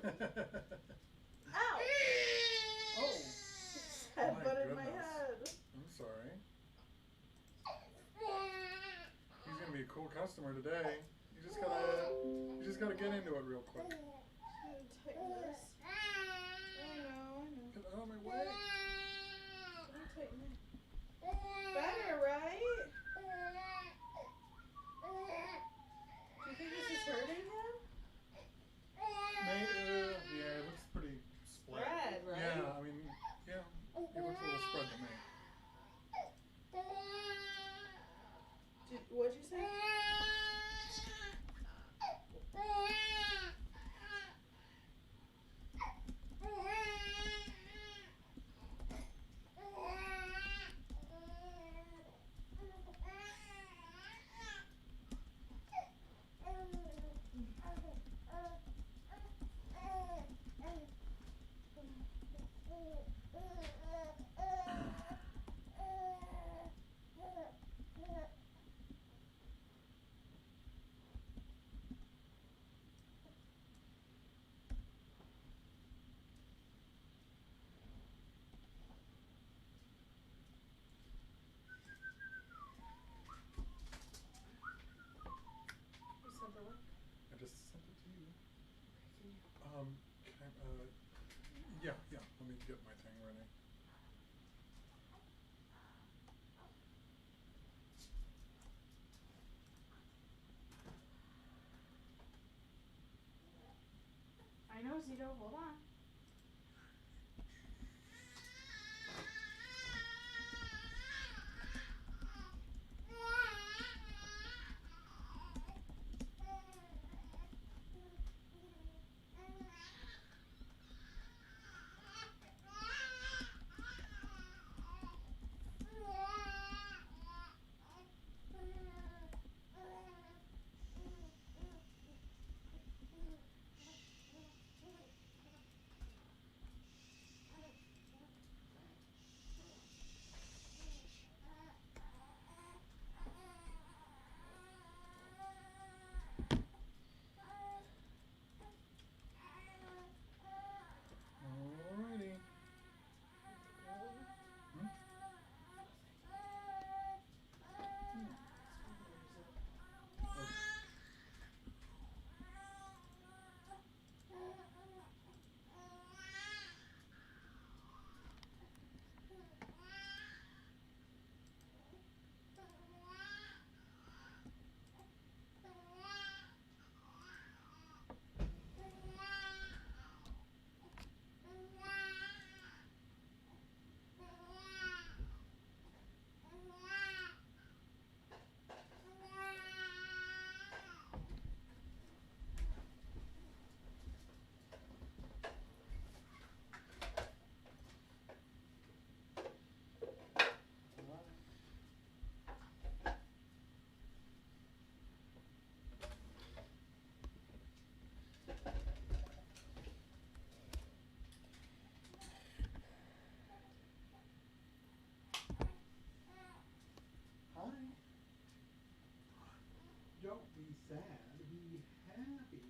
Ow! Oh! Head My butted my goodness. head. I'm sorry. He's gonna be a cool customer today. You just gotta get into it real quick. Tighten this. I know. Get out of my way. Let me tighten it. Better, right? Do you think this is hurting him? Yeah, it looks pretty spread. Spread, right? Yeah, I mean, yeah, it looks a little spread to me. What'd you say? You sent the link? I just sent it to you. Can you? Can I, yeah, let me get my thing ready. I know, Zito. Hold on. Alrighty. Hmm? Okay. Hi. Don't be sad, be happy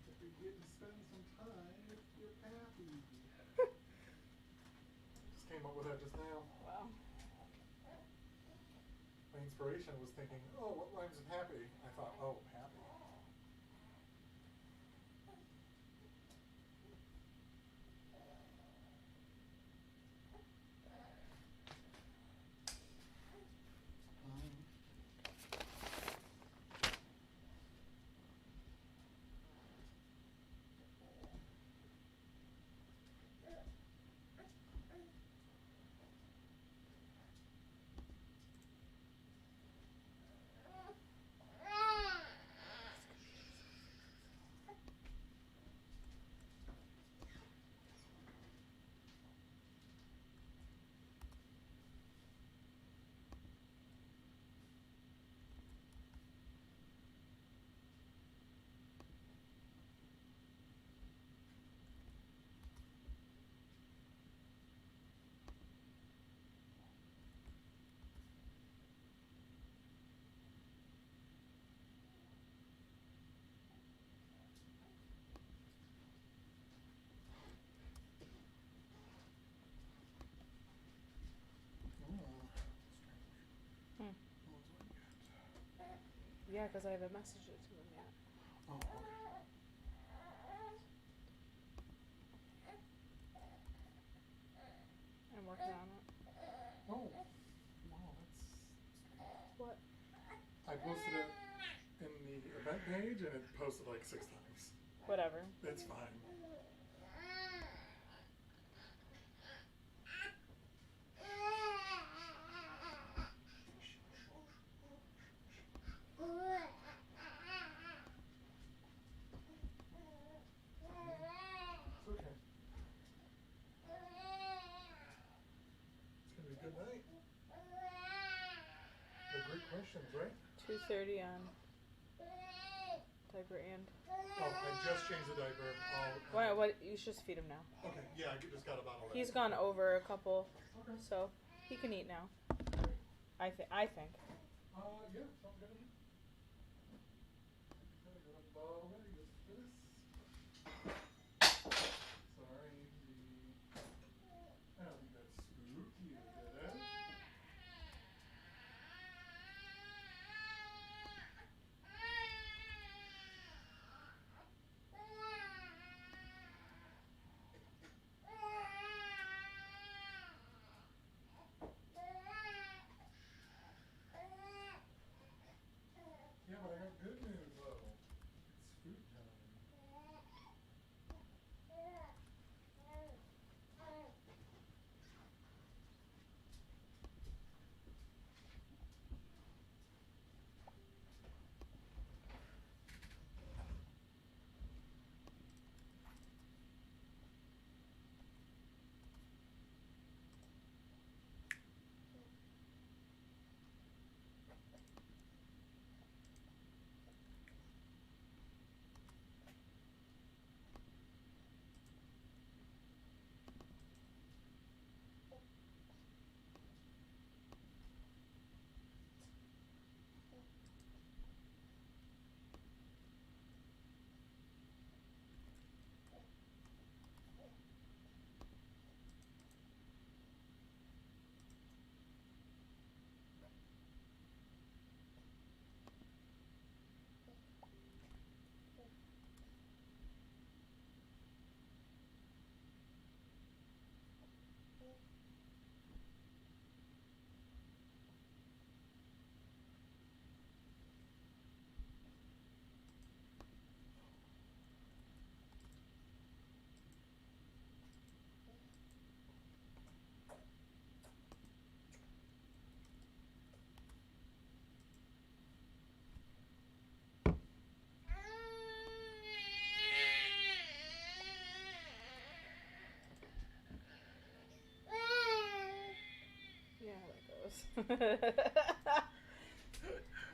that you're getting to spend some time with your pappy. Just came up with that just now. Wow. My inspiration was thinking, oh, what rhymes with happy? I thought, oh, happy. Yeah, because I haven't messaged it to him yet. Oh, okay. I'm working on it. Oh, wow, that's... What? I posted it in the event page and it posted like 6 times. Whatever. It's fine. It's okay. It's gonna be a good night. They're great questions, right? 2:30 on diaper and. Oh, I just changed the diaper. What? You should just feed him now. Okay, yeah, I just got a bottle. He's gone over a couple, Okay. so he can eat now. Great. I think. Yeah, something good. Got a bottle ready just for this. Sorry. I don't think that's spooky, did it? Yeah, but I got good news though. It's food time.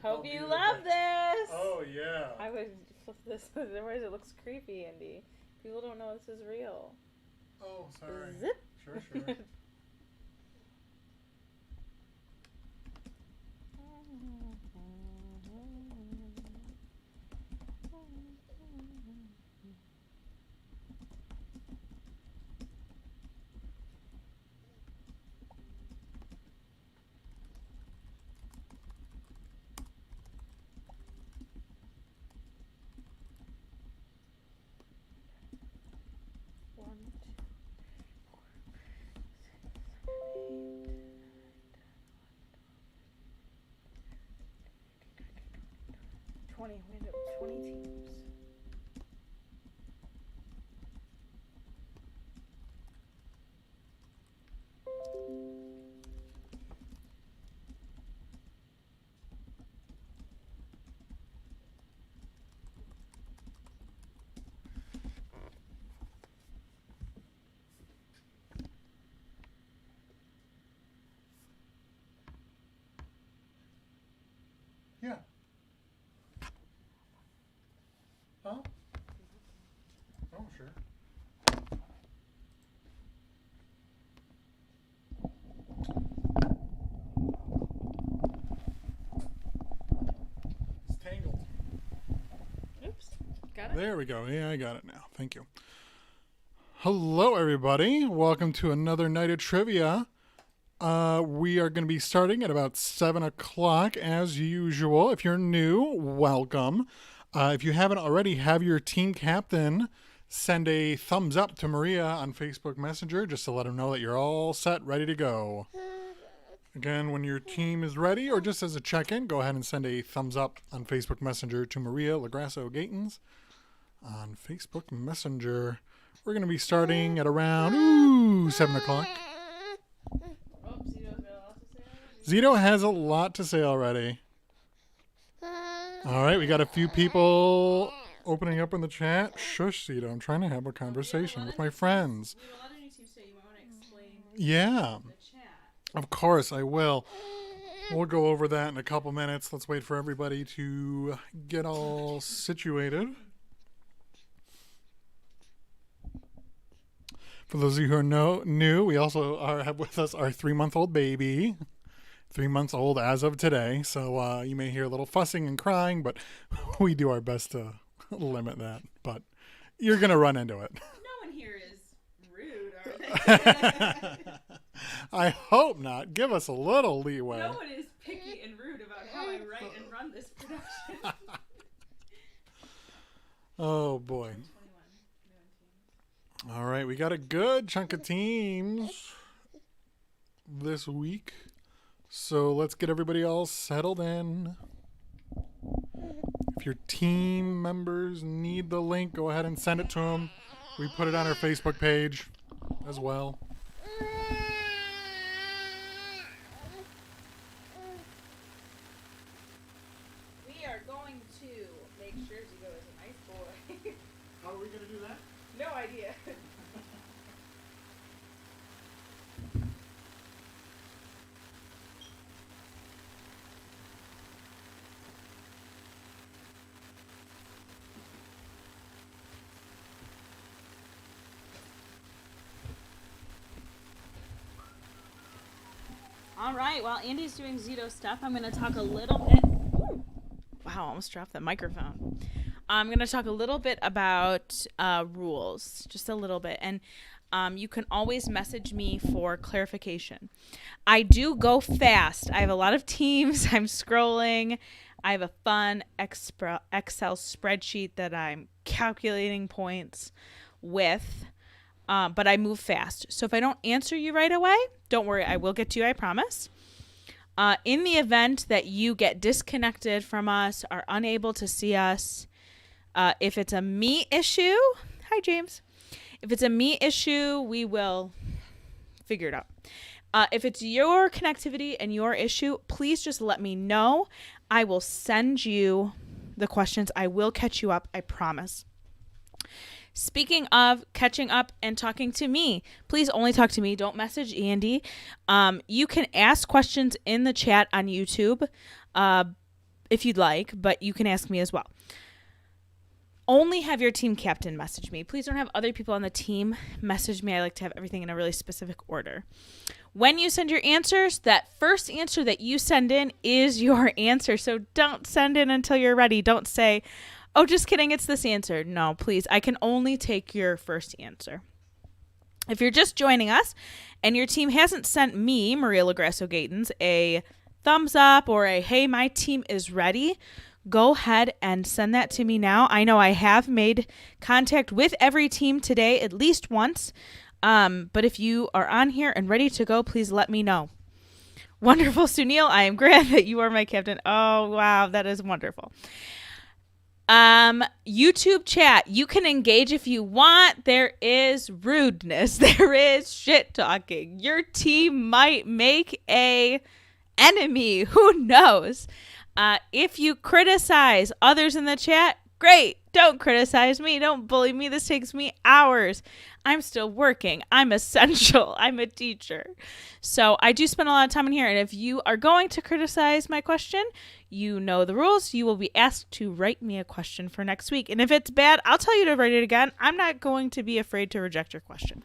Hope you love this. Oh yeah. I would flip this. Otherwise, it looks creepy, Andy. People don't know this is real. Oh, sorry. Zip. Sure, sure. 20. We ended up with 20 teams. Yeah. Huh? Oh, sure. It's tangled. Oops. Got it? There we go. Yeah, I got it now. Thank you. Hello, everybody. Welcome to another night of trivia. We are going to be starting at about 7 o'clock as usual. If you're new, welcome. If you haven't already, have your team captain send a thumbs up to Maria on Facebook Messenger just to let him know that you're all set, ready to go. Again, when your team is ready, or just as a check-in, go ahead and send a thumbs up on Facebook Messenger to Maria Lagrasso Gatens on Facebook Messenger. We're going to be starting at around 7 o'clock. Zito has a lot to say already. All right, we got a few people opening up in the chat. Shush, Zito. I'm trying to have a conversation with my friends. Yeah, of course I will. We'll go over that in a couple minutes. Let's wait for everybody to get all situated. For those of you who are new, we also have with us our 3-month-old baby. 3 months old as of today. So you may hear a little fussing and crying, but we do our best to limit that. But you're going to run into it. No one here is rude, are they? I hope not. Give us a little leeway. No one is picky and rude about how I write and run this production. Oh, boy. All right, we got a good chunk of teams this week. So let's get everybody all settled in. If your team members need the link, go ahead and send it to them. We put it on our Facebook page as well. We are going to make sure Zito is a nice boy. How are we going to do that? No idea. All right, while Andy's doing Zito stuff, I'm going to talk a little bit. Ooh. Wow, I almost dropped the microphone. I'm going to talk a little bit about rules, just a little bit. And you can always message me for clarification. I do go fast. I have a lot of teams. I'm scrolling. I have a fun Excel spreadsheet that I'm calculating points with. But I move fast. So if I don't answer you right away, don't worry. I will get to you, I promise. In the event that you get disconnected from us, are unable to see us, if it's a me issue, hi, James. If it's a me issue, we will figure it out. If it's your connectivity and your issue, please just let me know. I will send you the questions. I will catch you up, I promise. Speaking of catching up and talking to me, please only talk to me. Don't message Andy. You can ask questions in the chat on YouTube if you'd like, but you can ask me as well. Only have your team captain message me. Please don't have other people on the team message me. I like to have everything in a really specific order. When you send your answers, that first answer that you send in is your answer. So don't send in until you're ready. Don't say, oh, just kidding, it's this answer. No, please. I can only take your first answer. If you're just joining us and your team hasn't sent me, Maria Lagrasso Gatens, a thumbs up or a, hey, my team is ready, go ahead and send that to me now. I know I have made contact with every team today at least once. But if you are on here and ready to go, please let me know. Wonderful, Sunil. I am glad that you are my captain. Oh, wow. That is wonderful. YouTube chat, you can engage if you want. There is rudeness. There is shit talking. Your team might make a enemy. Who knows? If you criticize others in the chat, great. Don't criticize me. Don't bully me. This takes me hours. I'm still working. I'm essential. I'm a teacher. So I do spend a lot of time in here. And if you are going to criticize my question, you know the rules. You will be asked to write me a question for next week. And if it's bad, I'll tell you to write it again. I'm not going to be afraid to reject your question.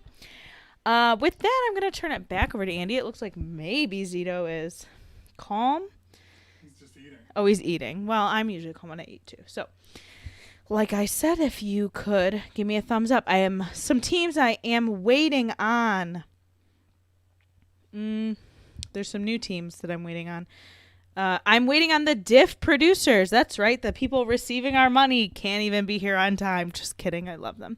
With that, I'm going to turn it back over to Andy. It looks like maybe Zito is calm. He's just eating. Oh, he's eating. Well, I'm usually calm when I eat too. So, like I said, if you could give me a thumbs up. Some teams I am waiting on. There's some new teams that I'm waiting on. I'm waiting on the diff producers. That's right. The people receiving our money can't even be here on time. Just kidding. I love them.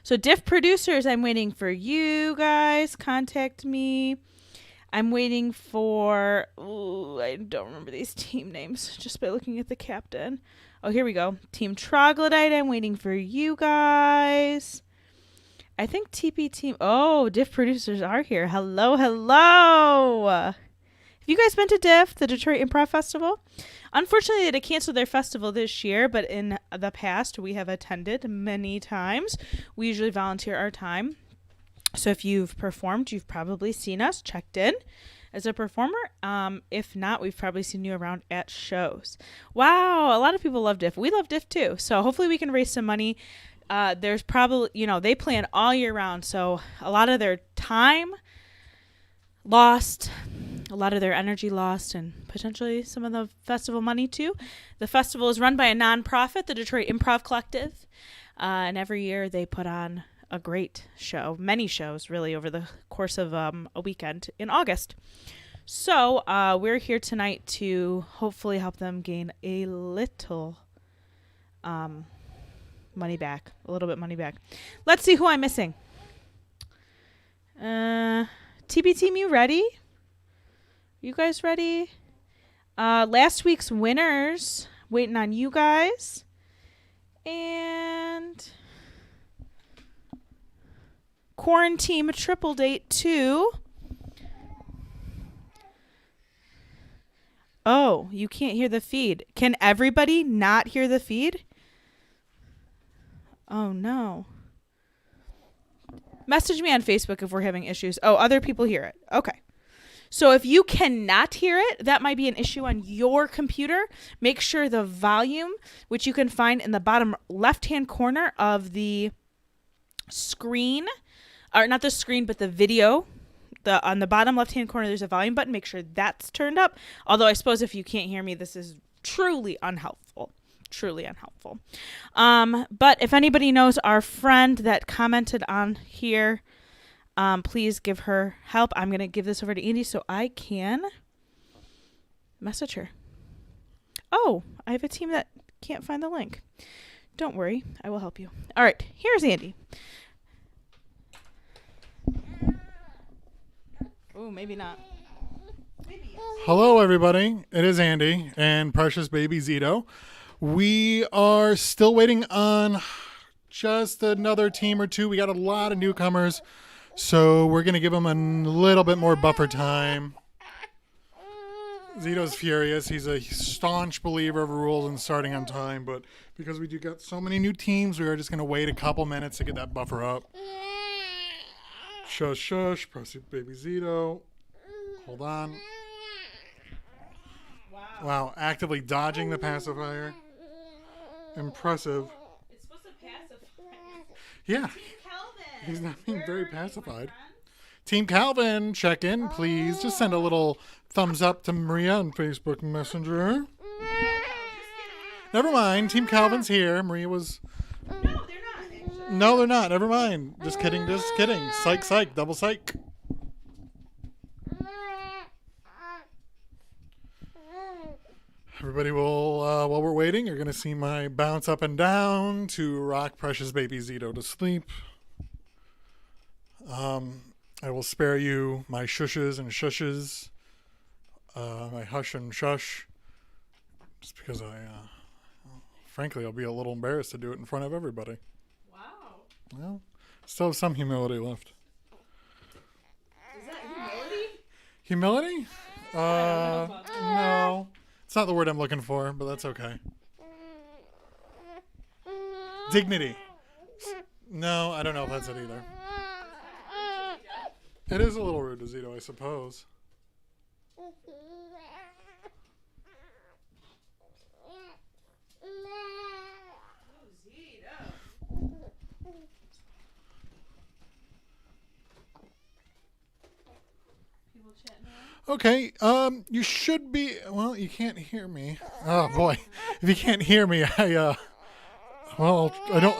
So diff producers, I'm waiting for you guys. Contact me. I'm waiting for, I don't remember these team names just by looking at the captain. Oh, here we go. Team Troglodyte, I'm waiting for you guys. I think TP team, diff producers are here. Hello, hello. Have you guys been to DIF, the Detroit Improv Festival? Unfortunately, they had to cancel their festival this year, but in the past, we have attended many times. We usually volunteer our time. So if you've performed, you've probably seen us, checked in as a performer. If not, we've probably seen you around at shows. Wow, a lot of people love DIF. We love DIF too. So hopefully we can raise some money. There's probably, they plan all year round. So a lot of their time lost, a lot of their energy lost, and potentially some of the festival money too. The festival is run by a nonprofit, the Detroit Improv Collective. And every year they put on a great show, many shows really over the course of a weekend in August. So we're here tonight to hopefully help them gain a little money back, a little bit money back. Let's see who I'm missing. TB team, you ready? You guys ready? Last week's winners, waiting on you guys. And Quarantine Triple Date 2. Oh, you can't hear the feed. Can everybody not hear the feed? Oh, no. Message me on Facebook if we're having issues. Oh, other people hear it. Okay. So if you cannot hear it, that might be an issue on your computer. Make sure the volume, which you can find in the bottom left-hand corner of the screen, or not the screen, but the video. On the bottom left-hand corner, there's a volume button. Make sure that's turned up. Although I suppose if you can't hear me, this is truly unhelpful. Truly unhelpful. But if anybody knows our friend that commented on here, please give her help. I'm going to give this over to Andy so I can message her. Oh, I have a team that can't find the link. Don't worry. I will help you. All right. Here's Andy. Oh, maybe not. Hello, everybody. It is Andy and precious baby Zito. We are still waiting on just another team or two. We got a lot of newcomers, so we're going to give them a little bit more buffer time. Zito's furious. He's a staunch believer of rules and starting on time, but because we do got so many new teams, we are just going to wait a couple minutes to get that buffer up. Shush, shush. Precious baby Zito. Hold on. Wow, actively dodging the pacifier. Impressive. It's supposed to pacify. Yeah. Team Calvin. He's not being very pacified. Team Calvin, check in, please. Just send a little thumbs up to Maria on Facebook Messenger. Never mind. Team Calvin's here. Maria was... No, they're not. Actually. No, they're not. Never mind. Just kidding. Just kidding. Psych, psych. Double psych. Everybody will, while we're waiting, you're going to see my bounce up and down to rock precious baby Zito to sleep. I will spare you my shushes and shushes, my hush and shush, just because frankly, I'll be a little embarrassed to do it in front of everybody. Wow. Well, still have some humility left. Is that humility? Humility? No. It's not the word I'm looking for, but that's okay. Dignity. No, I don't know if that's it either. It is a little rude to Zito, I suppose. Okay, you should be, well, you can't hear me. Oh boy. If you can't hear me, I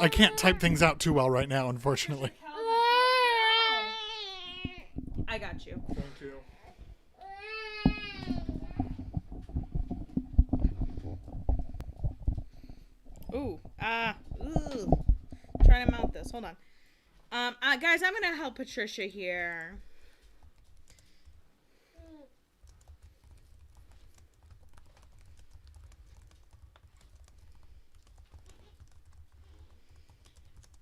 can't type things out too well right now, unfortunately. I got you. Thank you. Ooh. Ooh. Trying to mount this. Hold on. Guys, I'm gonna help Patricia here.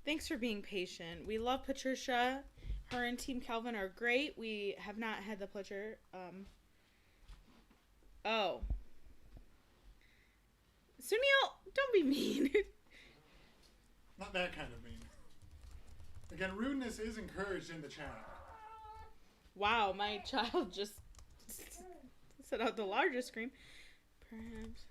Thanks for being patient. We love Patricia. Her and Team Calvin are great. We have not had the pleasure. Oh. Sunil, don't be mean. Not that kind of mean. Again, rudeness is encouraged in the chat. Wow, my child just set out the largest scream. Perhaps.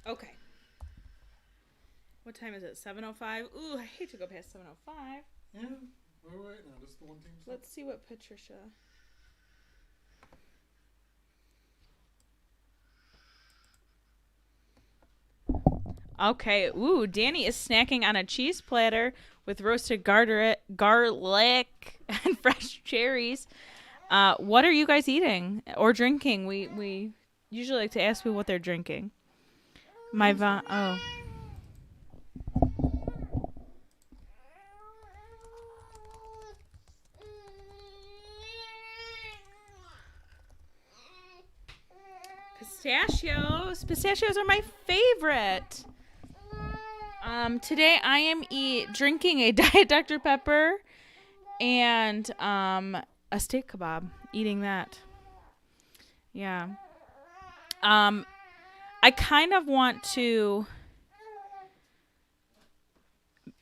Okay. What time is it? 7:05. Ooh, I hate to go past 7:05. Yeah. All right. Now, just the one team. Let's see what Patricia. Okay. Ooh, Danny is snacking on a cheese platter with roasted garlic and fresh cherries. What are you guys eating or drinking? We usually like to ask people what they're drinking. Oh. Pistachios. Pistachios are my favorite. Today I am drinking a Diet Dr. Pepper and a steak kebab. Eating that. Yeah. I kind of want to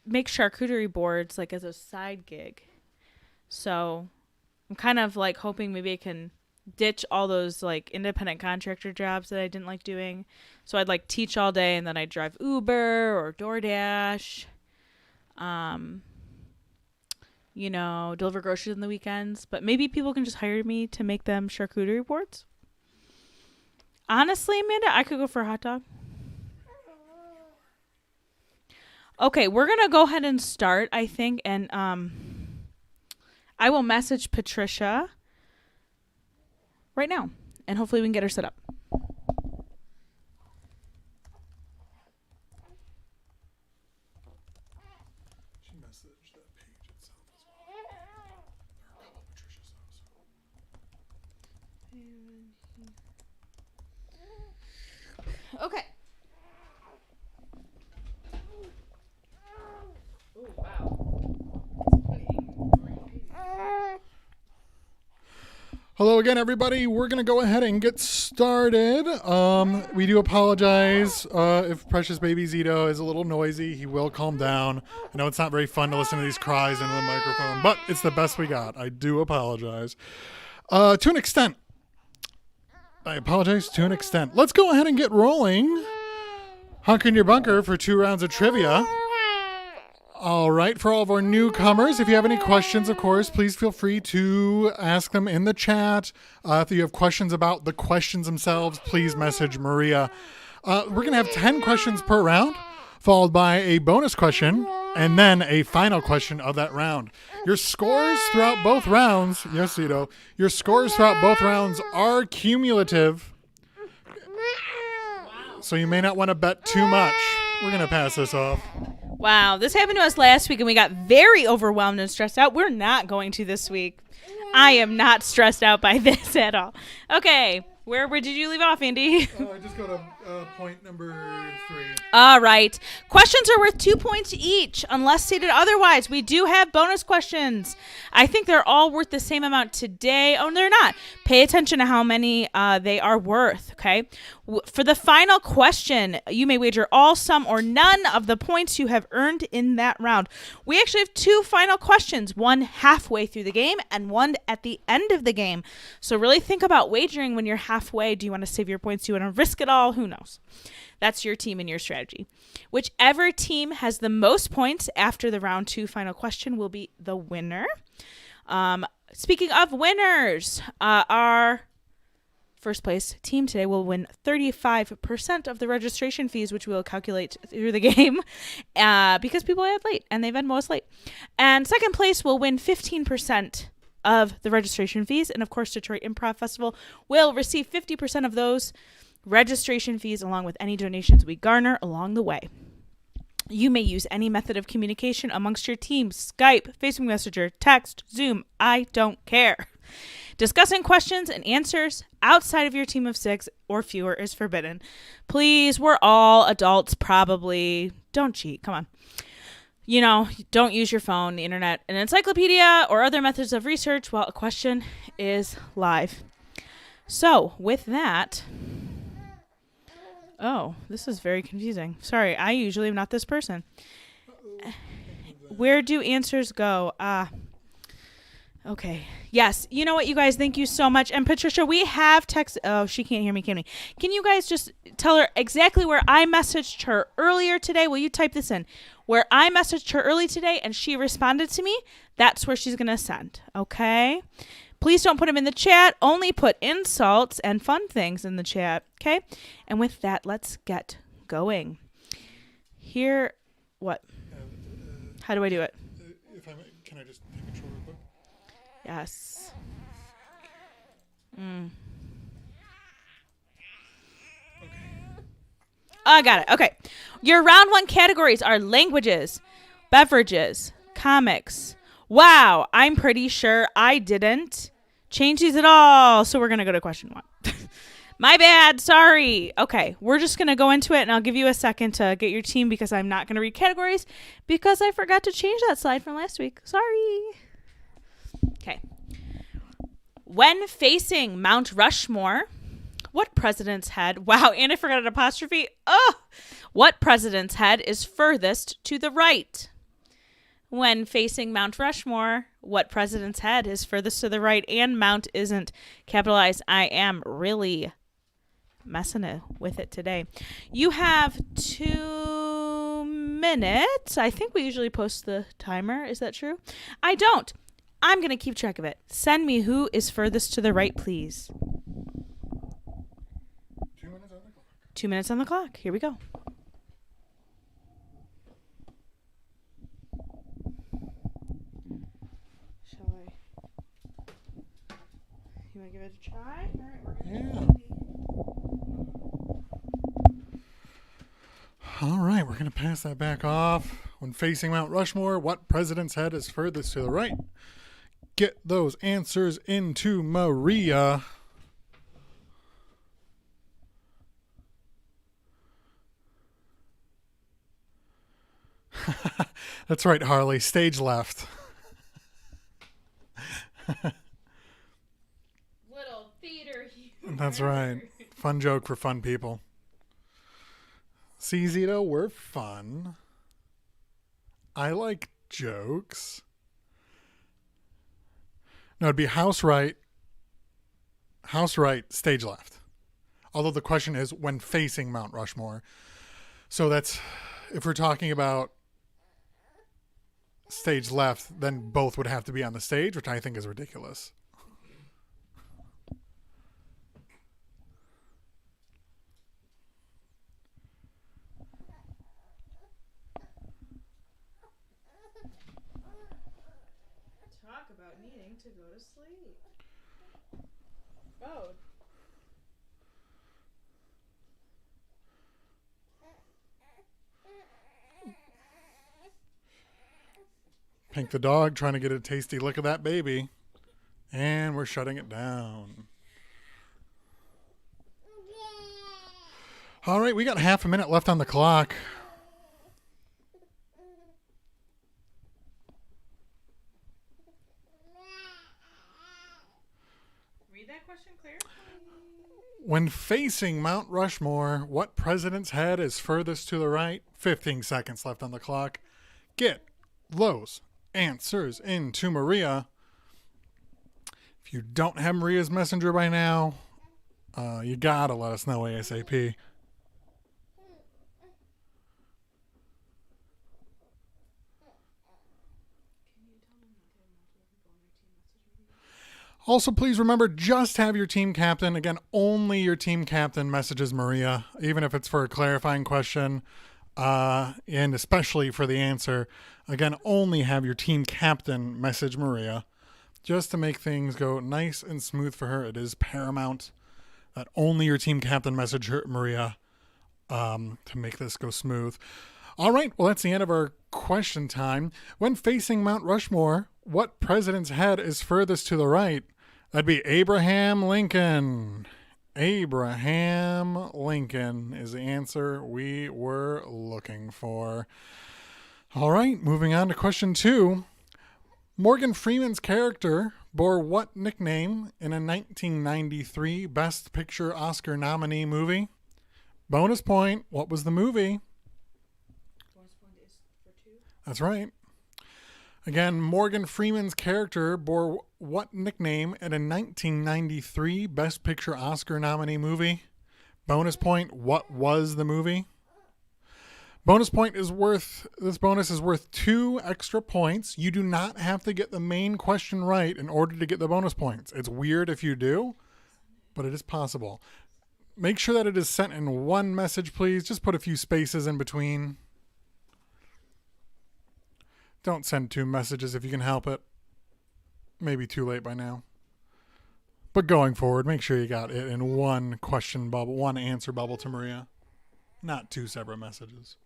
make charcuterie boards like as a side gig. So I'm kind of like hoping maybe I can ditch all those like independent contractor jobs that I didn't like doing. So I'd like teach all day and then I'd drive Uber or DoorDash. Deliver groceries on the weekends. But maybe people can just hire me to make them charcuterie boards. Honestly, Amanda, I could go for a hot dog. Okay, we're going to go ahead and start, I think. And I will message Patricia right now. And hopefully we can get her set up. She messaged that page itself as well. There are a couple of Patricia's though. Okay. Ooh, wow. Hello again, everybody. We're going to go ahead and get started. We do apologize if Precious Baby Zito is a little noisy. He will calm down. I know it's not very fun to listen to these cries into the microphone, but it's the best we got. I do apologize. To an extent. I apologize to an extent. Let's go ahead and get rolling. Hunker in your bunker for 2 rounds of trivia. All right, for all of our newcomers, if you have any questions, of course, please feel free to ask them in the chat. If you have questions about the questions themselves, please message Maria. We're going to have 10 questions per round, followed by a bonus question, and then a final question of that round. Your scores throughout both rounds, yes, Zito, your scores throughout both rounds are cumulative, so you may not want to bet too much. We're going to pass this off. Wow, this happened to us last week and we got very overwhelmed and stressed out. We're not going to this week. I am not stressed out by this at all. Okay, where did you leave off, Andy? I just go to point number 3. All right. Questions are worth 2 points each, unless stated otherwise. We do have bonus questions. I think they're all worth the same amount today. Oh, they're not. Pay attention to how many they are worth, okay? For the final question, you may wager all, some, or none of the points you have earned in that round. We actually have 2 final questions, one halfway through the game and one at the end of the game. So really think about wagering when you're halfway halfway? Do you want to save your points? Do you want to risk it all? Who knows? That's your team and your strategy. Whichever team has the most points after the round 2 final question will be the winner. Speaking of winners, our first place team today will win 35% of the registration fees, which we'll calculate through the game because people add late and they Venmo us late. And second place will win 15% of the registration fees. And of course, Detroit Improv Festival will receive 50% of those registration fees along with any donations we garner along the way. You may use any method of communication amongst your team: Skype, Facebook Messenger, text, Zoom. I don't care. Discussing questions and answers outside of your team of 6 or fewer is forbidden. Please, we're all adults probably. Don't cheat. Come on. You know, don't use your phone, the internet, an encyclopedia, or other methods of research while a question is live. So, with that... Oh, this is very confusing. Sorry, I usually am not this person. Where do answers go? Okay. Yes. You know what, you guys? Thank you so much. And Patricia, we have text. Oh, she can't hear me, can we? Can you guys just tell her exactly where I messaged her earlier today? Will you type this in? Where I messaged her early today and she responded to me, that's where she's going to send. Okay? Please don't put them in the chat. Only put insults and fun things in the chat. Okay? And with that, let's get going. Here, what? How do I do it? If I may, can I just take control real quick? Yes. I got it. Okay. Your round 1 categories are languages, beverages, comics. Wow, I'm pretty sure I didn't change these at all. So we're going to go to question 1. My bad. Sorry. Okay, we're just going to go into it, and I'll give you a second to get your team because I'm not going to read categories because I forgot to change that slide from last week. Sorry. Okay. When facing Mount Rushmore, what president's head? Wow, and I forgot an apostrophe. Oh, what president's head is furthest to the right? When facing Mount Rushmore, what president's head is furthest to the right? And Mount isn't capitalized. I am really messing with it today. You have 2 minutes. I think we usually post the timer. Is that true? I don't. I'm going to keep track of it. Send me who is furthest to the right, please. 2 minutes on the clock. 2 minutes on the clock. Here we go. Shall I? You want to give it a try? All right, we're going to All right, we're going to pass that back off. When facing Mount Rushmore, what president's head is furthest to the right? Get those answers into Maria. That's right, Harley. Stage left. Little theater humor. That's right. Fun joke for fun people. See, Zito, we're fun. I like jokes. No, it'd be house right, stage left. Although the question is when facing Mount Rushmore. So that's, if we're talking about stage left, then both would have to be on the stage, which I think is ridiculous. Talk about needing to go to sleep. Oh. Pink the dog trying to get a tasty lick of that baby. And we're shutting it down. All right, we got half a minute left on the clock. Read that question clear. When facing Mount Rushmore, what president's head is furthest to the right? 15 seconds left on the clock. Get those answers into Maria. If you don't have Maria's messenger by now, You gotta let us know ASAP. Also, please remember, just have your team captain. Again, only your team captain messages Maria, even if it's for a clarifying question, and especially for the answer. Again, only have your team captain message Maria, just to make things go nice and smooth for her. It is paramount that only your team captain message her, Maria, to make this go smooth. All right, well, that's the end of our question time. When facing Mount Rushmore, what president's head is furthest to the right? That'd be Abraham Lincoln. Abraham Lincoln is the answer we were looking for. All right, moving on to question 2. Morgan Freeman's character bore what nickname in a 1993 Best Picture Oscar nominee movie? Bonus point, what was the movie? Bonus point is for 2. That's right. Again, Morgan Freeman's character bore what nickname in a 1993 Best Picture Oscar nominee movie? Bonus point, what was the movie? This bonus is worth 2 extra points. You do not have to get the main question right in order to get the bonus points. It's weird if you do, but it is possible. Make sure that it is sent in one message, please. Just put a few spaces in between. Don't send 2 messages if you can help it. Maybe too late by now. But going forward, make sure you got it in one question bubble, one answer bubble to Maria. Not 2 separate messages.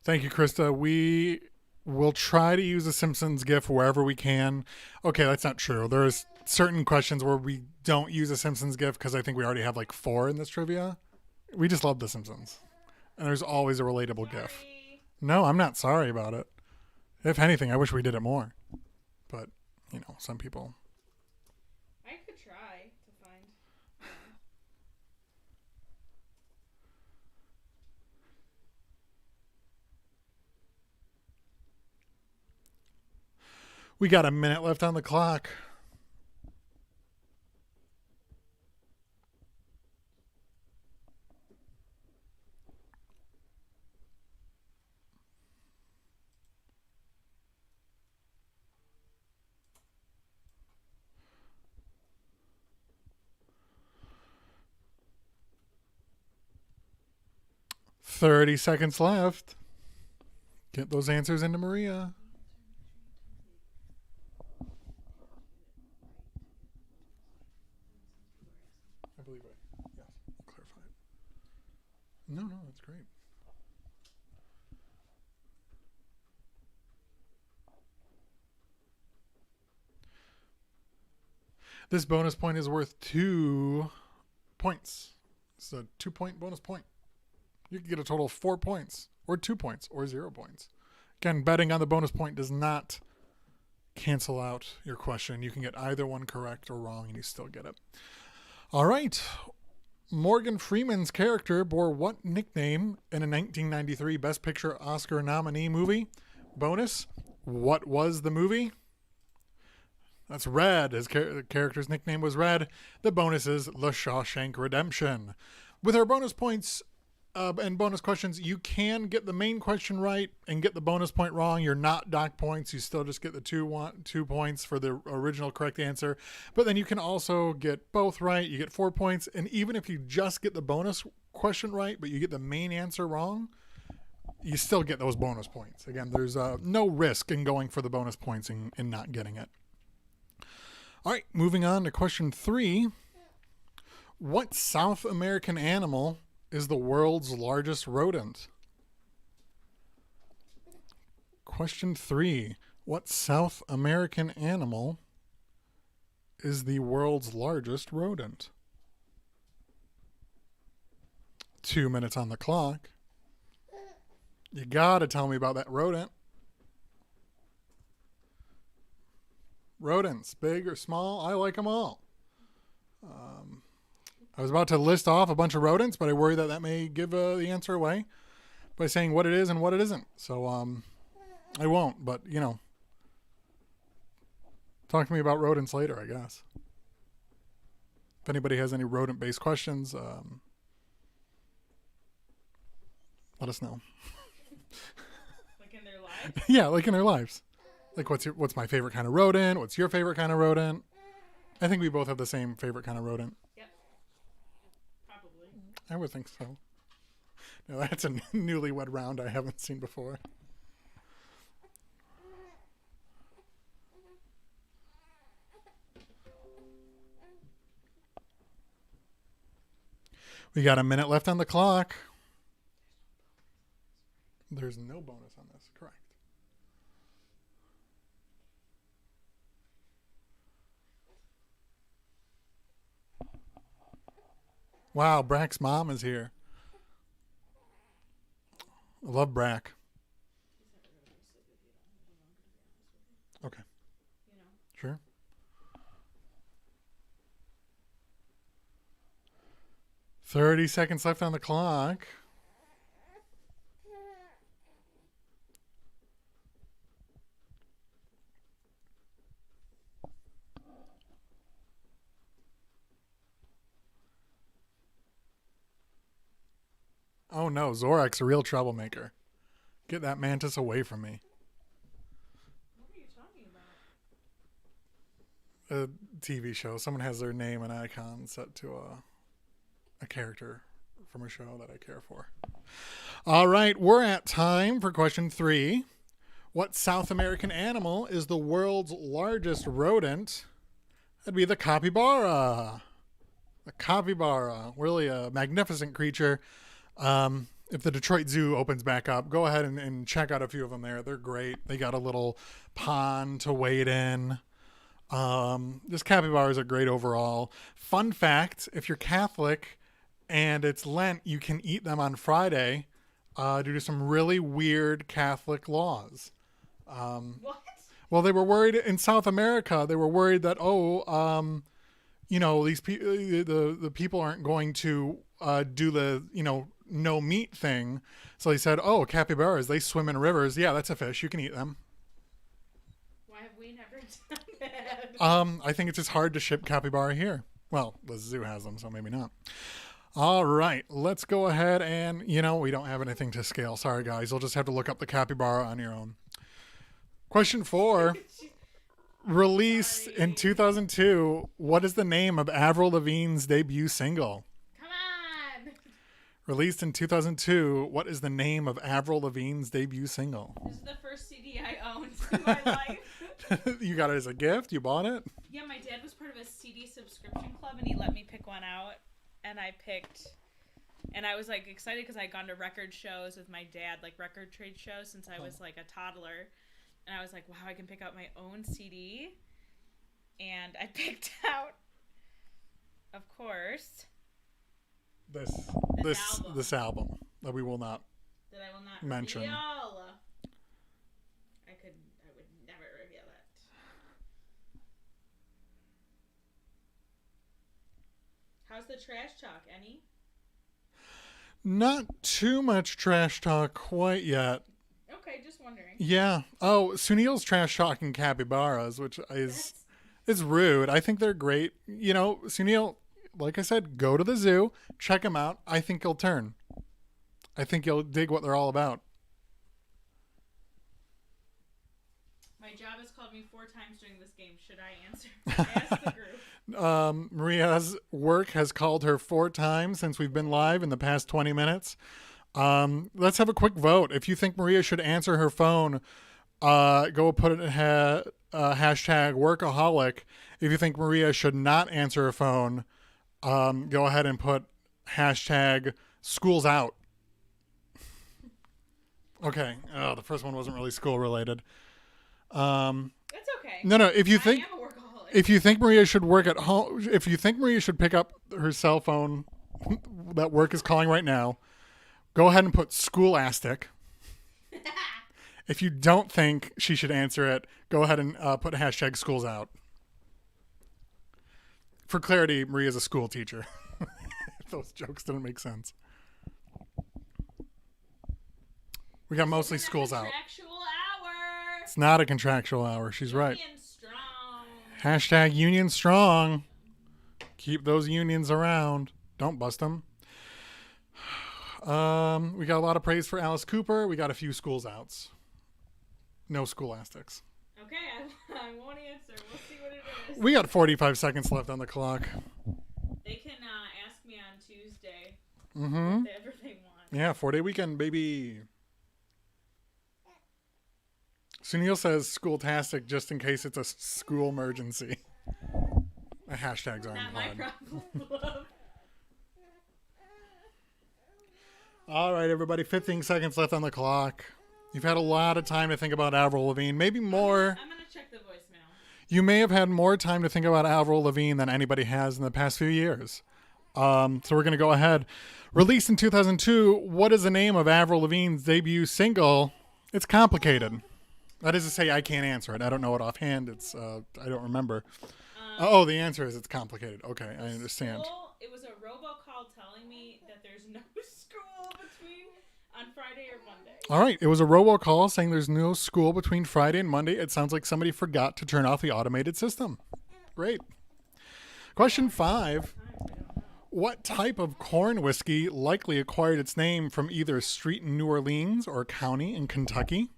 Thank you, Krista. We will try to use a Simpsons GIF wherever we can. Okay, that's not true. There's certain questions where we don't use a Simpsons GIF because I think we already have like 4 in this trivia. We just love The Simpsons. And there's always a relatable GIF. No, I'm not sorry about it. If anything, I wish we did it more. But, some people. I could try to find. We got a minute left on the clock. "30 seconds left. Get those answers into Maria." I believe yes, I'll clarify it. No, that's great. This bonus point is worth 2 points. It's a 2-point bonus point. You can get a total of 4 points, or 2 points, or 0 points. Again, betting on the bonus point does not cancel out your question. You can get either one correct or wrong, and you still get it. All right. Morgan Freeman's character bore what nickname in a 1993 Best Picture Oscar nominee movie? Bonus, what was the movie? That's Red. His character's nickname was Red. The bonus is The Shawshank Redemption. With our bonus points and bonus questions, you can get the main question right and get the bonus point wrong. You're not docked points. You still just get the 2 points for the original correct answer. But then you can also get both right. You get 4 points. And even if you just get the bonus question right, but you get the main answer wrong, you still get those bonus points. Again, there's no risk in going for the bonus points and not getting it. All right, moving on to question 3. What South American animal is the world's largest rodent? Question 3. What South American animal is the world's largest rodent? 2 minutes on the clock. You gotta tell me about that rodent. Rodents, big or small, I like them all. I was about to list off a bunch of rodents, but I worry that may give the answer away by saying what it is and what it isn't. So I won't, but Talk to me about rodents later, I guess. If anybody has any rodent-based questions, let us know. Like in their lives? Yeah, like in their lives. Like what's my favorite kind of rodent? What's your favorite kind of rodent? I think we both have the same favorite kind of rodent. Yep. Probably. I would think so. No, that's a newlywed round I haven't seen before. We got a minute left on the clock. There's no bonus on this, correct. Wow, Brack's mom is here. I love Brack. Okay. Sure. "30 seconds left on the clock. Oh no, Zorak's a real troublemaker. Get that mantis away from me. What are you talking about? A TV show. Someone has their name and icon set to a character from a show that I care for. All right, we're at time for question 3. What South American animal is the world's largest rodent? That'd be the capybara. The capybara, really a magnificent creature. If the Detroit Zoo opens back up, go ahead and check out a few of them there. They're great. They got a little pond to wade in. This capybaras are great overall. Fun fact, if you're Catholic and it's Lent, you can eat them on Friday due to some really weird Catholic laws. What? Well, they were worried in South America. They were worried that, these the people aren't going to do the, no meat thing. So they said, oh, capybaras, they swim in rivers. Yeah, that's a fish. You can eat them. Why have we never done that? I think it's just hard to ship capybara here. Well, the zoo has them, so maybe not. All right, let's go ahead and, we don't have anything to scale. Sorry, guys. You'll just have to look up the capybara on your own. Question 4. Released in 2002, what is the name of Avril Lavigne's debut single? Come on. Released in 2002, what is the name of Avril Lavigne's debut single? This is the first CD I owned in my life. You got it as a gift? You bought it? Yeah, my dad was part of a CD subscription club, and he let me pick one out, and I picked, and I was like excited because I'd gone to record shows with my dad, like record trade shows, since I was like a toddler, and I was like, wow, I can pick out my own CD, and I picked out, of course, this album that we will not that I will not mention. reveal. I would never reveal it. How's the trash talk, Annie? Not too much trash talk quite yet. Okay, just wondering. Yeah. Oh, Sunil's trash talking capybaras, which is rude. I think they're great. Sunil, like I said, go to the zoo, check them out. I think you'll turn. I think you'll dig what they're all about. My job has called me 4 times during this game. Should I answer? Ask the group. Maria's work has called her 4 times since we've been live in the past 20 minutes. Let's have a quick vote. If you think Maria should answer her phone, go put it hashtag workaholic. If you think Maria should not answer her phone, go ahead and put hashtag schools out. Okay. Oh, the first one wasn't really school related. That's okay. No. If you think I am a workaholic. If you think Maria should work at home, if you think Maria should pick up her cell phone that work is calling right now, go ahead and put scholastic. If you don't think she should answer it, go ahead and put hashtag schools out. For clarity, Maria's a school teacher. Those jokes didn't make sense. We got mostly schools out. Contractual hour. It's not a contractual hour. She's right. Being strong. Hashtag union strong. Keep those unions around. Don't bust them. We got a lot of praise for Alice Cooper. We got a few schools outs. No scholastics. Okay, I won't answer. We'll see what it is. We got 45 seconds left on the clock. They can ask me on Tuesday Mm-hmm. whatever they want. Yeah, 4-day weekend, baby. Sunil says school-tastic just in case it's a school emergency. The hashtags aren't Not my odd. problem, love. All right, everybody, 15 seconds left on the clock. You've had a lot of time to think about Avril Lavigne, maybe more. I'm going to check the voicemail. You may have had more time to think about Avril Lavigne than anybody has in the past few years. So we're going to go ahead. Released in 2002, what is the name of Avril Lavigne's debut single? It's complicated. That is to say, I can't answer it. I don't know it offhand. It's I don't remember. The answer is it's complicated. Okay, I understand. It was a robocall telling me that there's no school between on Friday or Monday. All right, it was a robocall saying there's no school between Friday and Monday. It sounds like somebody forgot to turn off the automated system. Great. Question 5. What type of corn whiskey likely acquired its name from either a street in New Orleans or a county in Kentucky?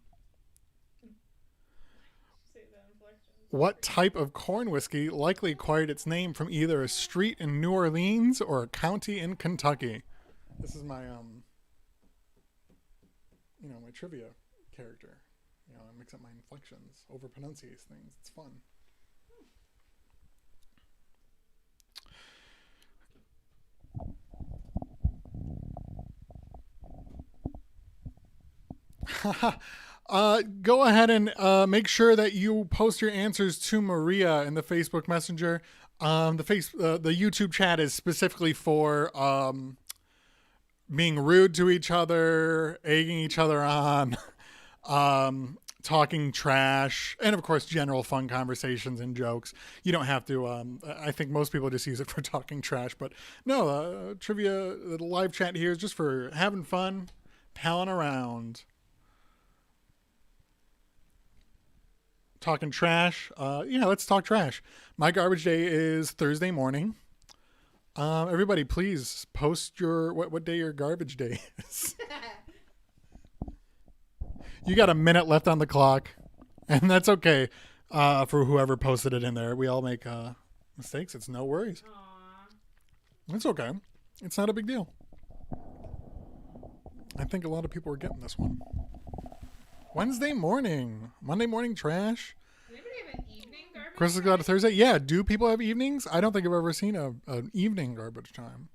What type of corn whiskey likely acquired its name from either a street in New Orleans or a county in Kentucky? This is my my trivia character. I mix up my inflections, over pronunciate things. It's fun. Go ahead and make sure that you post your answers to Maria in the Facebook Messenger. The YouTube chat is specifically for being rude to each other, egging each other on, talking trash, and of course general fun conversations and jokes. You don't have to. I think most people just use it for talking trash, but no, trivia, the live chat here is just for having fun, palling around. Talking trash. Let's talk trash. My garbage day is Thursday morning. Everybody, please post your what day your garbage day is. You got a minute left on the clock, and that's okay for whoever posted it in there. We all make mistakes. It's no worries. Aww. It's okay. It's not a big deal. I think a lot of people are getting this one. Wednesday morning. Monday morning trash. Does anybody have an evening garbage? Chris has got a Thursday. Yeah, do people have evenings? I don't think I've ever seen an evening garbage time.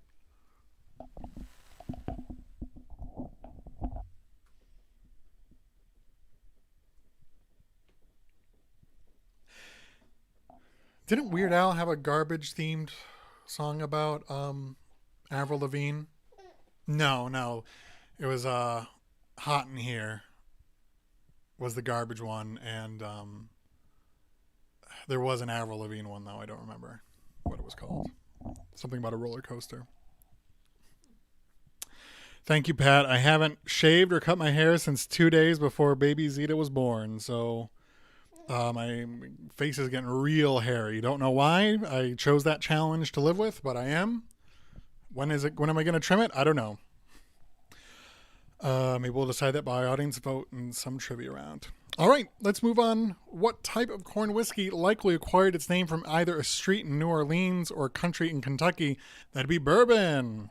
Didn't Weird Al have a garbage themed song about Avril Lavigne? No. It was Hot in Here was the garbage one, and there was an Avril Lavigne one, though. I don't remember what it was called. Something about a roller coaster. Thank you, Pat. I haven't shaved or cut my hair since 2 days before baby Zeta was born, so my face is getting real hairy. Don't know why. I chose that challenge to live with, but I am. When am I going to trim it? I don't know. Maybe we'll decide that by audience vote in some trivia round. All right, let's move on. What type of corn whiskey likely acquired its name from either a street in New Orleans or a country in Kentucky? That'd be bourbon.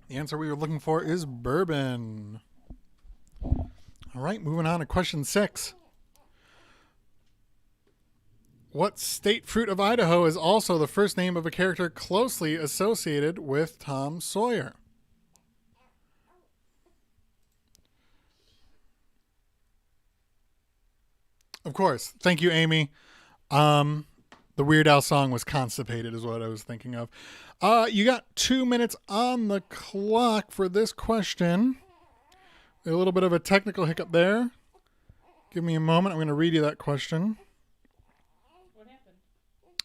The answer we were looking for is bourbon. All right, moving on to question 6. What state fruit of Idaho is also the first name of a character closely associated with Tom Sawyer? Of course. Thank you, Amy. The Weird Al song was Constipated is what I was thinking of. You got 2 minutes on the clock for this question. A little bit of a technical hiccup there. Give me a moment. I'm going to read you that question. What happened?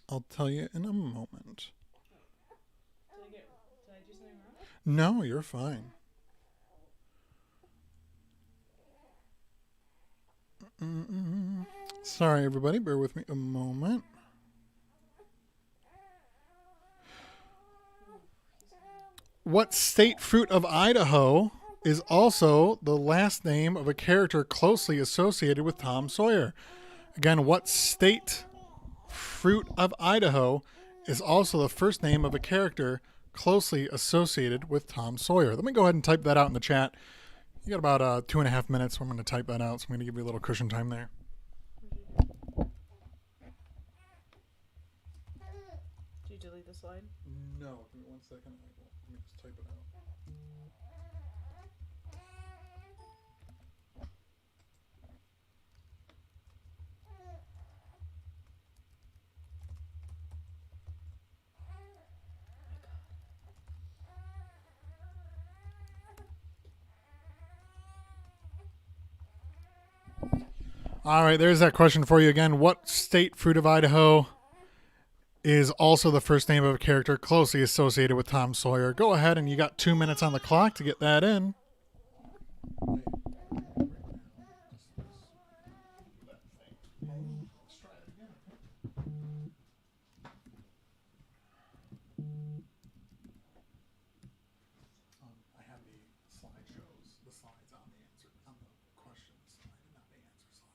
I'll tell you in a moment. Did I do something wrong? No, you're fine. Sorry, everybody. Bear with me a moment. What state fruit of Idaho is also the last name of a character closely associated with Tom Sawyer? Again, what state fruit of Idaho is also the first name of a character closely associated with Tom Sawyer? Let me go ahead and type that out in the chat. You got about 2.5 minutes. I'm going to type that out, so I'm going to give you a little cushion time there. Did you delete the slide? No, give me 1 second. Let me just type it out. All right, there's that question for you again. What state fruit of Idaho is also the first name of a character closely associated with Tom Sawyer? Go ahead, and you got 2 minutes on the clock to get that in. I have the slideshows, the slides on the answer, on the question slide, not the answer slide.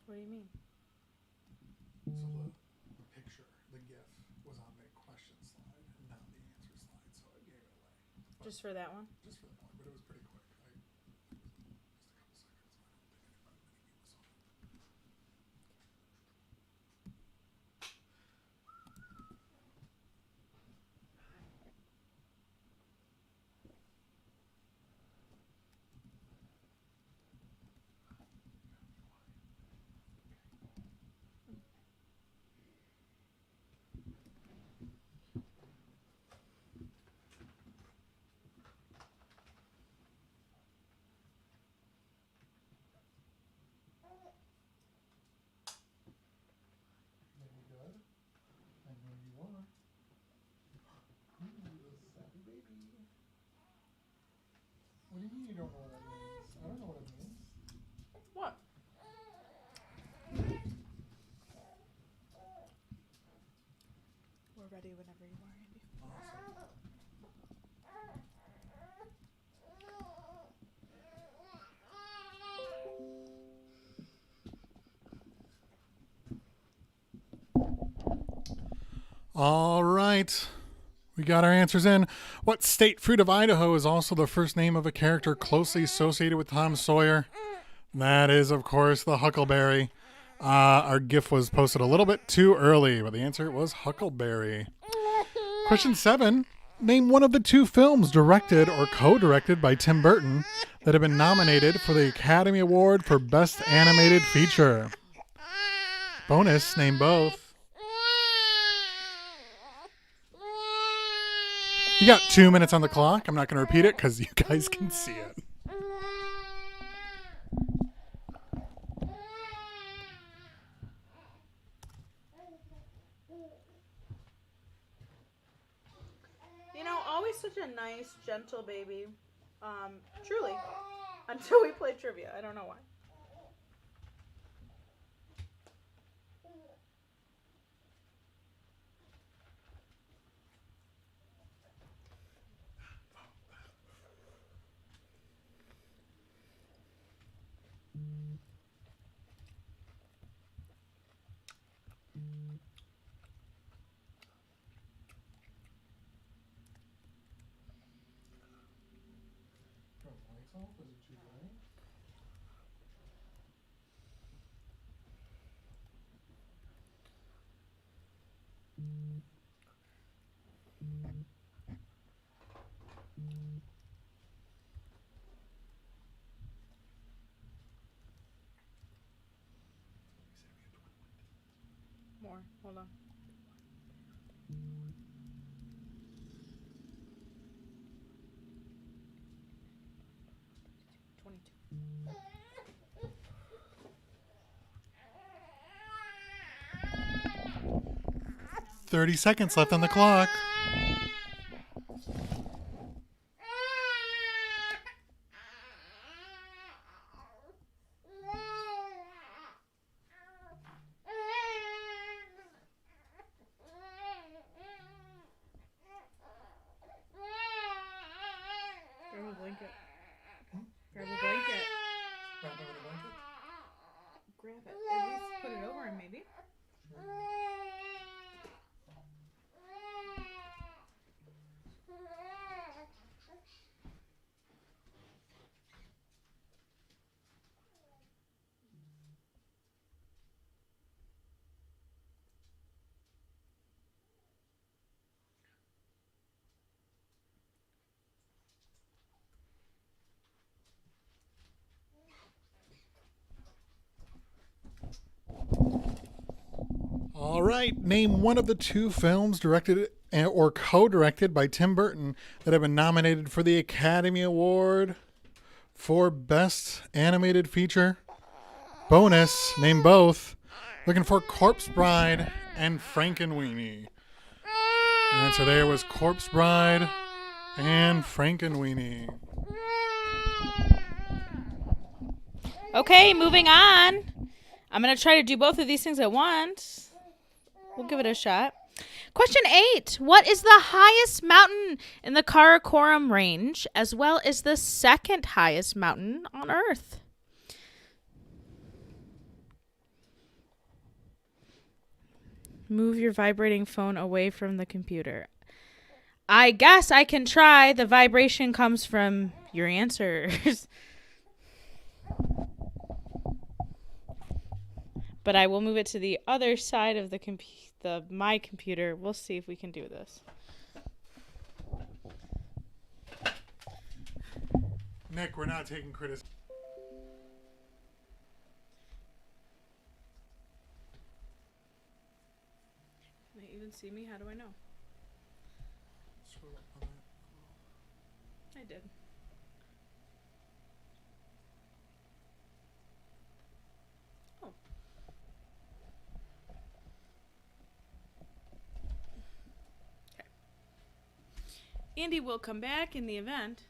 What do you mean? So the picture, the GIF, was on the question slide, not the answer slide, so I gave it away. Just for that one? Just for that one, but it was pretty quick. Just a couple seconds. I don't think anybody saw it. Very good. I know you are. Sappy baby. What do you mean you don't know what that means? I don't know what it means. What? We're ready whenever you are, Andy. Awesome. All right. We got our answers in. What state fruit of Idaho is also the first name of a character closely associated with Tom Sawyer? That is, of course, the Huckleberry. Our GIF was posted a little bit too early, but the answer was Huckleberry. Question 7. Name one of the 2 films directed or co-directed by Tim Burton that have been nominated for the Academy Award for Best Animated Feature. Bonus, name both. You got 2 minutes on the clock. I'm not going to repeat it because you guys can see it. You know, always such a nice, gentle baby. Truly. Until we play trivia. I don't know why. Is it too bright? 'More. Hold on.30 seconds left on the clock. at least put it over him, maybe. All right. Name one of the two films directed or co-directed by Tim Burton that have been nominated for the Academy Award for Best Animated Feature. Bonus, name both. Looking for Corpse Bride and Frankenweenie. The answer there was Corpse Bride and Frankenweenie. Okay, moving on. I'm going to try to do both of these things at once. We'll give it a shot. Question 8. What is the highest mountain in the Karakoram Range, as well as the second highest mountain on Earth? Move your vibrating phone away from the computer. I guess I can try. The vibration comes from your answers. But I will move it to the other side of my computer. We'll see if we can do this. Nick, we're not taking criticism. Can they even see me? How do I know? Scroll up on that. I did. Oh. Okay. Andy will come back in the event.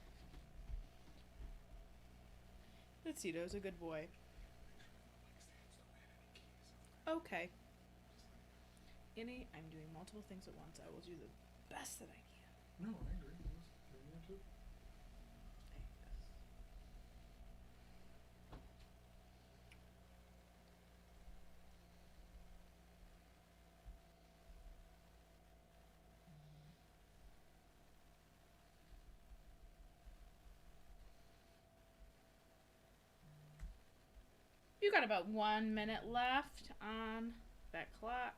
Lucido's a good boy. Okay. Andy, I'm doing multiple things at once. I will do the best that I can. No, I agree. Three answers. You got about 1 minute left on that clock.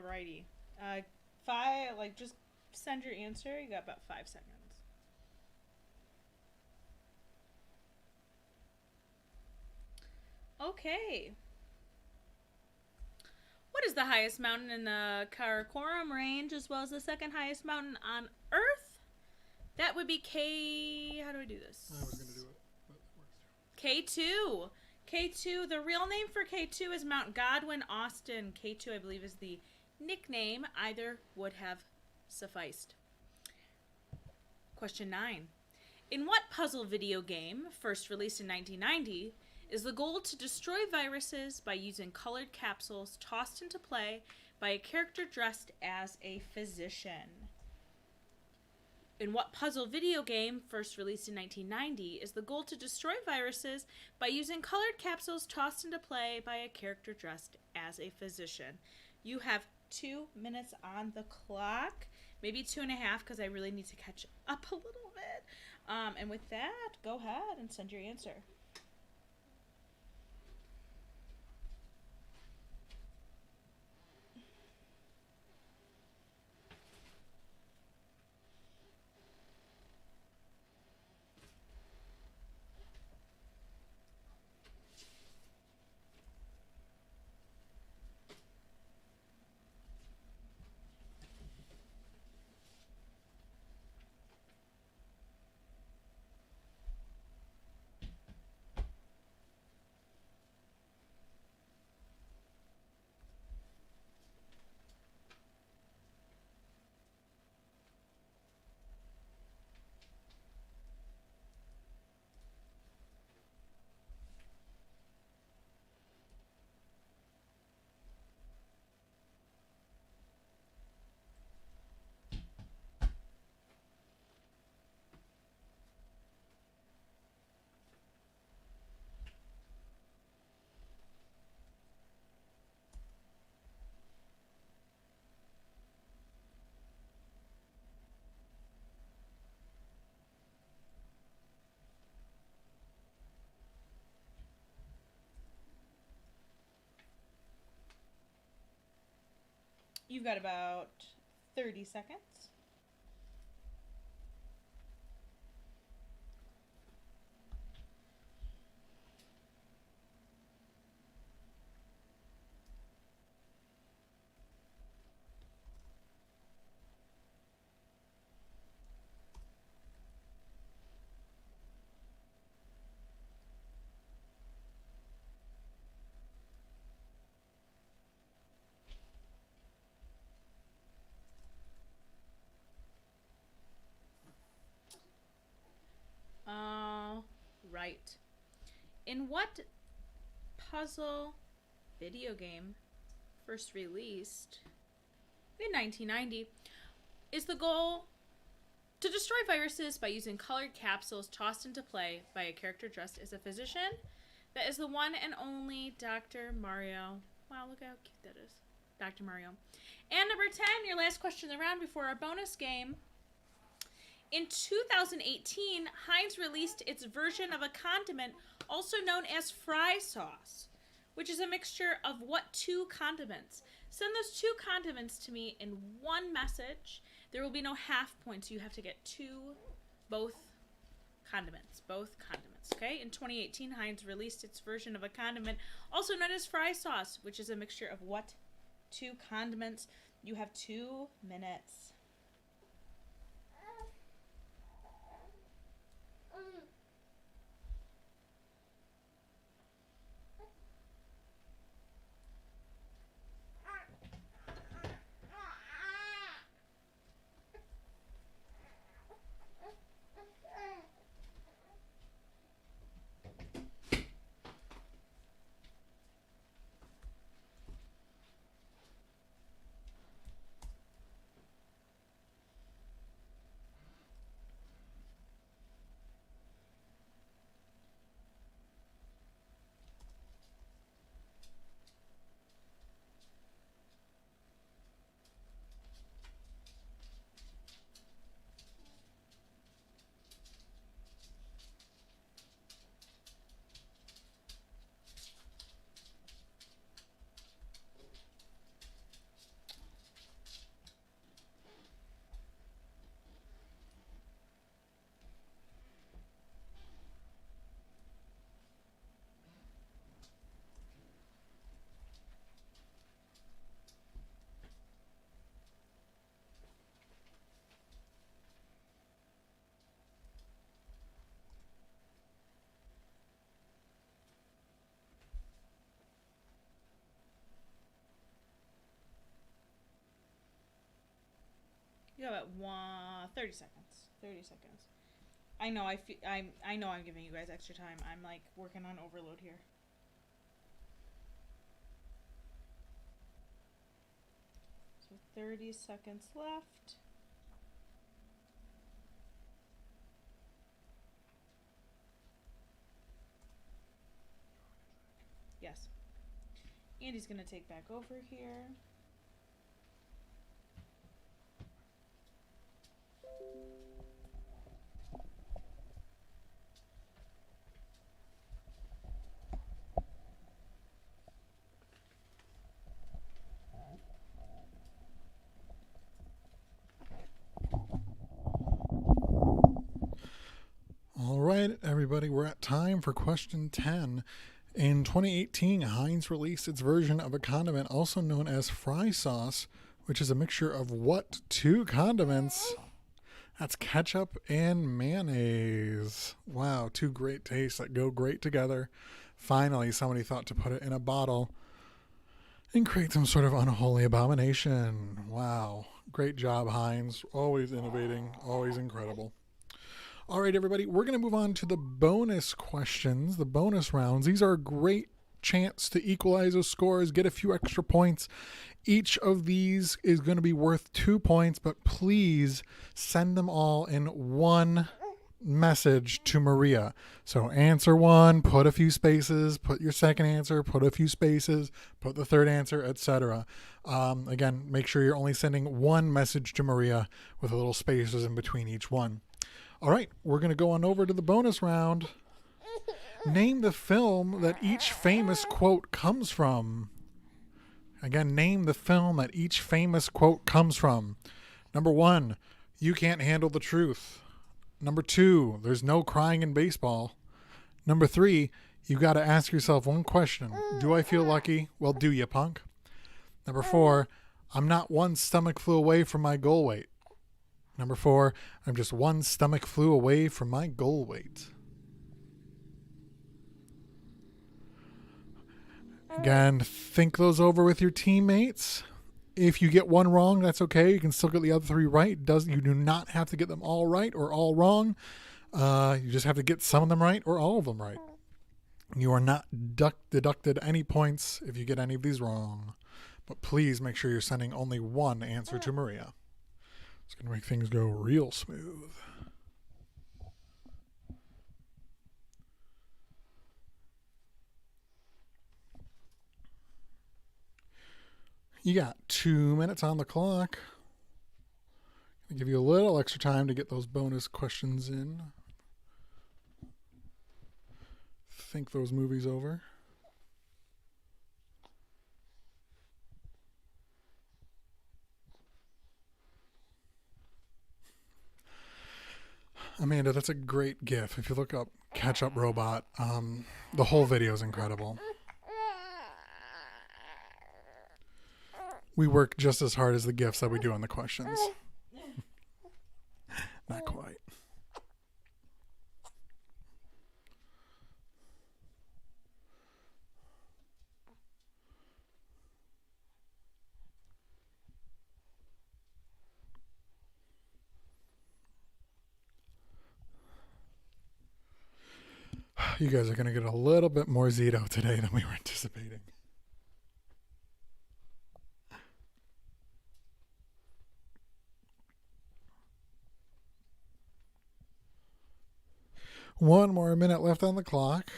Righty. Just send your answer. You got about 5 seconds. Okay. What is the highest mountain in the Karakoram Range, as well as the second highest mountain on Earth? That would be How do I do this? I was going to do it, but it works too. K2. K2. The real name for K2 is Mount Godwin Austin. K2, I believe, is the nickname. Either would have sufficed. Question 9. In what puzzle video game, first released in 1990, is the goal to destroy viruses by using colored capsules tossed into play by a character dressed as a physician? In what puzzle video game, first released in 1990, is the goal to destroy viruses by using colored capsules tossed into play by a character dressed as a physician? You have 2 minutes on the clock. Maybe 2.5 because I really need to catch up a little bit. And with that, go ahead and send your answer. You've got about 30 seconds. Right. In what puzzle video game, first released in 1990, is the goal to destroy viruses by using colored capsules tossed into play by a character dressed as a physician? That is the one and only Dr. Mario. Wow, look how cute that is. Dr. Mario. And number 10, your last question of the round before our bonus game. In 2018, Heinz released its version of a condiment also known as fry sauce, which is a mixture of what two condiments? Send those two condiments to me in one message. There will be no half points. You have to get both condiments, okay? In 2018, Heinz released its version of a condiment also known as fry sauce, which is a mixture of what two condiments? You have 2 minutes. You have about 30 seconds. 30 seconds. I know. I know. I'm giving you guys extra time. I'm like working on overload here. So 30 seconds left. Yes. Andy's gonna take back over here. All right, everybody, we're at time for question 10. In 2018, Heinz released its version of a condiment also known as fry sauce, which is a mixture of what two condiments? That's ketchup and mayonnaise. Wow, two great tastes that go great together. Finally, somebody thought to put it in a bottle and create some sort of unholy abomination. Wow, great job, Heinz. Always innovating, always incredible. All right, everybody, we're going to move on to the bonus questions, the bonus rounds. These are a great chance to equalize those scores, get a few extra points. Each of these is going to be worth 2 points, but please send them all in one message to Maria. So answer one, put a few spaces, put your second answer, put a few spaces, put the third answer, etc. Again, make sure you're only sending one message to Maria with a little spaces in between each one. All right, we're going to go on over to the bonus round. Name the film that each famous quote comes from. Again, name the film that each famous quote comes from. Number 1, you can't handle the truth. Number 2, there's no crying in baseball. Number 3, you got to ask yourself one question. Do I feel lucky? Well, do you, punk? Number 4, I'm not one stomach flu away from my goal weight. Number 4, I'm just one stomach flu away from my goal weight. Again, think those over with your teammates. If you get one wrong, that's okay. You can still get the other 3 right. You do not have to get them all right or all wrong. You just have to get some of them right or all of them right. You are not deducted any points if you get any of these wrong. But please make sure you're sending only one answer to Maria. It's going to make things go real smooth. You got 2 minutes on the clock. I'll give you a little extra time to get those bonus questions in. Think those movies over. Amanda, that's a great GIF. If you look up Ketchup Robot, the whole video is incredible. We work just as hard as the GIFs that we do on the questions. Not quite. You guys are going to get a little bit more Zito today than we were anticipating. One more minute left on the clock.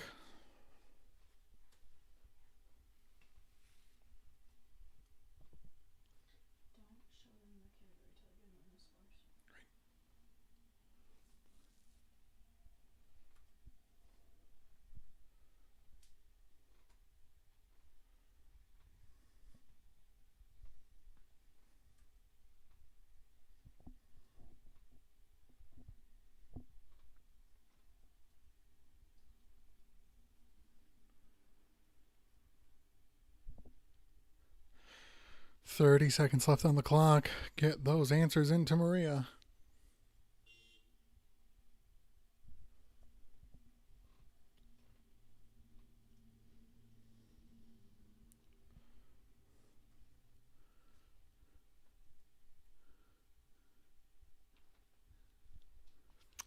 "30 seconds left on the clock. Get those answers into Maria."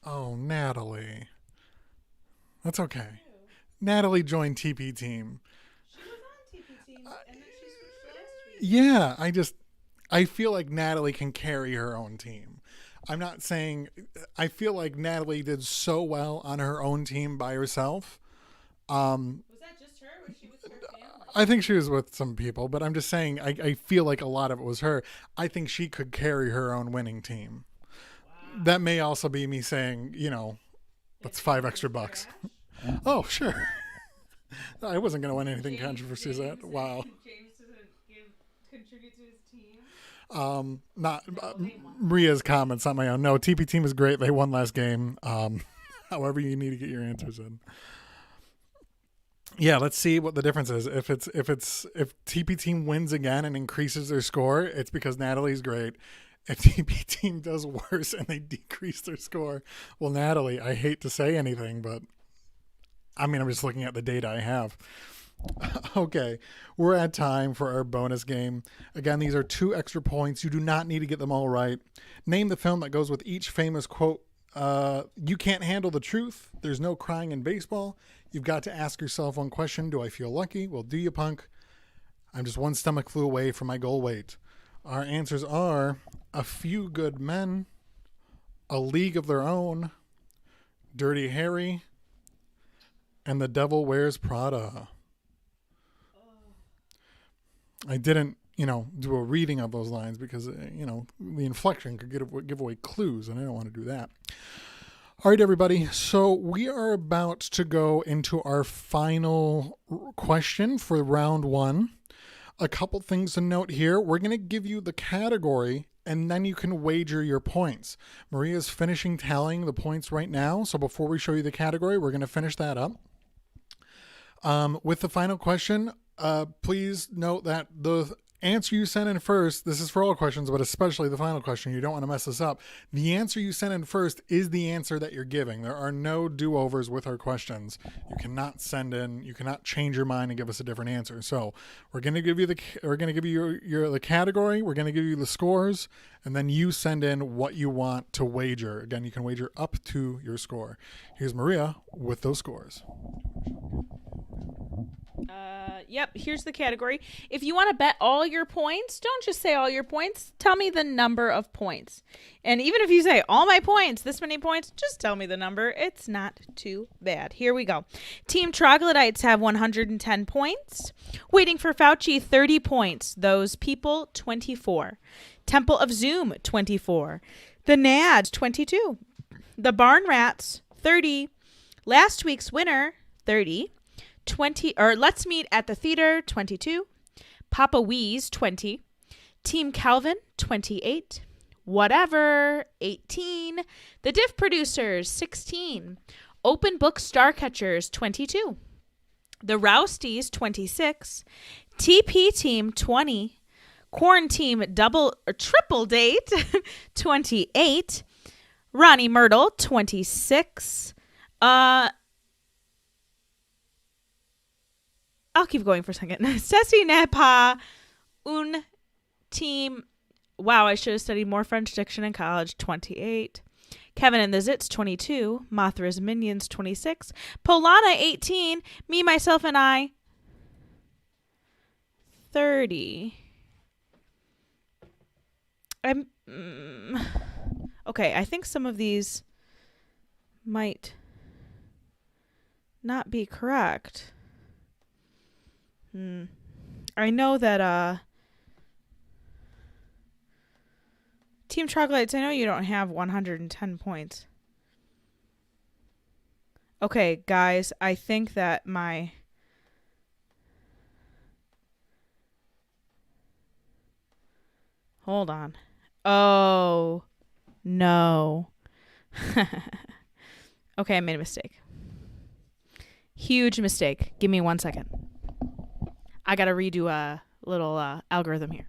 Oh, Natalie. That's okay. Natalie joined TP Team. She was on TPT and then she switched to last week. Yeah, I feel like Natalie can carry her own team. I'm not saying, I feel like Natalie did so well on her own team by herself. Was that just her or was she with her family? I think she was with some people, but I'm just saying, I feel like a lot of it was her. I think she could carry her own winning team. Wow. That may also be me saying, that's $5 extra bucks. Oh, sure. I wasn't going to win anything controversy. That wow. James doesn't contribute to his team. Not Maria's comments on my own. No, TP Team is great. They won last game. however you need to get your answers in. Yeah, let's see what the difference is. If TP team wins again and increases their score, it's because Natalie's great. If TP team does worse and they decrease their score, well, Natalie, I hate to say anything, but I mean, I'm just looking at the data I have. Okay, we're at time for our bonus game. Again, these are 2 extra points. You do not need to get them all right. Name the film that goes with each famous quote. You can't handle the truth. There's no crying in baseball. You've got to ask yourself one question. Do I feel lucky? Well, do you, punk? I'm just one stomach flew away from my goal weight. Our answers are A Few Good Men, A League of Their Own, Dirty Harry, and The Devil Wears Prada. I didn't, do a reading of those lines because, the inflection could give away clues, and I don't want to do that. All right, everybody. So we are about to go into our final question for round 1. A couple things to note here. We're going to give you the category, and then you can wager your points. Maria's finishing tallying the points right now. So before we show you the category, we're going to finish that up. With the final question, please note that the answer you send in first, this is for all questions, but especially the final question, you don't want to mess this up. The answer you send in first is the answer that you're giving. There are no do-overs with our questions. You cannot change your mind and give us a different answer. So we're going to give you the category, we're going to give you the scores, and then you send in what you want to wager. Again, you can wager up to your score. Here's Maria with those scores. Yep, here's the category. If you want to bet all your points, don't just say all your points. Tell me the number of points. And even if you say all my points, this many points, just tell me the number. It's not too bad. Here we go. Team Troglodytes have 110 points. Waiting for Fauci, 30 points. Those people, 24. Temple of Zoom, 24. The Nads, 22. The Barn Rats, 30. Last week's winner, 30. Let's Meet at the Theater, 22. Papa Wee's, 20. Team Calvin, 28. Whatever, 18. The Diff Producers, 16. Open Book Starcatchers, 22. The Rousties, 26. TP Team, 20. Quarantine Triple Date, 28. Ronnie Myrtle, 26. I'll keep going for a second. Ceci n'est pas un team. Wow, I should have studied more French diction in college. 28. Kevin and the Zits, 22. Mothra's Minions, 26. Polana, 18. Me, Myself, and I, 30. Okay, I think some of these might not be correct. I know that Team Troglodytes, I know you don't have 110 points. Okay, guys, I think that hold on. Oh, no. Okay, I made a mistake. Huge mistake. Give me 1 second. I got to redo a little algorithm here.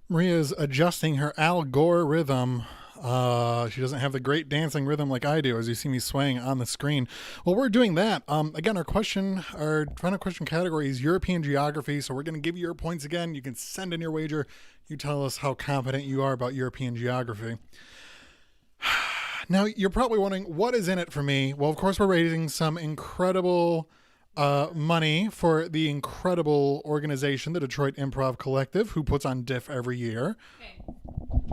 Maria's adjusting her Al Gore rhythm. She doesn't have the great dancing rhythm like I do, as you see me swaying on the screen. Well, we're doing that. Again, our final question category is European geography. So we're going to give you your points again. You can send in your wager. You tell us how confident you are about European geography. Now, you're probably wondering, what is in it for me? Well, of course, we're raising some incredible money for the incredible organization, the Detroit Improv Collective, who puts on Diff every year. Okay.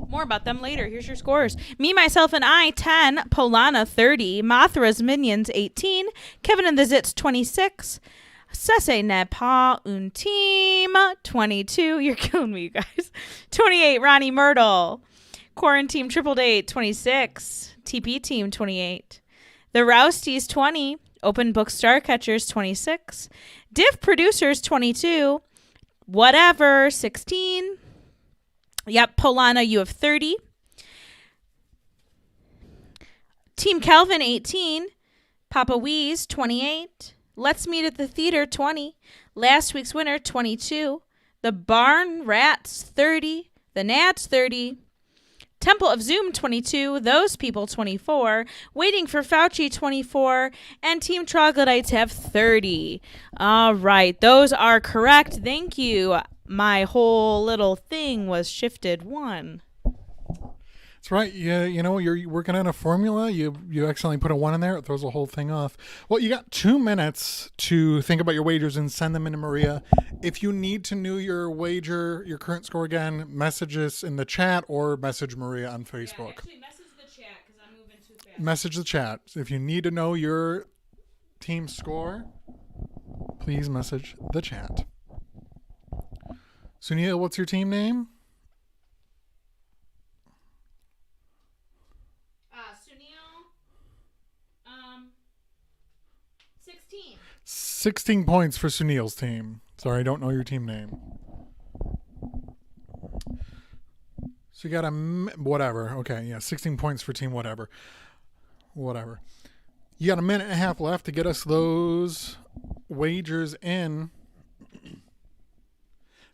More about them later. Here's your scores. Me, Myself, and I, 10. Polana, 30. Mothra's Minions, 18. Kevin and the Zits, 26. Ceci n'est pas un team, 22. You're killing me, you guys. 28. Ronnie Myrtle. Quarantine Triple Date, 26. TP Team, 28. The Rousties, 20. Open Book Starcatchers, 26. Diff Producers, 22. Whatever, 16. Yep, Polana, you have 30. Team Calvin, 18. Papa Weeze, 28. Let's Meet at the Theater, 20. Last week's winner, 22. The Barn Rats, 30. The Nats, 30. Temple of Zoom, 22. Those People, 24. Waiting for Fauci, 24. And Team Troglodytes have 30. All right, those are correct. Thank you. My whole little thing was shifted one. That's right. Yeah, you're working on a formula. You accidentally put a 1 in there. It throws the whole thing off. Well, you got 2 minutes to think about your wagers and send them into Maria. If you need to know your wager, your current score again, message us in the chat or message Maria on Facebook. Yeah, actually, message the chat because I'm moving too fast. Message the chat. If you need to know your team score, please message the chat. Sunil, what's your team name? Sunil, 16. 16 points for Sunil's team. Sorry, I don't know your team name. So you got whatever. Okay, yeah, 16 points for team whatever. Whatever. You got a minute and a half left to get us those wagers in.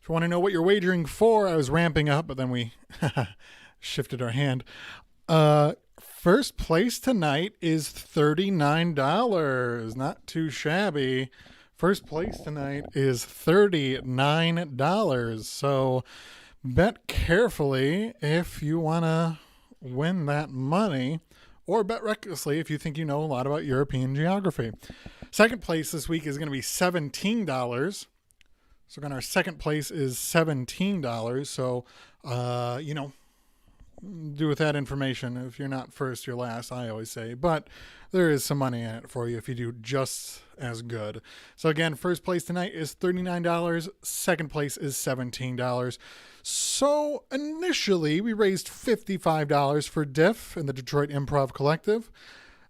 If you want to know what you're wagering for, I was ramping up, but then we shifted our hand. First place tonight is $39. Not too shabby. First place tonight is $39. So bet carefully if you want to win that money, or bet recklessly if you think you know a lot about European geography. Second place this week is going to be $17. So again, our second place is $17. So, do with that information. If you're not first, you're last, I always say. But there is some money in it for you if you do just as good. So again, first place tonight is $39. Second place is $17. So initially, we raised $55 for Diff in the Detroit Improv Collective.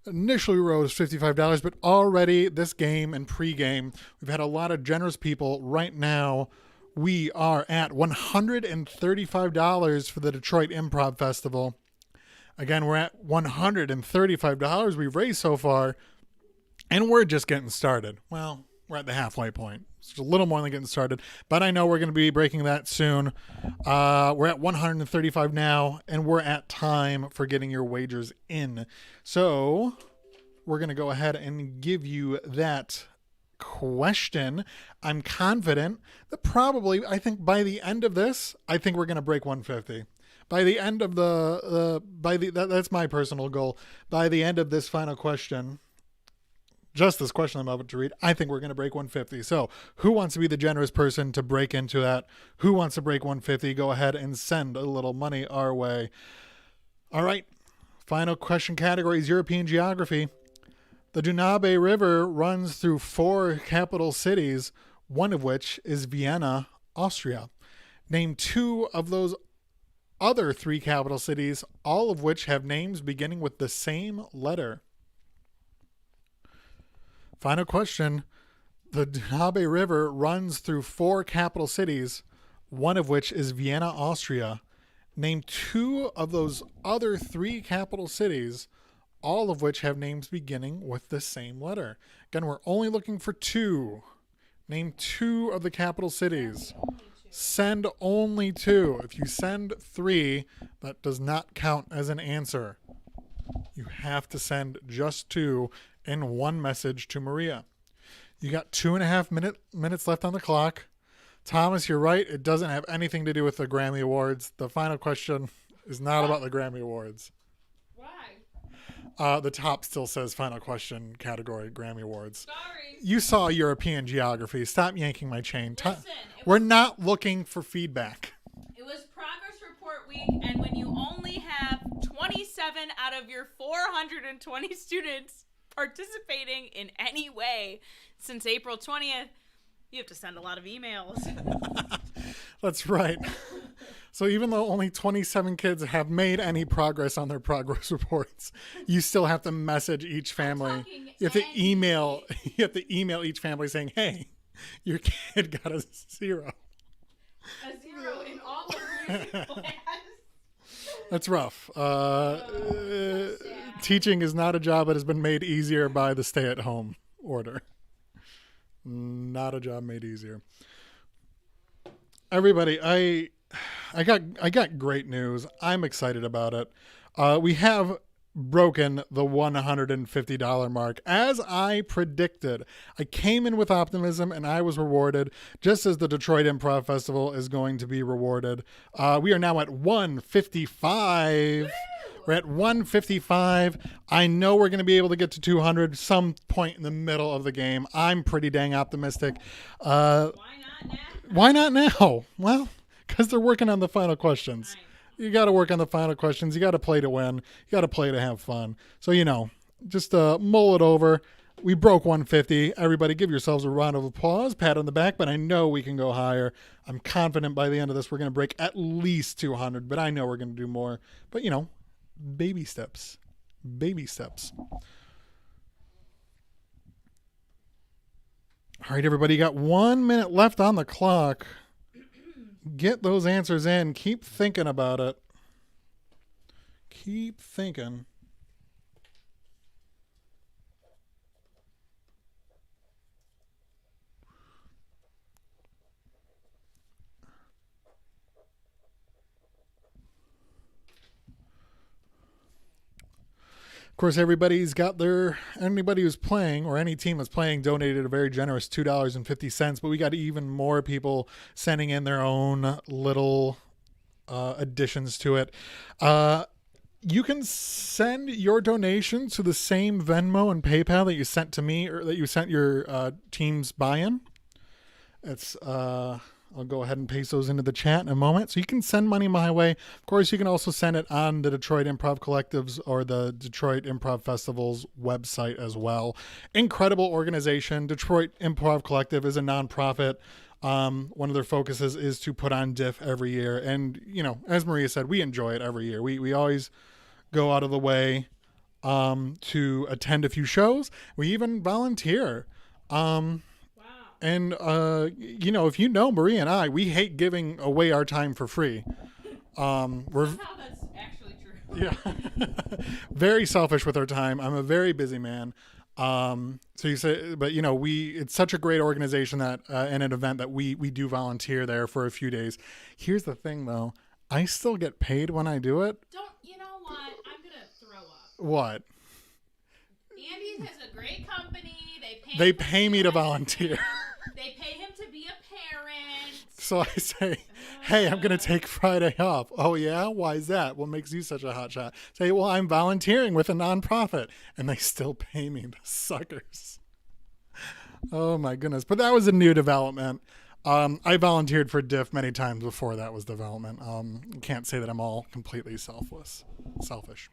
Initially we rose $55, but already this game and pregame, we've had a lot of generous people. Right now, we are at $135 for the Detroit Improv Festival. Again, we're at $135 we've raised so far, and we're just getting started. Well, we're at the halfway point. It's a little more than getting started, but I know we're going to be breaking that soon. We're at $135 now, and we're at time for getting your wagers in. So we're going to go ahead and give you that question. I'm confident that I think by the end of this, I think we're going to break 150. By the end of that's my personal goal. By the end of this final question, just this question I'm about to read, I think we're going to break 150. So who wants to be the generous person to break into that? Who wants to break 150? Go ahead and send a little money our way. All right. Final question category is European geography. The Danube River runs through 4 capital cities, one of which is Vienna, Austria. Name 2 of those other 3 capital cities, all of which have names beginning with the same letter. Final question. The Danube River runs through 4 capital cities, one of which is Vienna, Austria. Name 2 of those other 3 capital cities, all of which have names beginning with the same letter. Again, we're only looking for 2. Name 2 of the capital cities. Send only 2. If you send 3, that does not count as an answer. You have to send just 2 in one message to Maria. You got 2.5 minutes left on the clock. Thomas, you're right. It doesn't have anything to do with the Grammy Awards. The final question is not about the Grammy Awards. Why? The top still says final question category Grammy Awards. Sorry. You saw European geography. Stop yanking my chain. Listen, We're not looking for feedback. It was progress report week, and when you only have 27 out of your 420 students participating in any way since April 20th, you have to send a lot of emails. That's right. So even though only 27 kids have made any progress on their progress reports, you still have to message each family. You have to email each family saying, "Hey, your kid got a 0." A 0 in all of nursing class. That's rough. Teaching is not a job that has been made easier by the stay-at-home order. Not a job made easier. Everybody, I got great news. I'm excited about it. We have broken the $150 mark as I predicted. I came in with optimism and I was rewarded, just as the Detroit Improv Festival is going to be rewarded. We are now at 155. We're at 155. I know we're going to be able to get to 200 some point in the middle of the game. I'm pretty dang optimistic. Why not now? Why not now? Well, because they're working on the final questions. You got to work on the final questions. You got to play to win. You got to play to have fun. So, just mull it over. We broke 150. Everybody give yourselves a round of applause, pat on the back, but I know we can go higher. I'm confident by the end of this we're going to break at least 200, but I know we're going to do more. But, baby steps. Baby steps. All right, everybody, you got 1 minute left on the clock. Get those answers in. Keep thinking about it. Keep thinking. Of course, anybody who's playing or any team that's playing donated a very generous $2.50, but we got even more people sending in their own little additions to it. You can send your donation to the same Venmo and PayPal that you sent to me or that you sent your team's buy-in. It's I'll go ahead and paste those into the chat in a moment. So you can send money my way. Of course, you can also send it on the Detroit Improv Collective's or the Detroit Improv Festival's website as well. Incredible organization. Detroit Improv Collective is a nonprofit. One of their focuses is to put on DIF every year. And, as Maria said, we enjoy it every year. We always go out of the way to attend a few shows. We even volunteer. And, if you know Maria and I, we hate giving away our time for free. That's actually true. Yeah. Very selfish with our time. I'm a very busy man. So you say, but it's such a great organization that, and an event that we do volunteer there for a few days. Here's the thing though. I still get paid when I do it. You know what? I'm going to throw up. What? Andy's has a great company. They pay me to volunteer. They pay him to be a parent. So I say, hey, I'm going to take Friday off. Oh, yeah? Why is that? What makes you such a hotshot? Say, well, I'm volunteering with a nonprofit. And they still pay me, the suckers. Oh, my goodness. But that was a new development. I volunteered for DIF many times before that was development. Can't say that I'm all completely selfish.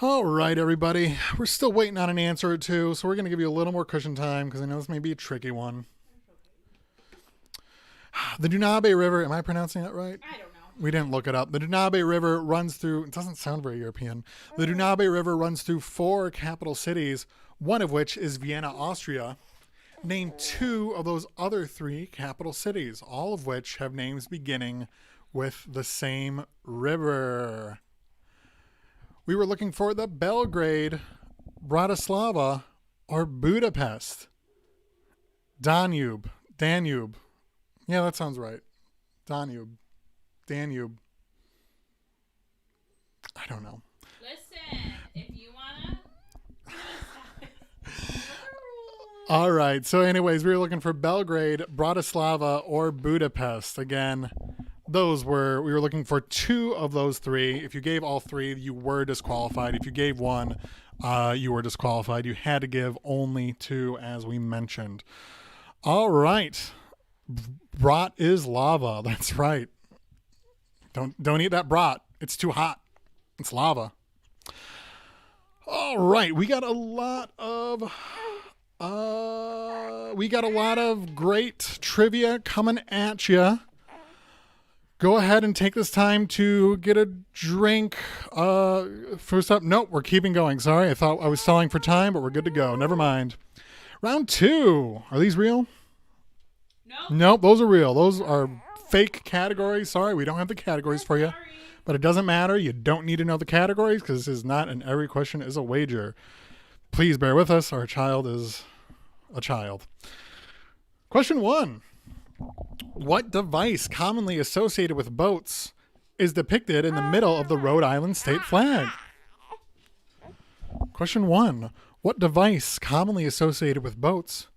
All right, everybody. We're still waiting on an answer or two, so we're going to give you a little more cushion time because I know this may be a tricky one. The Dunabe River, am I pronouncing that right? I don't know. We didn't look it up. The Dunabe River runs through, it doesn't sound very European. The Dunabe River runs through 4 capital cities, one of which is Vienna, Austria. Name 2 of those other 3 capital cities, all of which have names beginning with the same river. We were looking for the Belgrade, Bratislava, or Budapest. Danube. Yeah, that sounds right. Danube. I don't know. Listen, if you want to... All right. So anyways, we were looking for Belgrade, Bratislava, or Budapest. Again, we were looking for 2 of those 3. If you gave all 3, you were disqualified. If you gave 1, you were disqualified. You had to give only 2, as we mentioned. All right. Brat is lava. That's right. Don't eat that brat. It's too hot. It's lava. All right. We got a lot of great trivia coming at you. Go ahead and take this time to get a drink. First up, nope, we're keeping going. Sorry, I thought I was stalling for time, but we're good to go. Never mind. Round 2. Are these real? No. Nope, those are real. Those are fake categories. Sorry, we don't have the categories for you. Sorry. But it doesn't matter. You don't need to know the categories because this is not an every question is a wager. Please bear with us. Our child is a child. Question 1. What device commonly associated with boats is depicted in the middle of the Rhode Island state flag? Question 1. What device commonly associated with boats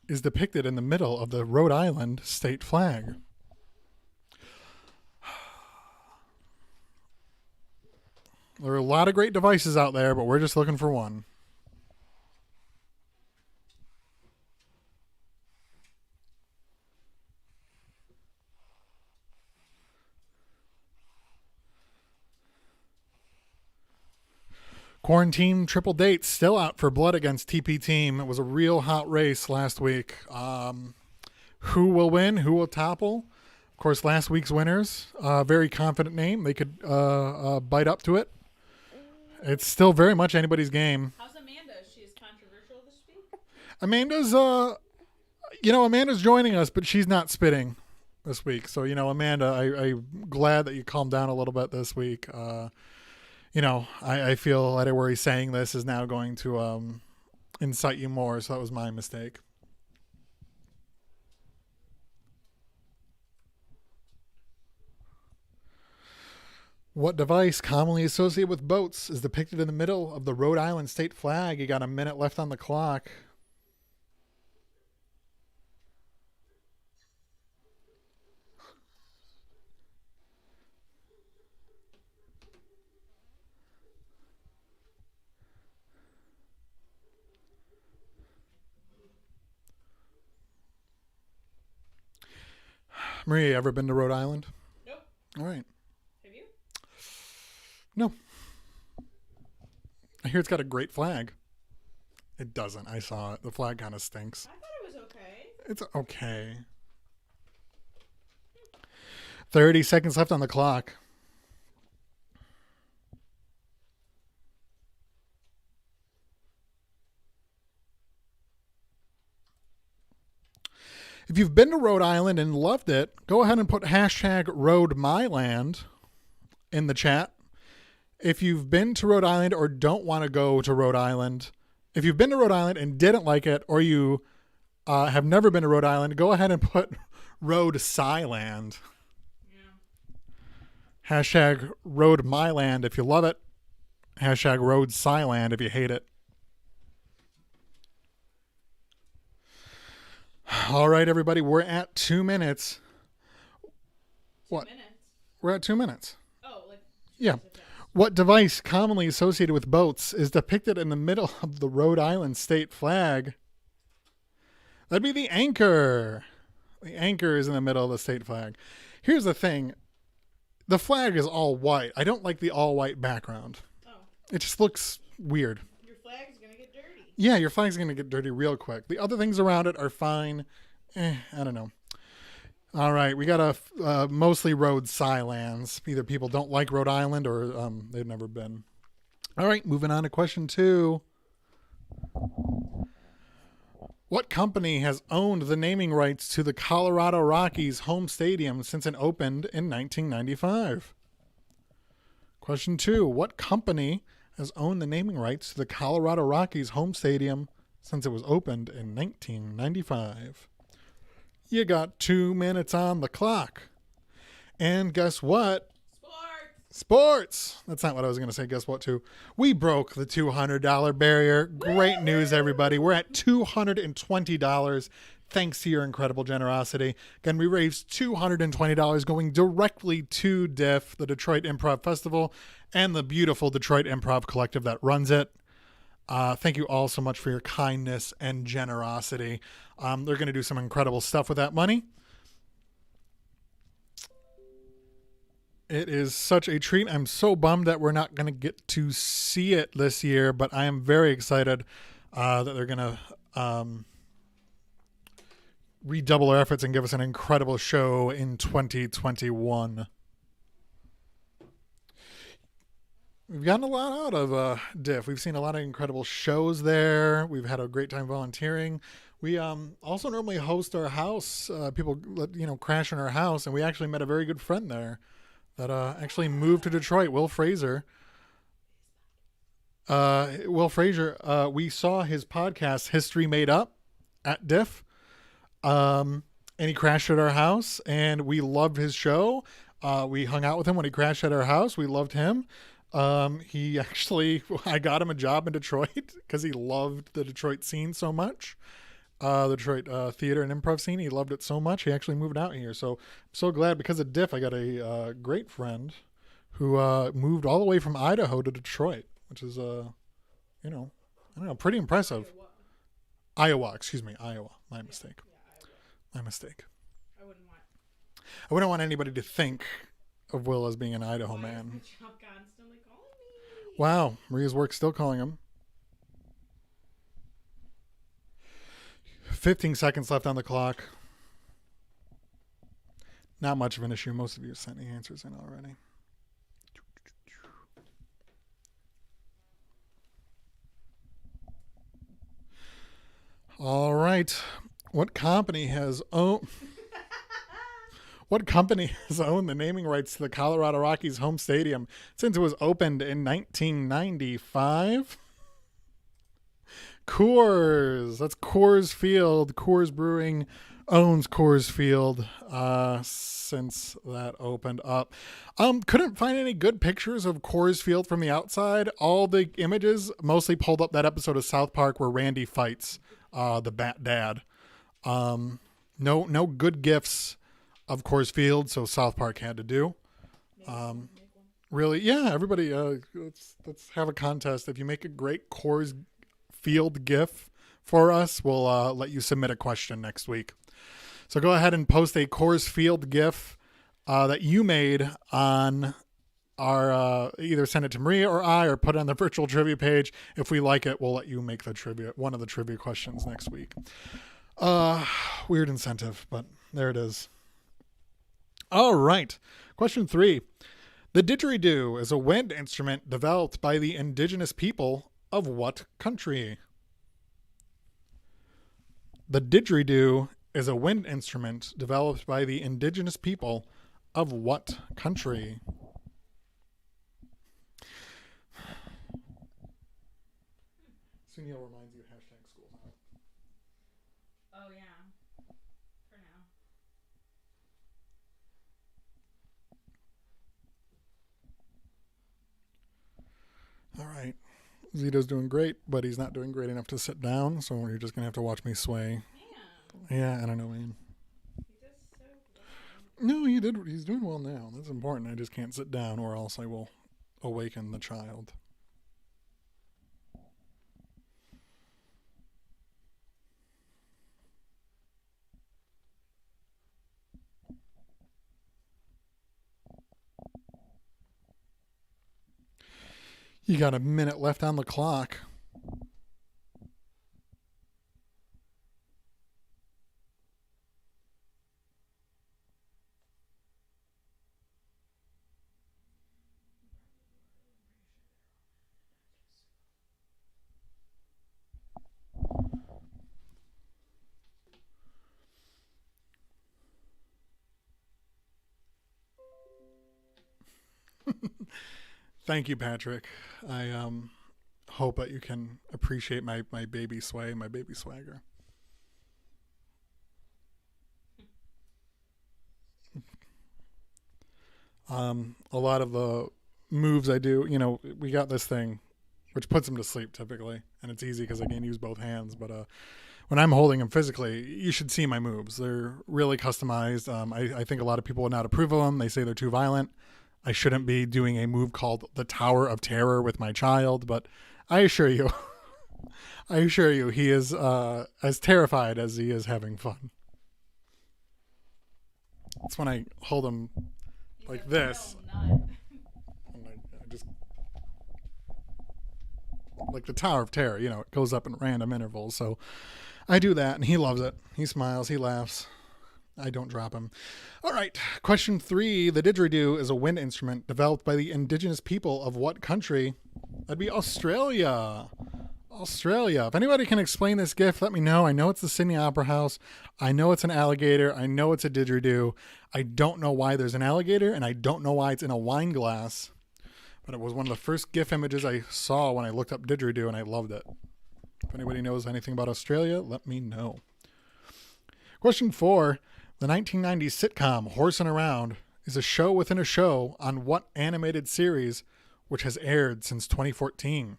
is depicted in the middle of the Rhode Island state flag? There are a lot of great devices out there, but we're just looking for one. Quarantine triple dates still out for blood against TP Team. It was a real hot race last week. Who will win? Who will topple? Of course, last week's winners, very confident name. They could bite up to it. It's still very much anybody's game. How's Amanda? She's controversial this week? Amanda's joining us, but she's not spitting this week. So, Amanda, I'm glad that you calmed down a little bit this week. I feel that where he's saying this is now going to incite you more. So that was my mistake. What device commonly associated with boats is depicted in the middle of the Rhode Island state flag? You got a minute left on the clock. Maria, ever been to Rhode Island? Nope. All right. Have you? No. I hear it's got a great flag. It doesn't. I saw it. The flag kind of stinks. I thought it was okay. It's okay. 30 seconds left on the clock. If you've been to Rhode Island and loved it, go ahead and put hashtag RhodeMyland in the chat. If you've been to Rhode Island or don't want to go to Rhode Island, if you've been to Rhode Island and didn't like it, or you have never been to Rhode Island, go ahead and put Rhode Skyland. Yeah. Hashtag RhodeMyland if you love it. Hashtag Rhode Skyland if you hate it. All right, everybody, we're at 2 minutes. What? 2 minutes? We're at 2 minutes. Oh, like... Yeah. What device commonly associated with boats is depicted in the middle of the Rhode Island state flag? That'd be the anchor. The anchor is in the middle of the state flag. Here's the thing. The flag is all white. I don't like the all white background. Oh. It just looks weird. Your flag's going to get dirty. Yeah, your flag's going to get dirty real quick. The other things around it are fine. I don't know. All right, we got a mostly Rhode Skylands. Either people don't like Rhode Island or they've never been. All right, moving on to question 2. What company has owned the naming rights to the Colorado Rockies home stadium since it opened in 1995? Question 2. What company has owned the naming rights to the Colorado Rockies home stadium since it was opened in 1995? You got 2 minutes on the clock. And guess what? Sports. That's not what I was going to say. Guess what, too? We broke the $200 barrier. Great news, everybody. We're at $220 thanks to your incredible generosity. Again, we raised $220 going directly to DIF, the Detroit Improv Festival, and the beautiful Detroit Improv Collective that runs it. Thank you all so much for your kindness and generosity. They're going to do some incredible stuff with that money. It is such a treat. I'm so bummed that we're not going to get to see it this year, but I am very excited that they're going to redouble our efforts and give us an incredible show in 2021. We've gotten a lot out of DIF. We've seen a lot of incredible shows there. We've had a great time volunteering. We also normally host our house. People crash in our house, and we actually met a very good friend there that actually moved to Detroit. Will Fraser. Will Fraser. We saw his podcast History Made Up at Diff, and he crashed at our house, and we loved his show. We hung out with him when he crashed at our house. We loved him. He actually, I got him a job in Detroit because he loved the Detroit scene so much. The Detroit theater and improv scene. He loved it so much. He actually moved out here. So I'm so glad because of Diff, I got a great friend who moved all the way from Idaho to Detroit, which is, I don't know, pretty impressive. Iowa, excuse me, Iowa. My mistake. My mistake. I wouldn't want anybody to think of Will as being an Idaho man. Constantly calling me. Wow, Maria's work still calling him. 15 seconds left on the clock. Not much of an issue. Most of you have sent the answers in already. All right. What company has owned the naming rights to the Colorado Rockies home stadium since it was opened in 1995? Coors. That's Coors Field. Coors Brewing owns Coors Field since that opened up. Couldn't find any good pictures of Coors Field from the outside. All the images mostly pulled up that episode of South Park where Randy fights the Bat Dad. No good gifs of Coors Field, so South Park had to do. Really, yeah, everybody, let's have a contest. If you make a great Coors Field GIF for us, we'll let you submit a question next week. So go ahead and post a Coors Field GIF that you made on our either send it to Maria or I, or put it on the virtual trivia page. If we like it, we'll let you make one of the trivia questions next week. Weird incentive, but there it is. All right. Question 3. The didgeridoo is a wind instrument developed by the indigenous people of what country? The didgeridoo is a wind instrument developed by the indigenous people of what country? Sunil reminds you #school's out. Oh yeah. For now. All right. Zito's doing great, but he's not doing great enough to sit down, so you're just going to have to watch me sway. Yeah, I don't know, man. No, he did. He's doing well now. That's important. I just can't sit down or else I will awaken the child. You got a minute left on the clock. Thank you, Patrick. I hope that you can appreciate my baby sway, my baby swagger. A lot of the moves I do, we got this thing which puts him to sleep typically, and it's easy because I can use both hands, but when I'm holding him physically, you should see my moves. They're really customized. I think a lot of people would not approve of them. They say they're too violent. I shouldn't be doing a move called the Tower of Terror with my child, but I assure you, he is as terrified as he is having fun. It's when I hold him like this. And I just, like the Tower of Terror, it goes up in random intervals. So I do that, and he loves it. He smiles, he laughs. I don't drop him. All right. Question 3. The didgeridoo is a wind instrument developed by the indigenous people of what country? That'd be Australia. Australia. If anybody can explain this gift, let me know. I know it's the Sydney Opera House. I know it's an alligator. I know it's a didgeridoo. I don't know why there's an alligator, and I don't know why it's in a wine glass. But it was one of the first GIF images I saw when I looked up didgeridoo, and I loved it. If anybody knows anything about Australia, let me know. Question 4. The 1990s sitcom Horsing Around is a show within a show on what animated series which has aired since 2014?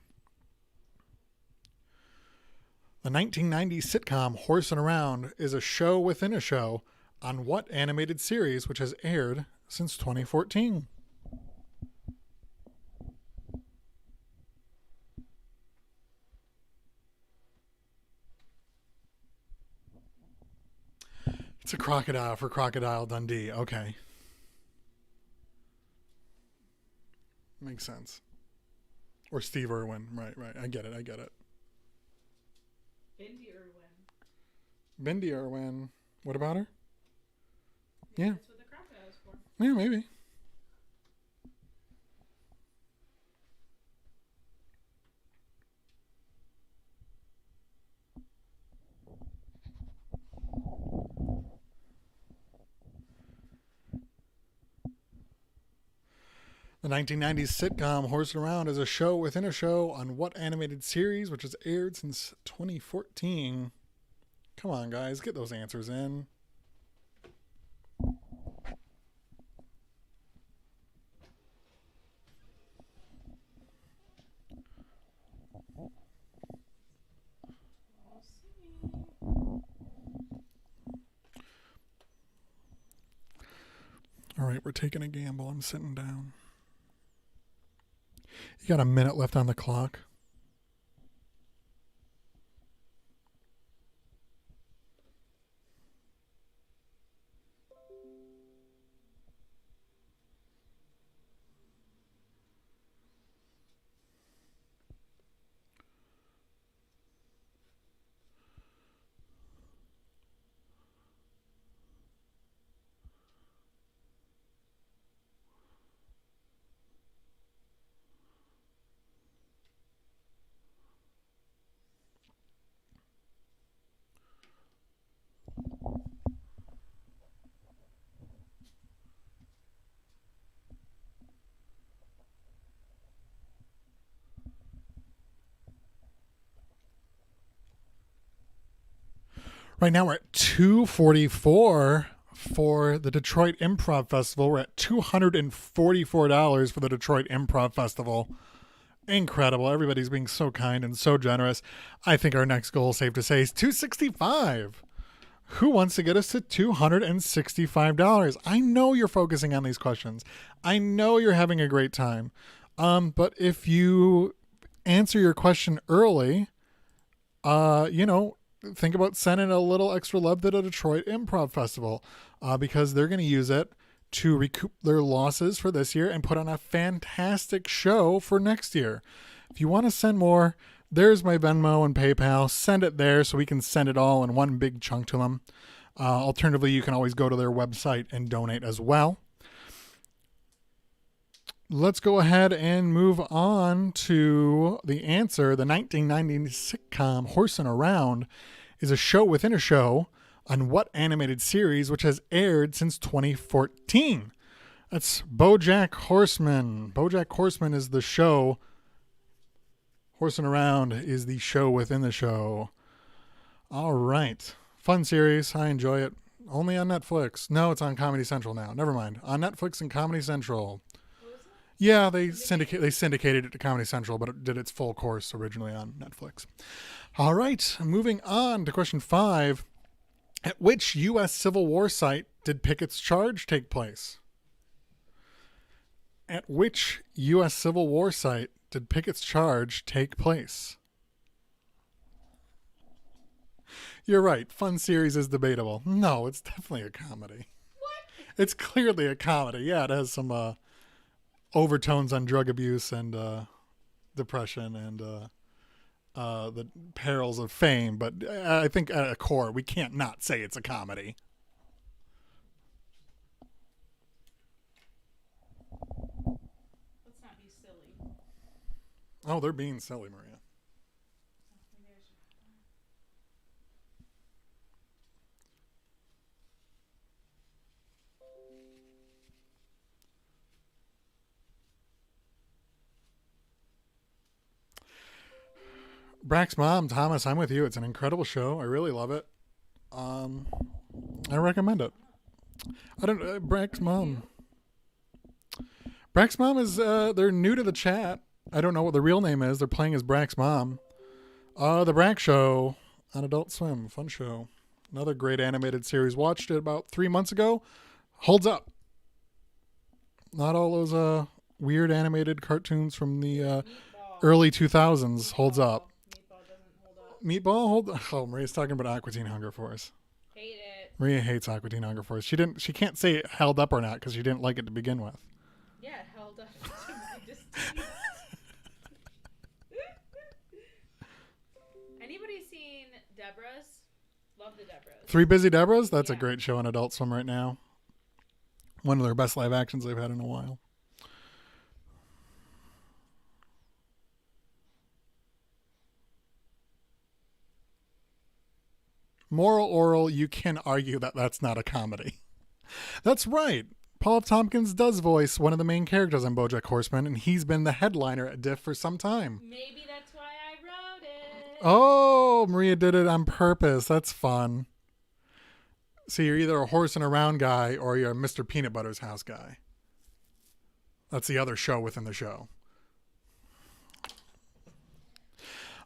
The 1990s sitcom Horsing Around is a show within a show on what animated series which has aired since 2014? It's a crocodile for Crocodile Dundee. Okay. Makes sense. Or Steve Irwin. Right. I get it. Bindi Irwin. What about her? Yeah. That's what the crocodile is for. Yeah, maybe. The 1990s sitcom Horsing Around is a show within a show on what animated series which has aired since 2014? Come on, guys. Get those answers in. All right, we're taking a gamble. I'm sitting down. You got a minute left on the clock. Right now we're at 244 for the Detroit Improv Festival. We're at $244 for the Detroit Improv Festival. Incredible. Everybody's being so kind and so generous. I think our next goal, safe to say, is 265. Who wants to get us to $265? I know you're focusing on these questions. I know you're having a great time. But if you answer your question early, think about sending a little extra love to the Detroit Improv Festival because they're going to use it to recoup their losses for this year and put on a fantastic show for next year. If you want to send more, there's my Venmo and PayPal. Send it there so we can send it all in one big chunk to them. Alternatively, you can always go to their website and donate as well. Let's go ahead and move on to the answer. The 1990 sitcom Horsing Around is a show within a show on what animated series which has aired since 2014? That's BoJack Horseman. BoJack Horseman is the show. Horsing Around is the show within the show. All right. Fun series. I enjoy it. Only on Netflix. No, it's on Comedy Central now. Never mind. On Netflix and Comedy Central. Yeah, they syndicated it to Comedy Central, but it did its full course originally on Netflix. All right, moving on to question 5. At which U.S. Civil War site did Pickett's charge take place? At which U.S. Civil War site did Pickett's charge take place? You're right. Fun series is debatable. No, it's definitely a comedy. What? It's clearly a comedy. Yeah, it has some overtones on drug abuse and depression and the perils of fame, but I think at a core we can't not say it's a comedy. Let's not be silly. Oh, they're being silly, Maria. Brack's mom, Thomas, I'm with you. It's an incredible show. I really love it. I recommend it. I don't know. Brack's mom. Brack's mom is, they're new to the chat. I don't know what the real name is. They're playing as Brack's mom. The Brack Show on Adult Swim. Fun show. Another great animated series. Watched it about 3 months ago. Holds up. Not all those weird animated cartoons from the early 2000s. Holds up. Meatball doesn't hold up. Meatball? Hold up. Oh, Maria's talking about Aqua Teen Hunger Force. Hate it. Maria hates Aqua Teen Hunger Force. She can't say it held up or not because she didn't like it to begin with. Yeah, it held up to my distaste. Anybody seen Deborah's? Love the Deborah's. Three Busy Debras? That's a Yeah. great show on Adult Swim right now. One of their best live actions they've had in a while. Moral oral, you can argue that that's not a comedy. That's right. Paul F. Tompkins does voice one of the main characters on BoJack Horseman, and he's been the headliner at Diff for some time. Maybe that's why I wrote it. Oh, Maria did it on purpose. That's fun. So you're either a horsing around guy or you're a Mr. Peanut Butter's house guy. That's the other show within the show.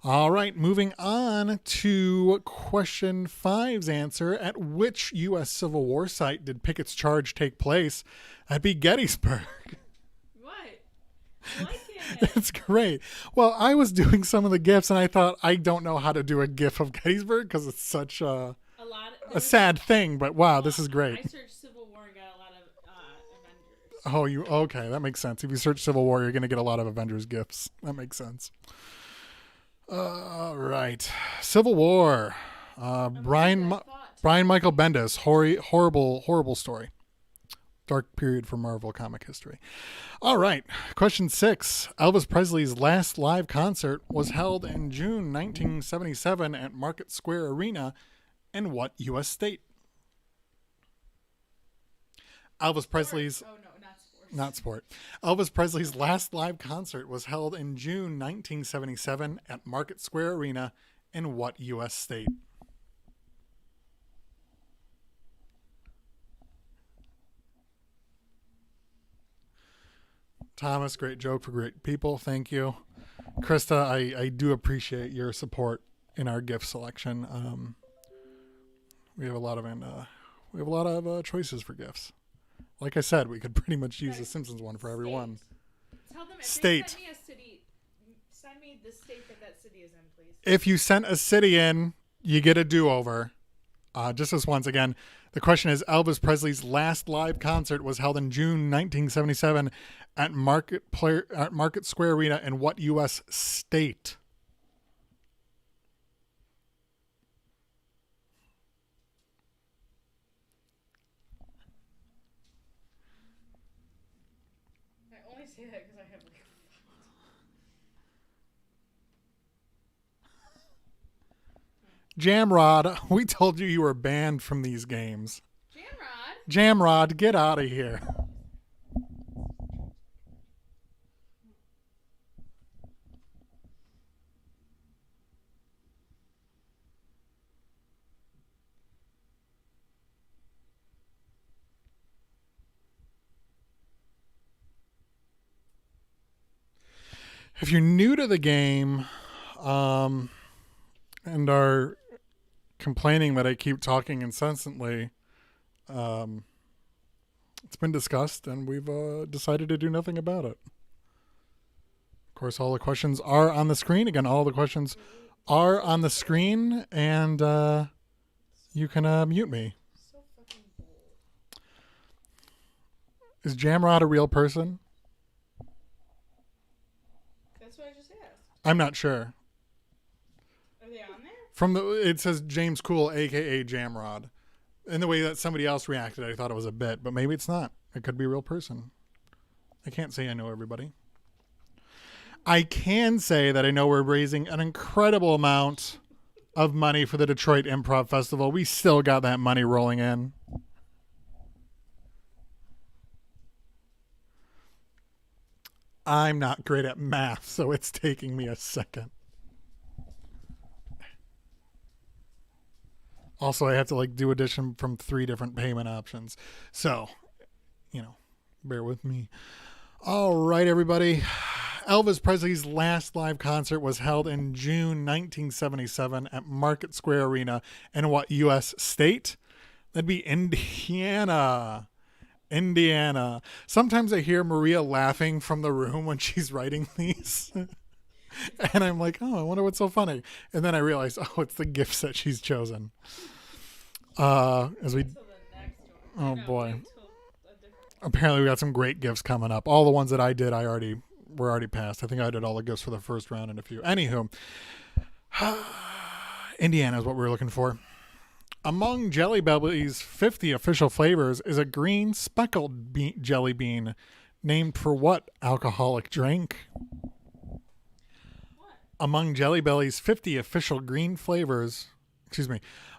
All right, moving on to question 5's answer. At which U.S. Civil War site did Pickett's charge take place? That'd be Gettysburg. What? I like it. That's great. Well, I was doing some of the GIFs, and I thought, I don't know how to do a GIF of Gettysburg because it's such a sad thing, but wow, this is great. I searched Civil War and got a lot of Avengers. Okay, that makes sense. If you search Civil War, you're going to get a lot of Avengers GIFs. That makes sense. Right. Civil War. Brian Michael Bendis. Horrible story. Dark period for Marvel comic history. All right. Question 6. Elvis Presley's last live concert was held in June 1977 at Market Square Arena in what U.S. state? Elvis Presley's... Oh, no, not sports. Not sport. Elvis Presley's last live concert was held in June 1977 at Market Square Arena in what U.S. state? Thomas, great joke for great people. Thank you. Krista, I do appreciate your support in our gift selection. We have a lot of choices for gifts. Like I said, we could pretty much use the Simpsons one for everyone. Tell them if State. they send me a city, send me the state that city is in, please. If you sent a city in, you get a do-over. Just this once again, the question is Elvis Presley's last live concert was held in June 1977 at Market Square Arena in what U.S. state? I only say that because I have like Jamrod, we told you were banned from these games. Jamrod. Jamrod, get out of here. If you're new to the game and are complaining that I keep talking incessantly, it's been discussed and we've decided to do nothing about it. Of course, all the questions are on the screen. Again, all the questions are on the screen, and you can mute me. So fucking bold. Is Jamrod a real person? That's what I just asked. I'm not sure. Are they on there? It says James Cool, aka Jamrod. In the way that somebody else reacted, I thought it was a bit, but maybe it's not. It could be a real person. I can't say I know everybody. I can say that I know we're raising an incredible amount of money for the Detroit Improv Festival. We still got that money rolling in. I'm not great at math, so it's taking me a second. Also, I have to do addition from 3 different payment options. So, bear with me. All right, everybody. Elvis Presley's last live concert was held in June 1977 at Market Square Arena in what U.S. state? That'd be Indiana. Indiana. Sometimes I hear Maria laughing from the room when she's writing these. And I'm like, oh, I wonder what's so funny. And then I realize, oh, it's the gifts that she's chosen. As we, oh boy. Apparently we got some great gifts coming up. All the ones that I did, were already passed. I think I did all the gifts for the first round and a few. Anywho, Indiana is what we were looking for. Among Jelly Belly's 50 official flavors is a green speckled jelly bean named for what alcoholic drink? Among Jelly Belly's 50 official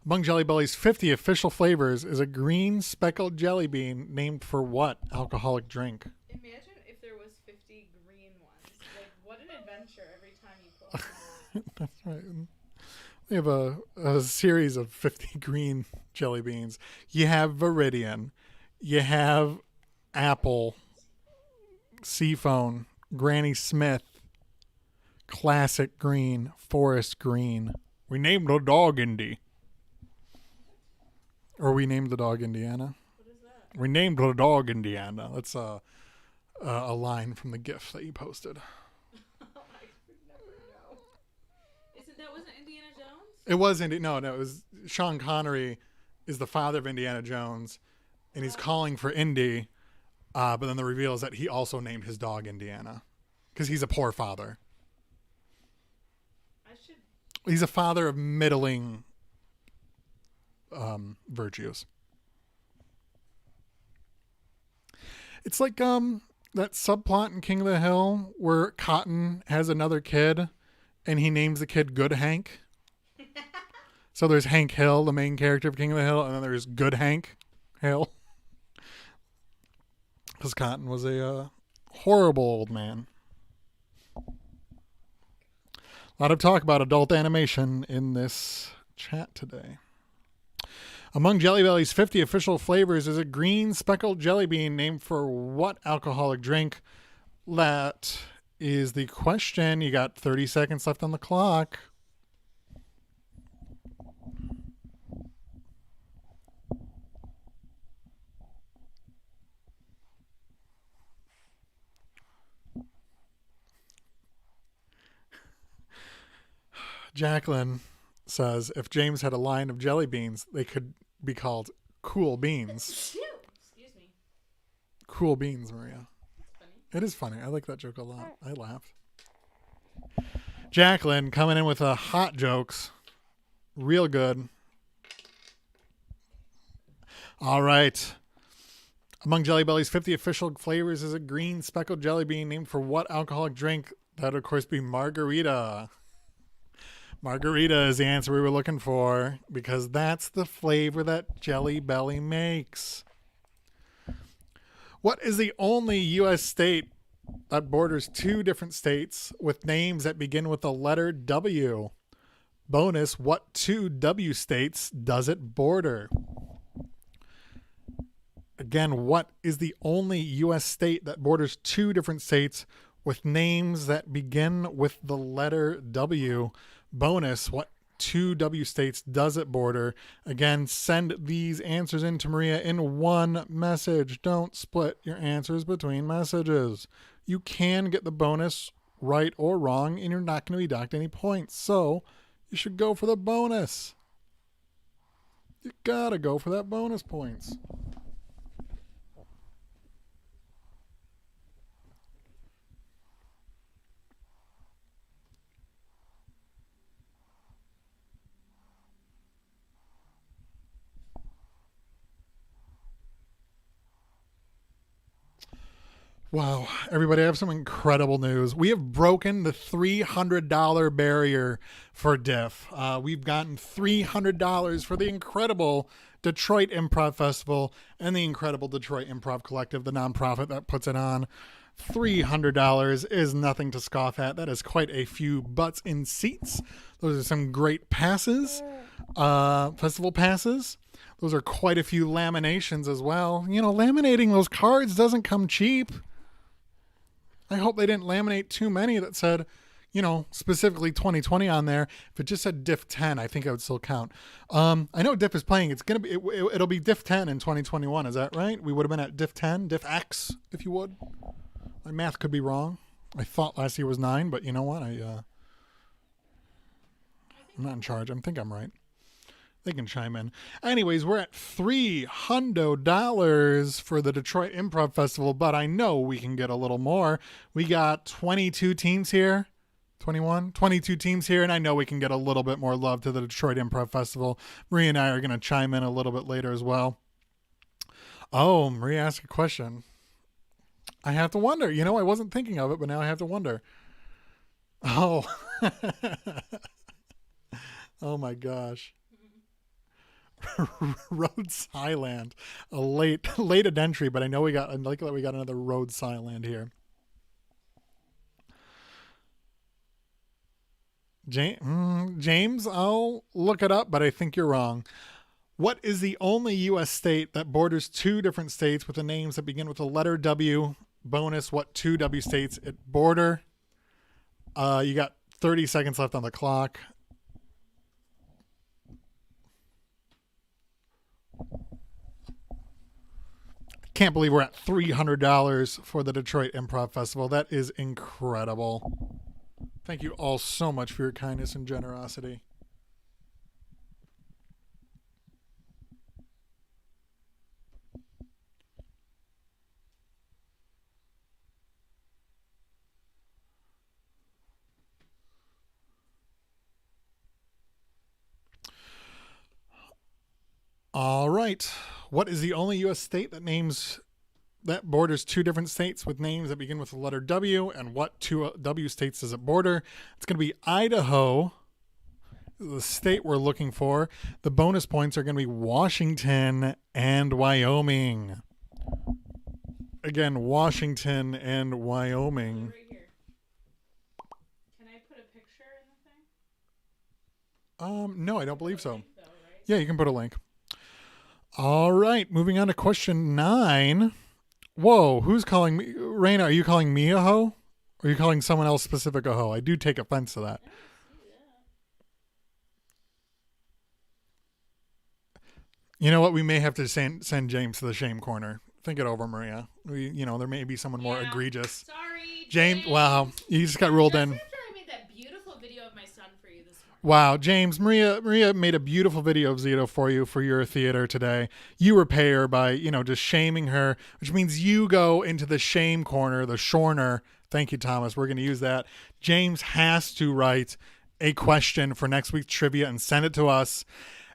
among Jelly Belly's 50 official flavors is a green speckled jelly bean named for what alcoholic drink? Imagine if there was 50 green ones. Like, what an adventure every time you pull one. That's right. We have a series of 50 green jelly beans. You have Viridian. You have Apple, Seaphone, Granny Smith, Classic Green, Forest Green. We named the dog Indy. Or we named the dog Indiana. What is that? We named the dog Indiana. That's a line from the GIF that you posted. I would never know. That wasn't Indiana Jones? It was No, it was Sean Connery is the father of Indiana Jones, and he's calling for Indy, but then the reveal is that he also named his dog Indiana because he's a poor father. He's a father of middling virtues. It's like that subplot in King of the Hill where Cotton has another kid and he names the kid Good Hank. So there's Hank Hill, the main character of King of the Hill, and then there's Good Hank Hill. Because Cotton was a horrible old man. A lot of talk about adult animation in this chat today. Among Jelly Belly's 50 official flavors is a green speckled jelly bean named for what alcoholic drink? That is the question. You got 30 seconds left on the clock. Jacqueline says if James had a line of jelly beans, they could be called Cool Beans. Excuse me. Cool Beans, Maria. Funny. It is funny. I like that joke a lot. I laughed. Jacqueline coming in with hot jokes. Real good. All right. Among Jelly Belly's 50 official flavors is a green speckled jelly bean named for what alcoholic drink? That would, of course, be margarita. Margarita is the answer we were looking for because that's the flavor that Jelly Belly makes. What is the only U.S. state that borders 2 different states with names that begin with the letter W? Bonus, what 2 W states does it border? Again, what is the only U.S. state that borders 2 different states with names that begin with the letter W? Bonus, what 2 W states does it border? Again, send these answers in to Maria in one message. Don't split your answers between messages. You can get the bonus right or wrong, and you're not going to be docked any points. So you should go for the bonus. You got to go for that bonus points. Wow, everybody, I have some incredible news. We have broken the $300 barrier for Diff. We've gotten $300 for the incredible Detroit Improv Festival and the incredible Detroit Improv Collective, the nonprofit that puts it on. $300 is nothing to scoff at. That is quite a few butts in seats. Those are some great passes, festival passes. Those are quite a few laminations as well. You know, laminating those cards doesn't come cheap. I hope they didn't laminate too many that said, you know, specifically 2020 on there. If it just said Diff 10, I think I would still count. I know Diff is playing. It's gonna be it'll be Diff 10 in 2021. Is that right? We would have been at Diff 10, Diff X, if you would. My math could be wrong. I thought last year was 9, but you know what? I'm not in charge. I think I'm right. They can chime in. Anyways, we're at $300 for the Detroit Improv Festival, but I know we can get a little more. We got 22 teams here. 21, 22 teams here, and I know we can get a little bit more love to the Detroit Improv Festival. Maria and I are going to chime in a little bit later as well. Oh, Maria asked a question. I have to wonder. You know, I wasn't thinking of it, but now I have to wonder. Oh. Oh my gosh. Rhodes Highland. A late entry, but I know I like that we got another Rhodes Highland here. James, I'll look it up, but I think you're wrong. What is the only U.S. state that borders 2 different states with the names that begin with the letter W? Bonus, what 2 W states it border? You got 30 seconds left on the clock. Can't believe we're at $300 for the Detroit Improv Festival. That is incredible. Thank you all so much for your kindness and generosity. All right. What is the only U.S. state that borders 2 different states with names that begin with the letter W, and what 2 W states does it border? It's going to be Idaho, the state we're looking for. The bonus points are going to be Washington and Wyoming. Again, Washington and Wyoming. Right here. Can I put a picture in the thing? No, I don't believe so. Though, right? Yeah, you can put a link. All right, moving on to question 9. Whoa, who's calling me? Raina, are you calling me a hoe? Or are you calling someone else specific a hoe? I do take offense to that. You know what? We may have to send James to the shame corner. Think it over, Maria. There may be someone more egregious. Sorry, James, wow, you just got ruled in. After I made that beautiful video of my son for you this morning. Wow, James, Maria made a beautiful video of Zito for you for your theater today. You repay her by, just shaming her, which means you go into the shame corner, the shorner. Thank you, Thomas. We're going to use that. James has to write a question for next week's trivia and send it to us,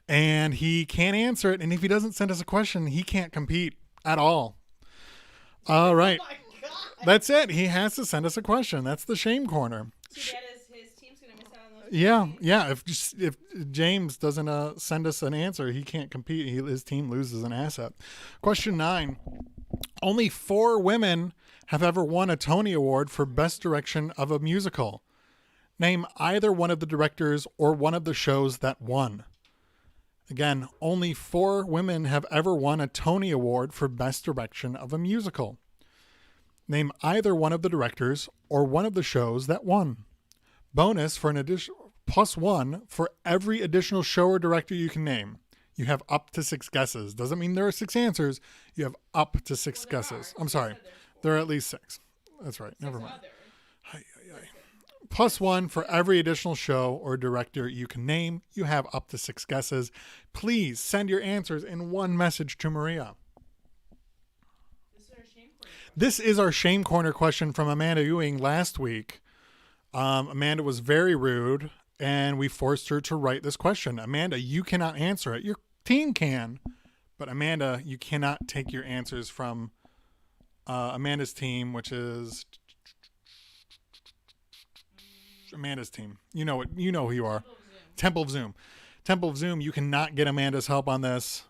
and he can't answer it. And if he doesn't send us a question, he can't compete at all. All right. Oh my God. That's it. He has to send us a question. That's the shame corner. Too bad his team's gonna miss out on those. Yeah. If James doesn't send us an answer, he can't compete. His team loses an asset. Question 9. Only 4 women have ever won a Tony Award for Best Direction of a Musical. Name either one of the directors or one of the shows that won. Again, only 4 women have ever won a Tony Award for Best Direction of a Musical. Name either one of the directors or one of the shows that won. Bonus for an additional +1 for every additional show or director you can name. You have up to 6 guesses. Doesn't mean there are 6 answers. You have up to 6 guesses. I'm sorry. There are at least 6. That's right. Never mind. +1 for every additional show or director you can name. You have up to 6 guesses. Please send your answers in one message to Maria. This is our shame corner question from Amanda Ewing last week. Amanda was very rude, and we forced her to write this question. Amanda, you cannot answer it. Your team can, but Amanda, you cannot take your answers from Amanda's team, which is Amanda's team. You know who you are. Temple of Zoom. You cannot get Amanda's help on this.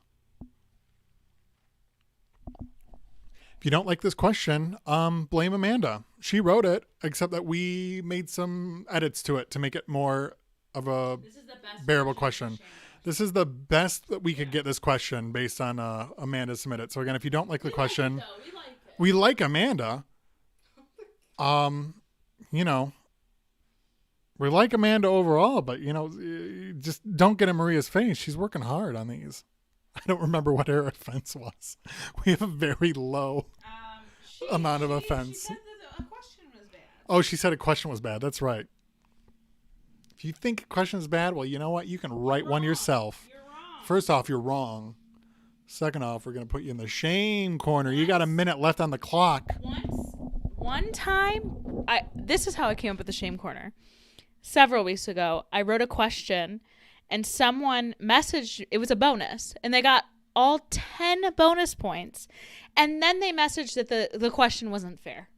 If you don't like this question, blame Amanda. She wrote it, except that we made some edits to it to make it more of a This is the best bearable version of the question. shame. This is the best that we could get this question based on Amanda submitted. So again, if you don't like the question, No, we like it. we like Amanda. You know, we like Amanda overall, but you know, just don't get in Maria's face. She's working hard on these. I don't remember what her offense was. We have a very low amount of offense. She said that a question was bad. Oh, she said a question was bad. That's right. If you think a question is bad, well, you know what? You can write one yourself. You're wrong. First off, you're wrong. Second off, we're going to put you in the shame corner. You got a minute left on the clock. One time, this is how I came up with the shame corner. Several weeks ago, I wrote a question and someone messaged, it was a bonus, and they got all 10 bonus points. And then they messaged that the question wasn't fair.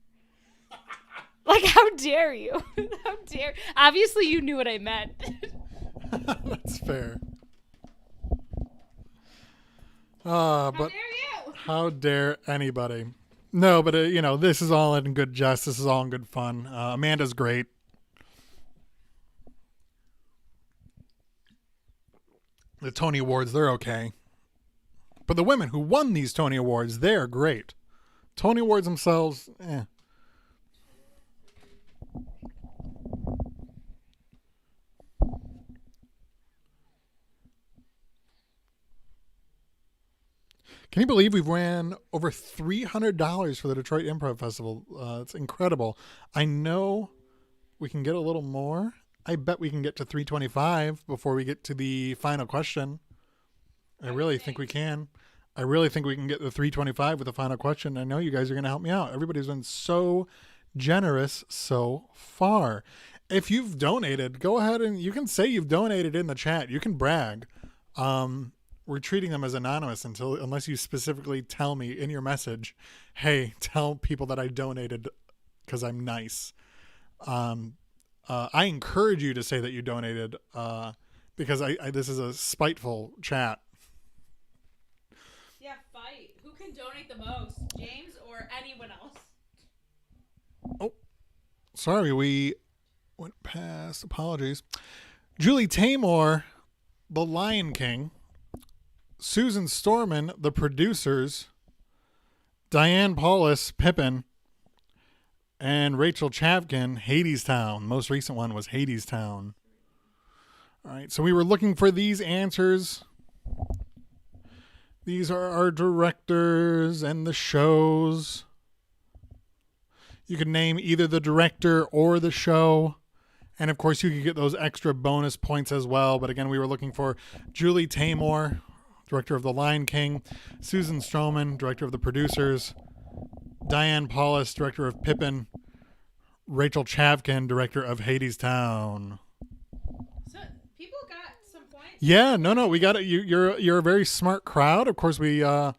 Like, how dare you? How dare? Obviously, you knew what I meant. That's fair. But How dare you? how dare anybody? No, but you know, this is all in good jest. This is all in good fun. Amanda's great. The Tony Awards, they're okay. But the women who won these Tony Awards, they're great. Tony Awards themselves, eh. Can you believe we've ran over $300 for the Detroit Improv Festival? It's incredible. I know we can get a little more. I bet we can get to 325 before we get to the final question. I really think we can. I really think we can get the 325 with the final question. I know you guys are going to help me out. Everybody's been so generous so far. If you've donated, go ahead and you can say you've donated in the chat. You can brag. We're treating them as anonymous unless you specifically tell me in your message, hey, tell people that I donated because I'm nice. I encourage you to say that you donated because I this is a spiteful chat. Yeah, fight. Who can donate the most? James or anyone else? Oh, sorry, we went past. Apologies. Julie Taymor, The Lion King. Susan Storman, The Producers. Diane Paulus, Pippin. And Rachel Chavkin, Hadestown. Most recent one was Hadestown. All right, so we were looking for these answers. These are our directors and the shows. You can name either the director or the show. And of course, you could get those extra bonus points as well. But again, we were looking for Julie Taymor, director of The Lion King, Susan Stroman, director of The Producers, Diane Paulus, director of Pippin, Rachel Chavkin, director of Hadestown. So people got some points. Yeah, no, we got it. You're a very smart crowd. Of course, we are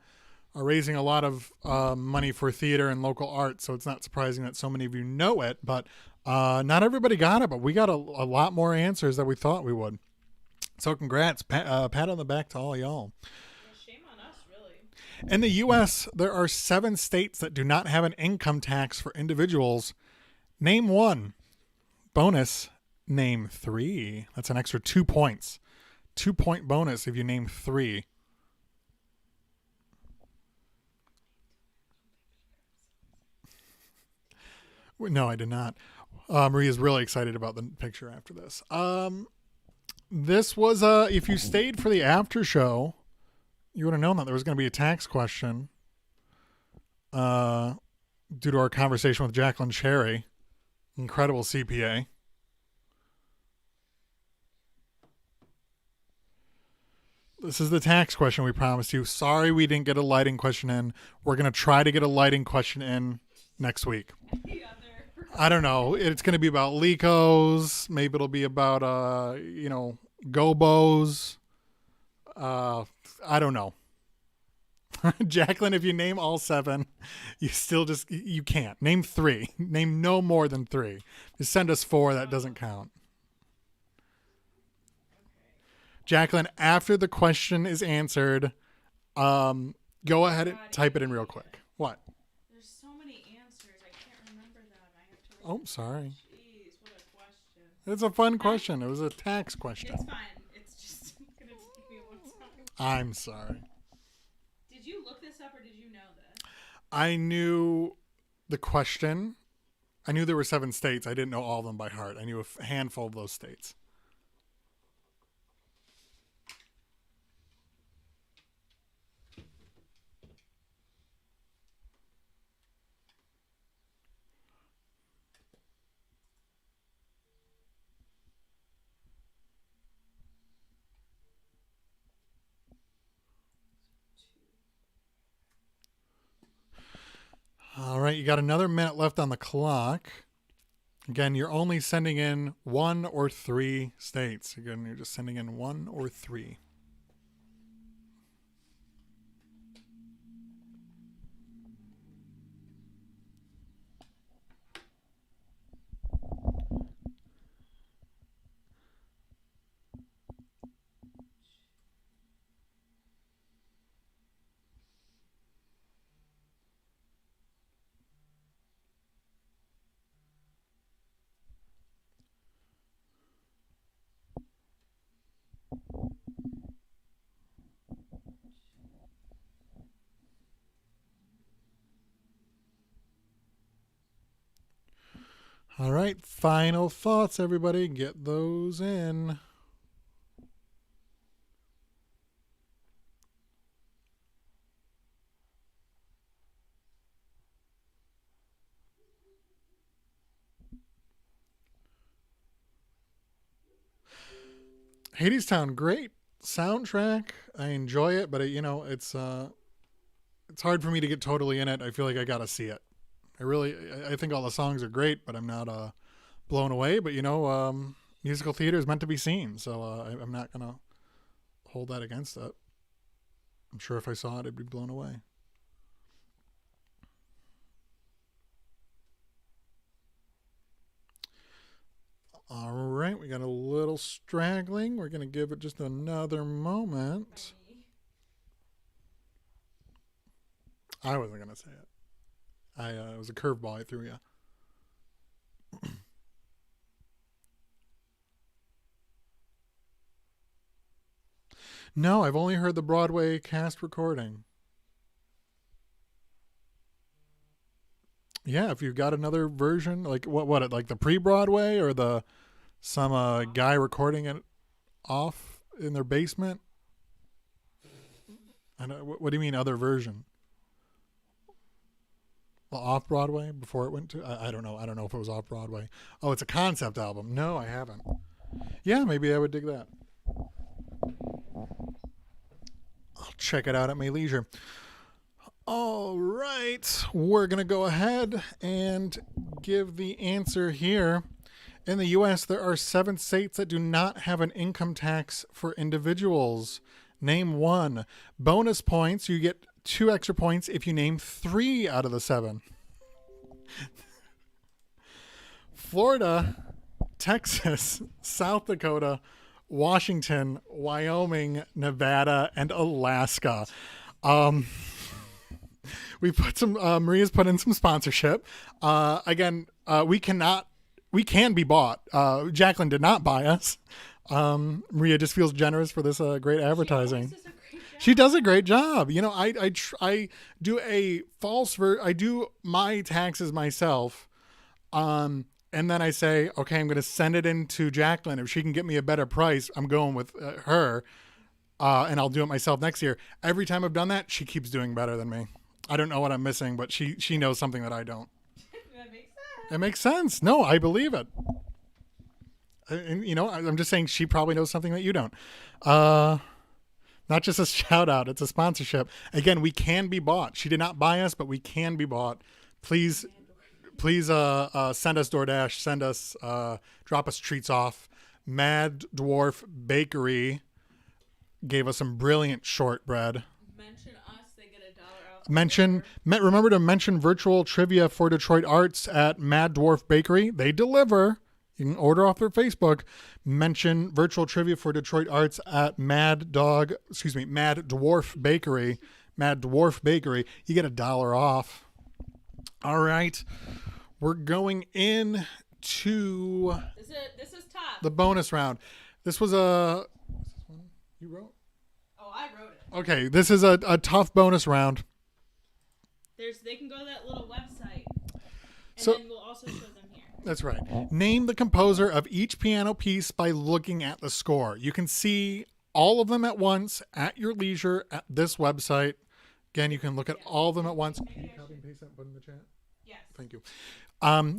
raising a lot of money for theater and local art, so it's not surprising that so many of you know it. But not everybody got it, but we got a lot more answers than we thought we would. So congrats, pat on the back to all y'all. Shame on us, really. In the U.S., there are 7 states that do not have an income tax for individuals. Name one. Bonus, name 3. That's an extra 2 points. 2-point bonus if you name 3. No, I did not. Maria's really excited about the picture after this. This was, if you stayed for the after show, you would have known that there was going to be a tax question due to our conversation with Jacqueline Cherry, incredible CPA. This is the tax question we promised you. Sorry we didn't get a lighting question in. We're going to try to get a lighting question in next week. I don't know. It's going to be about Lecos. Maybe it'll be about, Gobos. I don't know. Jacqueline, if you name all 7, you still you can't. Name 3. Name no more than 3. Just send us 4. That doesn't count. Jacqueline, after the question is answered, go ahead and type it in real quick. What? Oh, sorry. Jeez, what a question. It's a fun question. It was a tax question. It's fine. It's just gonna take me one time. I'm sorry. Did you look this up or did you know this? I knew the question. I knew there were 7 states. I didn't know all of them by heart. I knew a handful of those states. All right, you got another minute left on the clock. Again, you're only sending in 1 or 3 states. Again, you're just sending in 1 or 3. All right, final thoughts, everybody. Get those in. Hadestown, great soundtrack. I enjoy it, but it's hard for me to get totally in it. I feel like I gotta see it. I think all the songs are great, but I'm not blown away. But musical theater is meant to be seen, so I'm not gonna hold that against it. I'm sure if I saw it, I'd be blown away. All right, we got a little straggling. We're going to give it just another moment. I wasn't going to say it. It was a curveball I threw you. No, I've only heard the Broadway cast recording. Yeah, if you've got another version, like like the pre-Broadway or some guy recording it off in their basement. I know, what do you mean other version? Well, off Broadway before it went to. I don't know. I don't know if it was off Broadway. Oh, it's a concept album. No, I haven't. Yeah, maybe I would dig that. I'll check it out at my leisure. All right, we're going to go ahead and give the answer here. In the U.S., there are 7 states that do not have an income tax for individuals. Name 1. Bonus points. You get 2 extra points if you name 3 out of the 7. Florida, Texas, South Dakota, Washington, Wyoming, Nevada, and Alaska. We put some. Maria's put in some sponsorship. Again, we can be bought. Jacqueline did not buy us. Maria just feels generous for this great advertising. She does a great job. I do a I do my taxes myself. And then I say, okay, I'm going to send it in to Jacqueline. If she can get me a better price, I'm going with her. And I'll do it myself next year. Every time I've done that, she keeps doing better than me. I don't know what I'm missing, but she knows something that I don't. That makes sense. It makes sense. No, I believe it. And, I'm just saying she probably knows something that you don't. Not just a shout out, it's a sponsorship. Again, we can be bought. She did not buy us, but we can be bought. Please send us DoorDash. Send us, drop us treats off. Mad Dwarf Bakery gave us some brilliant shortbread. Mention us, they get $1 off. Remember to mention virtual trivia for Detroit Arts at Mad Dwarf Bakery. They deliver. You can order off their Facebook. Mention virtual trivia for Detroit Arts at Mad Dwarf Bakery. Mad Dwarf Bakery. You get $1 off. All right. we're going in to This is tough. the bonus round. This was a... You wrote? Oh, I wrote it. Okay, this is a tough bonus round. They can go to that little website, and So- then we'll also show them here. That's right. Name the composer of each piano piece by looking at the score. You can see all of them at once at your leisure at this website. Again, you can look at all of them at once. Can you copy and paste that and put in the chat? Yes. Thank you.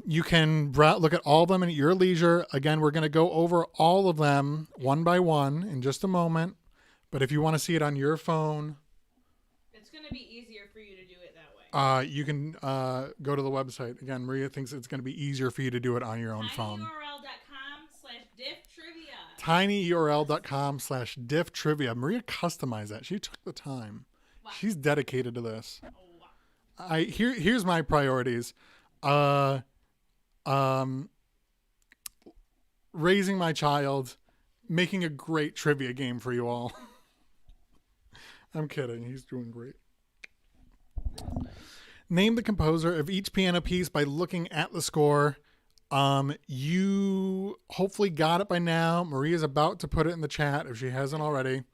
You can look at all of them at your leisure. Again, we're going to go over all of them one by one in just a moment. But if you want to see it on your phone, It's going to be easier for you to do it that way. you can go to the website. Again, Maria thinks it's going to be easier for you to do it on your own phone. tinyurl.com/difftrivia. tinyurl.com/difftrivia. Maria customized that. She took the time. Wow. She's dedicated to this. Oh, wow. Here's my priorities. Raising my child, making a great trivia game for you all. I'm kidding. He's doing great. Name the composer of each piano piece by looking at the score. You hopefully got it by now. Maria's about to put it in the chat if she hasn't already.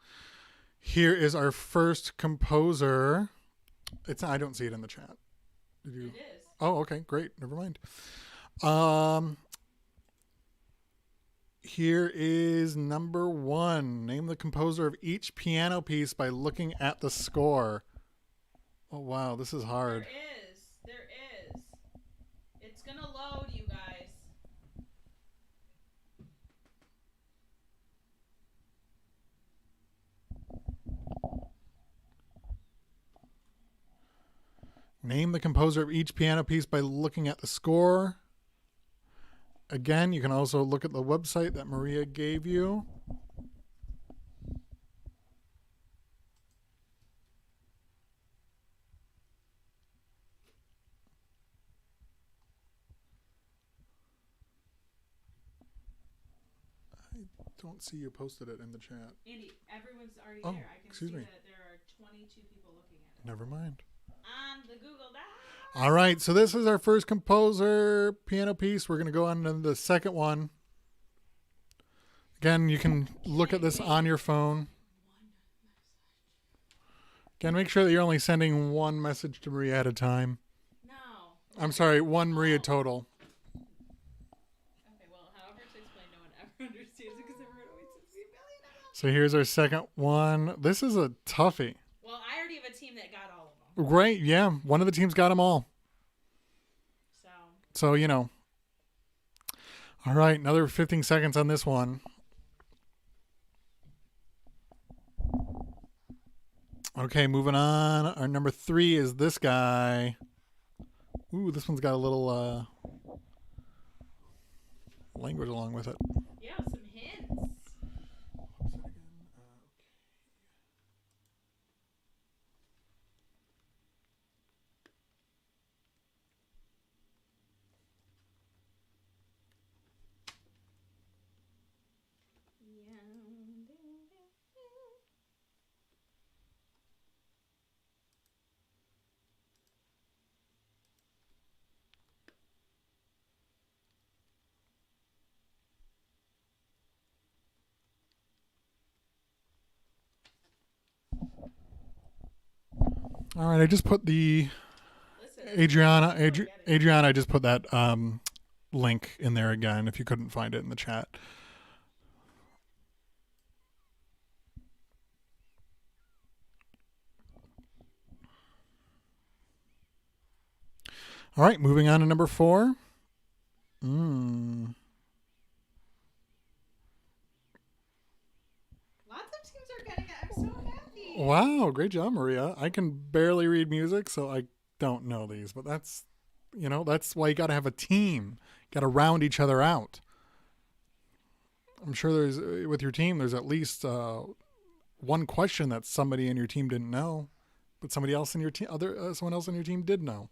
Here is our first composer. I don't see it in the chat. Did you? It is. Oh, okay, great. Never mind. Here is number 1. Name the composer of each piano piece by looking at the score. Oh, wow, this is hard. There is. It's going to load, you guys. Name the composer of each piano piece by looking at the score. Again, you can also look at the website that Maria gave you. I don't see you posted it in the chat. Andy, everyone's already Oh, there. I can excuse see me. that there are 22 people looking at it. Never mind. On the Google Doc. All right, so this is our first composer piano piece. We're going to go on to the second one. Again, you can look at this on your phone. Again, make sure that you're only sending one message to Maria at a time. No. I'm sorry, one Maria total. Okay, well, however to explain, no one ever understands it because everyone always says a million of them. So here's our second one. This is a toughie. Well, I already have a team that got all of them. Great, yeah. One of the teams got them all. So, So, All right, another 15 seconds on this one. Okay, moving on. Our number 3 is this guy. Ooh, this one's got a little language along with it. yeah, some hints. All right, I just put the Adriana, I just put that link in there again if you couldn't find it in the chat. All right, moving on to number 4. Lots of teams are getting it. I'm so happy. Wow, great job, Maria. I can barely read music, so I don't know these, but that's why you got to have a team. Got to round each other out. I'm sure with your team, there's at least one question that somebody in your team didn't know, but somebody else in your team, someone else in your team did know.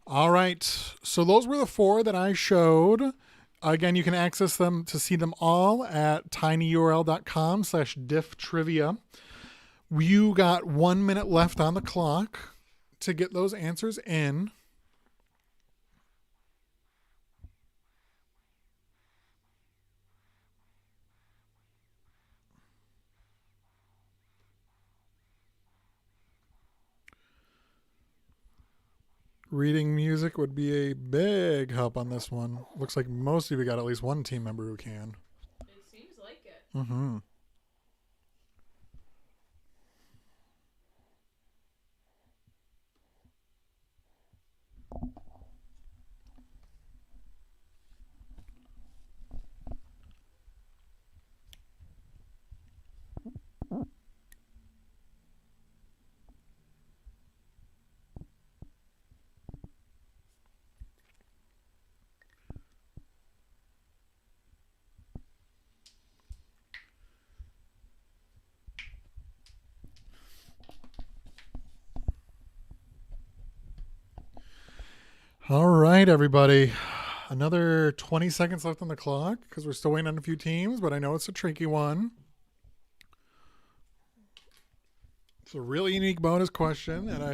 All right, so those were the 4 that I showed. Again, you can access them to see them all at tinyurl.com/difftrivia. You got 1 minute left on the clock to get those answers in. Reading music would be a big help on this one. Looks like most of you got at least one team member who can. It seems like it. Mm-hmm. All right, everybody. Another 20 seconds left on the clock because we're still waiting on a few teams, but I know it's a tricky one. It's a really unique bonus question, and I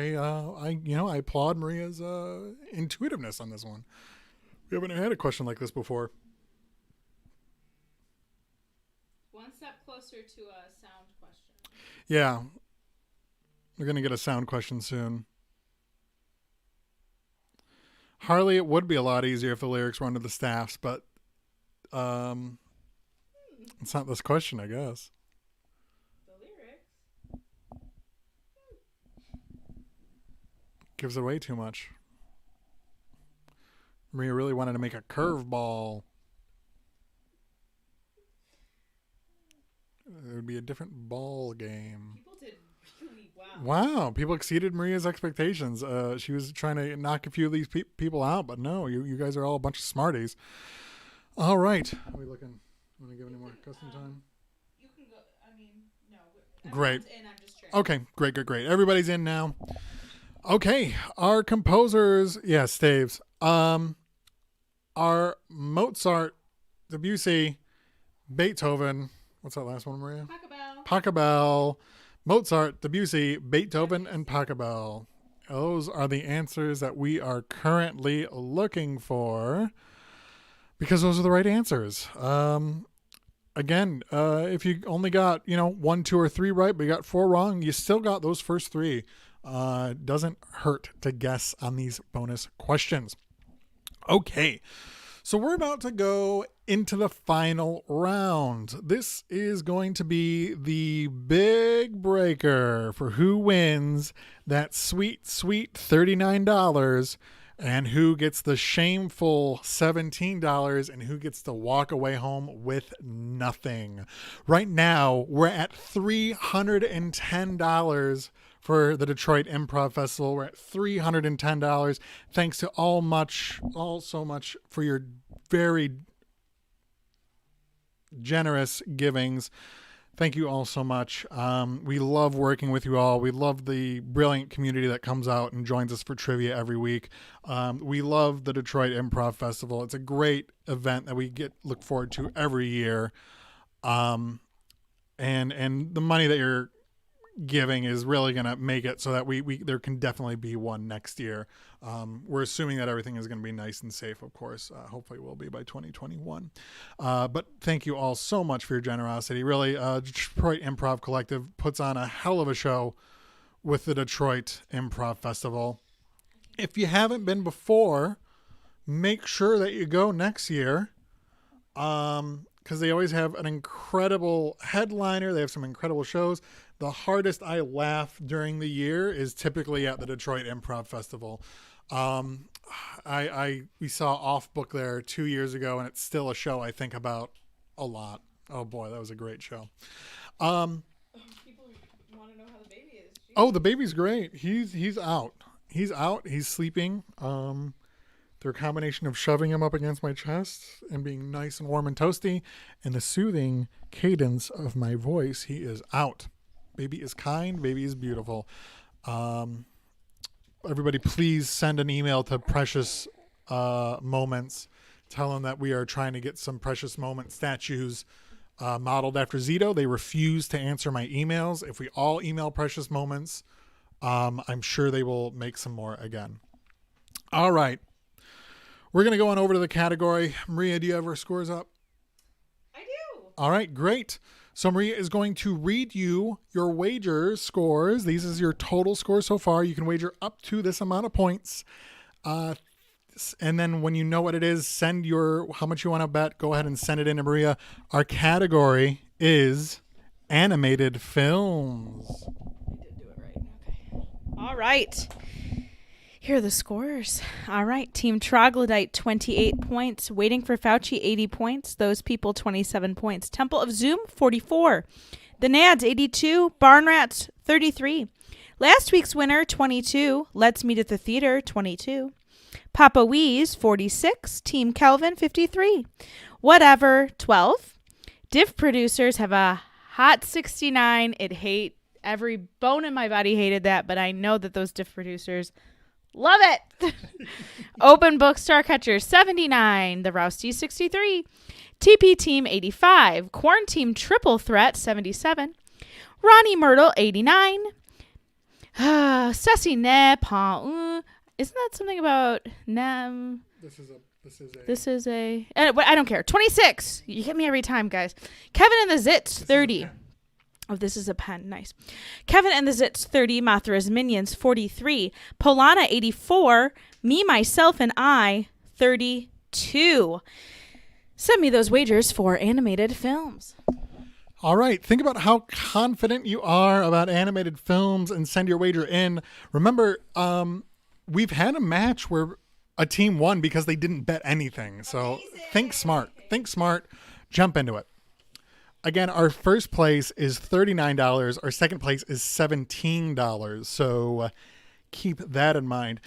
applaud Maria's intuitiveness on this one. We haven't had a question like this before. One step closer to a sound question. Yeah, we're gonna get a sound question soon. Harley, it would be a lot easier if the lyrics were under the staffs, but it's not this question, I guess. The lyrics. Gives it away too much. Maria really wanted to make a curveball. It would be a different ball game. People did really well. Wow, people exceeded Maria's expectations. She was trying to knock a few of these people out, but no, you guys are all a bunch of smarties. All right. Are we looking? Want to give any more custom time? You can go. I mean, no. Great. In, I'm just trying. Okay, great. Everybody's in now. Okay, our composers, yes, Staves. Are Mozart, Debussy, Beethoven. What's that last one, Maria? Pachelbel, Mozart, Debussy, Beethoven, and Pachelbel. Those are the answers that we are currently looking for because those are the right answers. Again, if you only got 1, 2, or 3 right, but you got 4 wrong, you still got those first 3. Doesn't hurt to guess on these bonus questions. Okay, so we're about to go into the final round. This is going to be the big breaker for who wins that sweet $39 and who gets the shameful $17 and who gets to walk away home with nothing. Right now, we're at $310 for the Detroit Improv Festival. We're at $310. Thanks to so much for your very generous givings. Thank you all so much. We love working with you all. We love the brilliant community that comes out and joins us for trivia every week. We love the Detroit Improv Festival. It's a great event that we look forward to every year. And the money that you're giving is really going to make it so that there can definitely be one next year. We're assuming that everything is going to be nice and safe, of course. Hopefully it will be by 2021. But thank you all so much for your generosity. Really, Detroit Improv Collective puts on a hell of a show with the Detroit Improv Festival. If you haven't been before, make sure that you go next year. Because they always have an incredible headliner. They have some incredible shows. The hardest I laugh during the year is typically at the Detroit Improv Festival. We saw Off Book there 2 years ago, and it's still a show I think about a lot. Oh boy, that was a great show. People want to know how the baby is. Jeez. Oh, the baby's great. He's out. He's out. He's sleeping. Their combination of shoving him up against my chest and being nice and warm and toasty and the soothing cadence of my voice, he is out. Baby is kind. Baby is beautiful. Everybody, please send an email to Precious Moments. Tell them that we are trying to get some Precious Moment statues modeled after Zito. They refuse to answer my emails. If we all email Precious Moments, I'm sure they will make some more again. All right. We're going to go on over to the category. Maria, do you have our scores up? I do. All right, great. So Maria is going to read you your wager scores. These is your total score so far. You can wager up to this amount of points. And then when you know what it is, send how much you want to bet. Go ahead and send it in to Maria. Our category is animated films. I did do it right. Okay. All right. Here are the scores. All right. Team Troglodyte, 28 points. Waiting for Fauci, 80 points. Those People, 27 points. Temple of Zoom, 44. The Nads, 82. Barn Rats, 33. Last week's winner, 22. Let's Meet at the Theater, 22. Papa Wee's, 46. Team Kelvin, 53. Whatever, 12. Diff Producers have a hot 69. Every bone in my body hated that, but I know that those Diff Producers love it. Open Book Star Catcher, 79. The Rousty, 63. TP Team, 85. Quarantine Triple Threat, 77. Ronnie Myrtle, 89. Sussy Ne Pa. Isn't that something about Nem? This is a. I don't care. 26. You get me every time, guys. Kevin and the Zits, 30. Oh, this is a pen. Nice. Kevin and the Zits, 30. Mothra's Minions, 43. Polana, 84. Me, Myself, and I, 32. Send me those wagers for animated films. All right. Think about how confident you are about animated films and send your wager in. Remember, we've had a match where a team won because they didn't bet anything. So think smart. Think smart. Jump into it. Again, our first place is $39. Our second place is $17. So keep that in mind.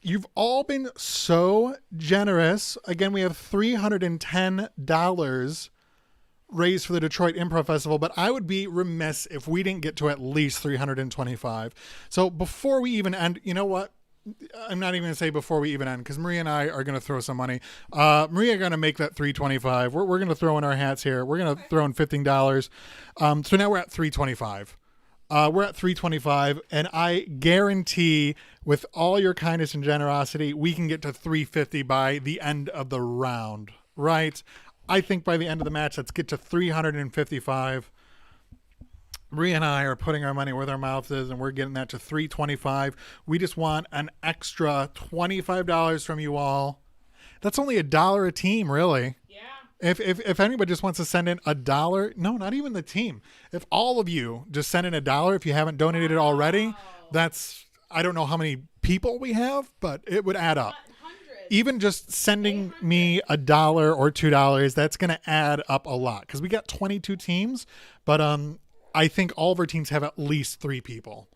You've all been so generous. Again, we have $310 raised for the Detroit Improv Festival, but I would be remiss if we didn't get to at least $325. So before we even end, you know what? I'm not even going to say before we even end, because Maria and I are going to throw some money. Maria are going to make that $325. We're going to throw in our hats here. We're going to throw in $15. So now we're at $325. We're at $325, and I guarantee, with all your kindness and generosity, we can get to $350 by the end of the round, right? I think by the end of the match, let's get to $355. Maria and I are putting our money where their mouth is, and we're getting that to $325. We just want an extra $25 from you all. That's only $1 a team, really. Yeah. If anybody just wants to send in $1, no, not even the team. If all of you just send in $1, if you haven't donated it already, that's, I don't know how many people we have, but it would add up. Even just sending me $1 or $2, that's going to add up a lot, because we got 22 teams, but I think all of our teams have at least 3 people.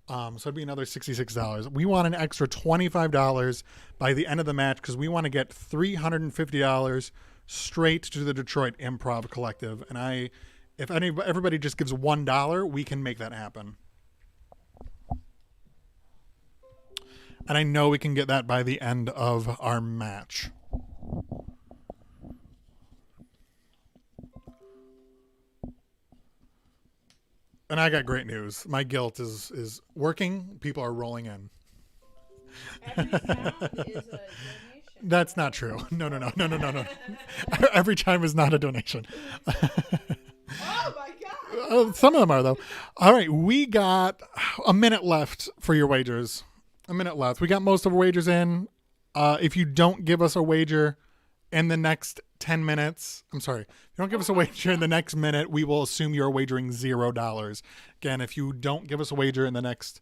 So it'd be another $66. We want an extra $25 by the end of the match, because we want to get $350 straight to the Detroit Improv Collective. And if everybody just gives $1, we can make that happen. And I know we can get that by the end of our match. And I got great news. My guilt is working. People are rolling in. Every sound is a donation. That's not true. No. Every chime is not a donation. Oh my God. Some of them are, though. All right. We got a minute left for your wagers. A minute left. We got most of our wagers in. If you don't give us a wager in the next 10 minutes, I'm sorry, if you don't give us a wager in the next minute, we will assume you're wagering $0. Again, if you don't give us a wager in the next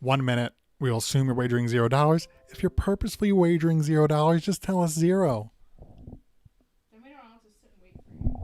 1 minute, we will assume you're wagering $0. If you're purposefully wagering $0, just tell us 0. Then we don't have to sit and wait for you.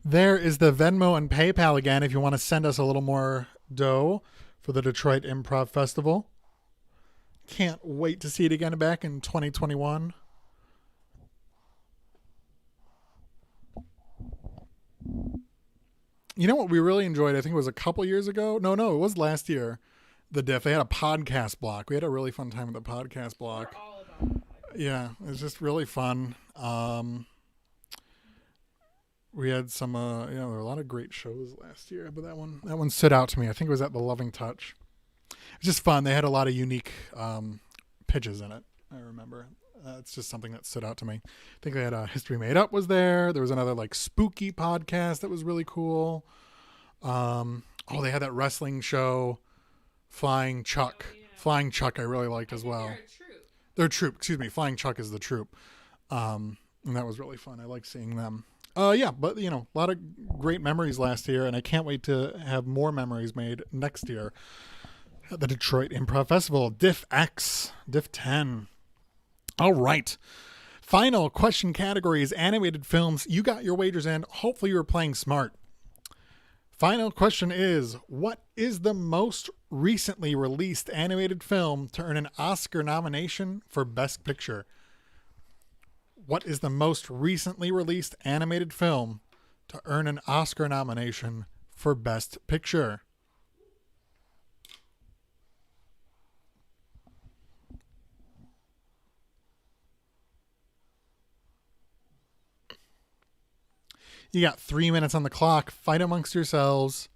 There is the Venmo and PayPal again if you want to send us a little more dough for the Detroit Improv Festival. Can't wait to see it again back in 2021. You know what we really enjoyed? I think it was a couple years ago. No, it was last year. The Diff. They had a podcast block. We had a really fun time with the podcast block. We're all about the podcast. Yeah, it was just really fun. We had some, there were a lot of great shows last year, but that one stood out to me. I think it was at the Loving Touch. It's just fun. They had a lot of unique pitches in it. I remember. It's just something that stood out to me. I think they had History Made Up was there. There was another like spooky podcast that was really cool. They had that wrestling show, Flying Chuck. Oh, yeah. Flying Chuck I really liked as well. They're a troupe. Excuse me. Flying Chuck is the troupe. And that was really fun. I like seeing them. But a lot of great memories last year, and I can't wait to have more memories made next year at the Detroit Improv Festival. Diff X, Diff 10. All right. Final question category is animated films. You got your wagers in. Hopefully you were playing smart. Final question is, what is the most recently released animated film to earn an Oscar nomination for Best Picture? What is the most recently released animated film to earn an Oscar nomination for Best Picture? You got 3 minutes on the clock. Fight amongst yourselves.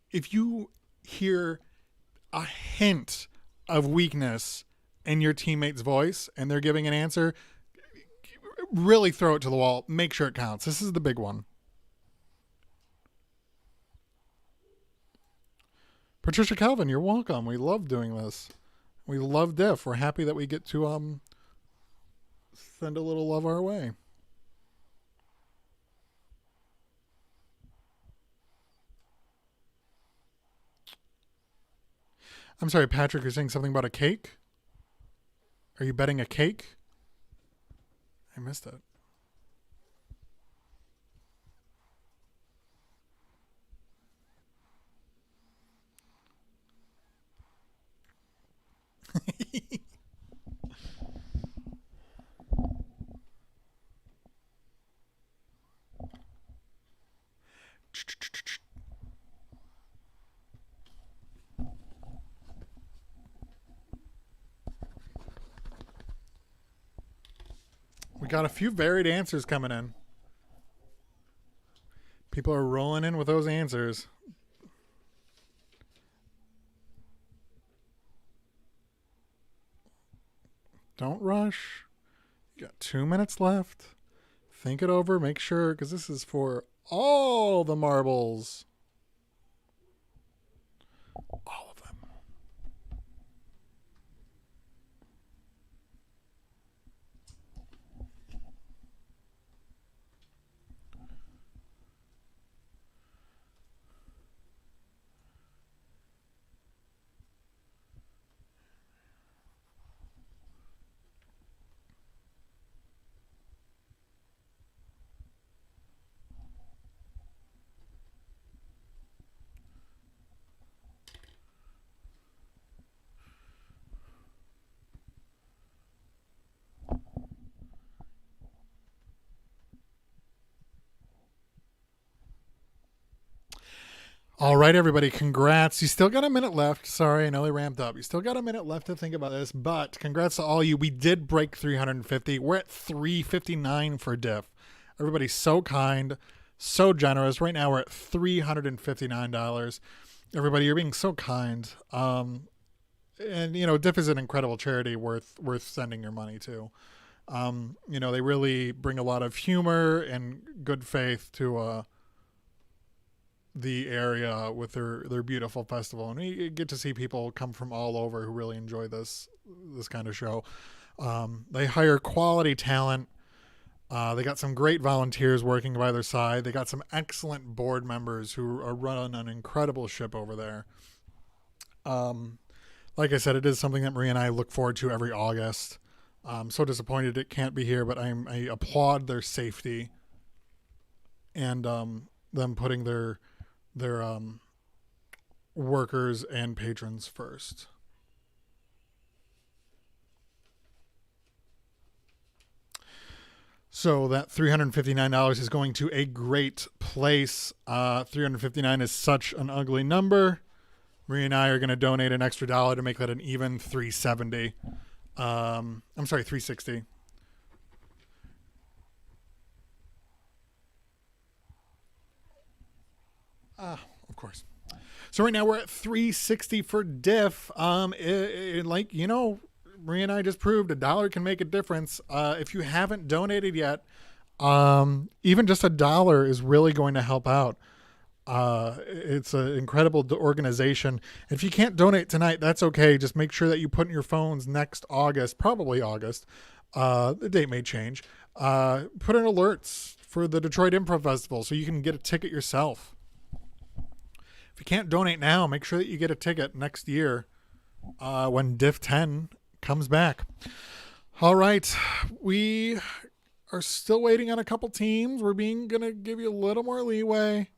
If you hear a hint of weakness in your teammate's voice and they're giving an answer, really throw it to the wall. Make sure it counts. This is the big one. Patricia Calvin, you're welcome. We love doing this. We love Diff. We're happy that we get to send a little love our way. I'm sorry, Patrick, you're saying something about a cake? Are you betting a cake? I missed it. We got a few varied answers coming in. People are rolling in with those answers. Don't rush. You got 2 minutes left. Think it over. Make sure, because this is for all the marbles. All of them. All right, everybody, congrats. You still got a minute left. Sorry, I know they ramped up. You still got a minute left to think about this, but congrats to all you. We did break 350. We're at 359 for Diff. Everybody's so kind, so generous. Right now we're at $359. Everybody, you're being so kind. And, Diff is an incredible charity worth sending your money to. They really bring a lot of humor and good faith to the area with their beautiful festival, and we get to see people come from all over who really enjoy this kind of show. They hire quality talent. They got some great volunteers working by their side. They got some excellent board members who are running an incredible ship over there. Like I said, it is something that Marie and I look forward to every August. I'm so disappointed it can't be here, but I applaud their safety and them putting their workers and patrons first. So that $359 is going to a great place. 359 is such an ugly number. Maria and I are going to donate an extra dollar to make that an even 370. I'm sorry, 360. Of course. So right now we're at 360 for diff. Like, you know, Maria and I just proved $1 can make a difference. If you haven't donated yet, even just $1 is really going to help out. It's an incredible organization. If you can't donate tonight, that's okay. Just make sure that you put in your phones next August, probably August. The date may change. Put in alerts for the Detroit Improv Festival so you can get a ticket yourself. If you can't donate now, make sure that you get a ticket next year when Diff 10 comes back. All right. We are still waiting on a couple teams. We're going to give you a little more leeway.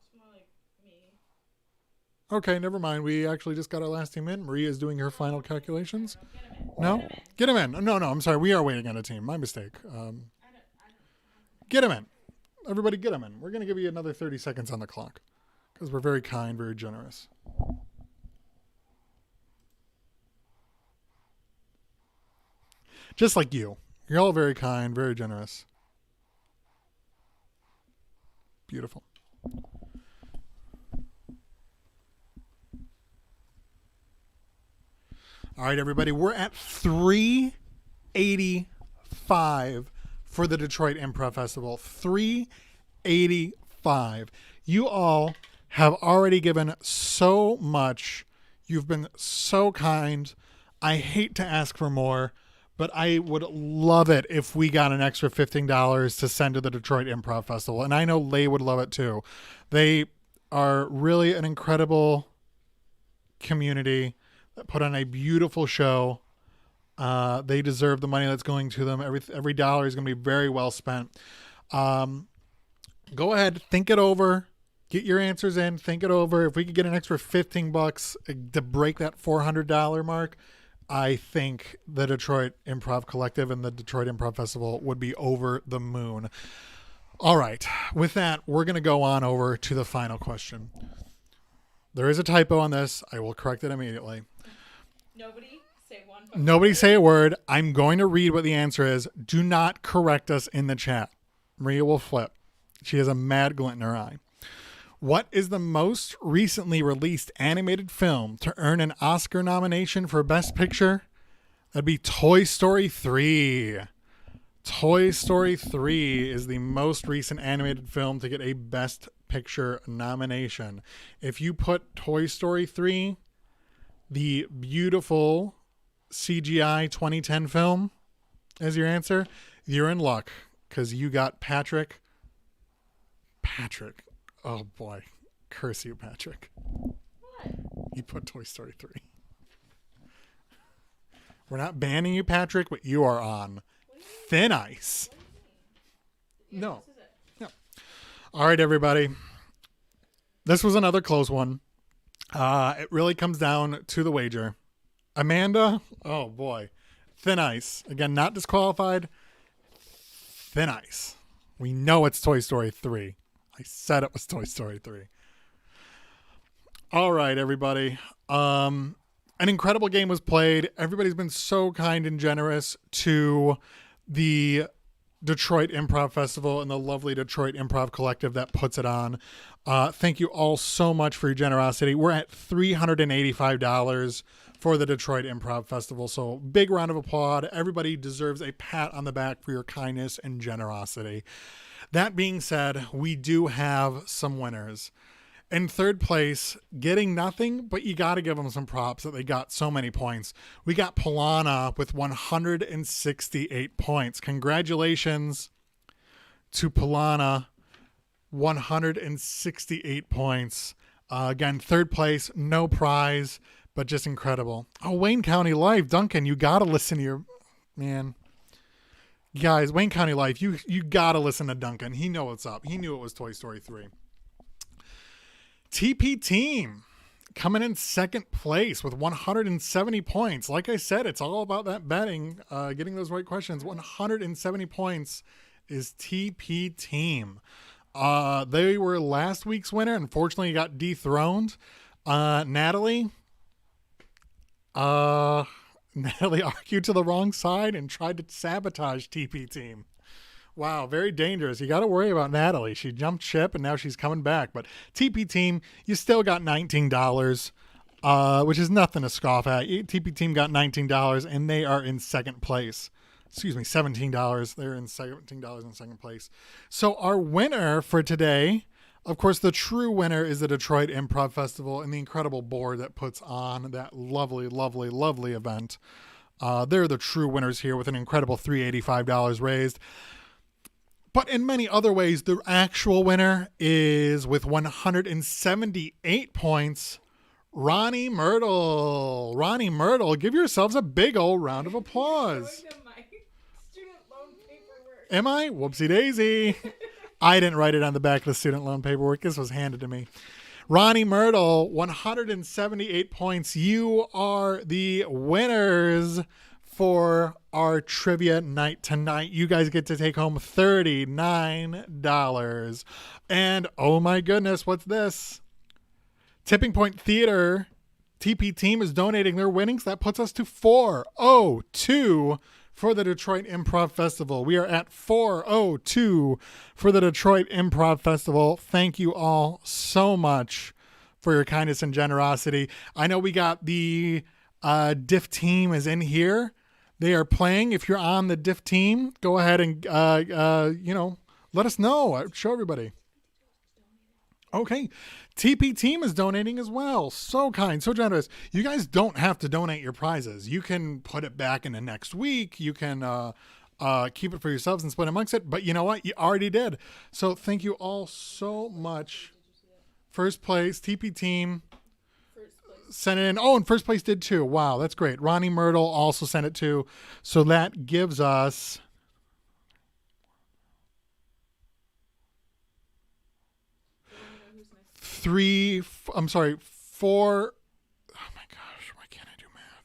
Okay, never mind. We actually just got our last team in. Maria is doing her final calculations. No? Get him in. No, I'm sorry. We are waiting on a team. My mistake. Get him in. Everybody get him in. We're going to give you another 30 seconds on the clock because we're very kind, very generous. Just like you. You're all very kind, very generous. Beautiful. All right, everybody, we're at 385 for the Detroit Improv Festival. 385. You all have already given so much. You've been so kind. I hate to ask for more, but I would love it if we got an extra $15 to send to the Detroit Improv Festival. And I know Lay would love it too. They are really an incredible community that put on a beautiful show. They deserve the money that's going to them. Every dollar is going to be very well spent. Go ahead, think it over. Get your answers in. Think it over. If we could get an extra $15 to break that $400 mark, I think the Detroit Improv Collective and the Detroit Improv Festival would be over the moon. All right. With that, we're going to go on over to the final question. There is a typo on this. I will correct it immediately. Nobody say a word. I'm going to read what the answer is. Do not correct us in the chat. Maria will flip. She has a mad glint in her eye. What is the most recently released animated film to earn an Oscar nomination for Best Picture? That'd be Toy Story 3. Toy Story 3 is the most recent animated film to get a Best Picture nomination. If you put Toy Story 3, the beautiful CGI 2010 film, as your answer, you're in luck because you got Patrick. Oh boy. Curse you, Patrick. What? You put Toy Story 3. We're not banning you, Patrick, but you are on thin ice. No. All right, everybody. This was another close one. It really comes down to the wager. Amanda, oh boy. Thin ice. Again, not disqualified. Thin ice. We know it's Toy Story 3. I said it was Toy Story 3. All right, everybody. An incredible game was played. Everybody's been so kind and generous to the Detroit Improv Festival and the lovely Detroit Improv Collective that puts it on. Thank you all so much for your generosity. We're at $385 for the Detroit Improv Festival. So big round of applause. Everybody deserves a pat on the back for your kindness and generosity. That being said, we do have some winners. In third place, getting nothing, but you got to give them some props that they got so many points. We got Polana with 168 points. Congratulations to Polana, 168 points. Again, third place, no prize, but just incredible. Oh, Wayne County Life. Duncan, you got to listen to your... Man... Guys, Wayne County Life, you got to listen to Duncan. He knows what's up. He knew it was Toy Story 3. TP Team coming in second place with 170 points. Like I said, it's all about that betting, getting those right questions. 170 points is TP Team. They were last week's winner. Unfortunately, got dethroned. Natalie argued to the wrong side and tried to sabotage TP Team. Wow, very dangerous. You got to worry about Natalie. She jumped ship and now she's coming back. But TP Team, you still got $19, which is nothing to scoff at. TP Team got $19 and they are in second place. Excuse me, $17. They're in $17 in second place. So our winner for today, of course, the true winner is the Detroit Improv Festival and the incredible board that puts on that lovely, lovely, lovely event. They're the true winners here with an incredible $385 raised. But in many other ways, the actual winner is with 178 points, Ronnie Myrtle. Ronnie Myrtle, give yourselves a big old round of applause. Am I? Whoopsie daisy. I didn't write it on the back of the student loan paperwork. This was handed to me. Ronnie Myrtle, 178 points. You are the winners for our trivia night tonight. You guys get to take home $39. And oh my goodness, what's this? Tipping Point Theater, TP Team is donating their winnings. That puts us to 402 for the Detroit Improv Festival. We are at 402 for the Detroit Improv Festival. Thank you all so much for your kindness and generosity. I know we got the DIF team is in here. They are playing. If you're on the DIF team, go ahead and, let us know. Show everybody. Okay. TP Team is donating as well. So kind, so generous. You guys don't have to donate your prizes. You can put it back into next week. You can keep it for yourselves and split amongst it. But you know what? You already did. So thank you all so much. First place, TP Team. Sent it in. Oh, and first place did too. Wow, that's great. Ronnie Myrtle also sent it too. So that gives us four. Oh my gosh, why can't I do math?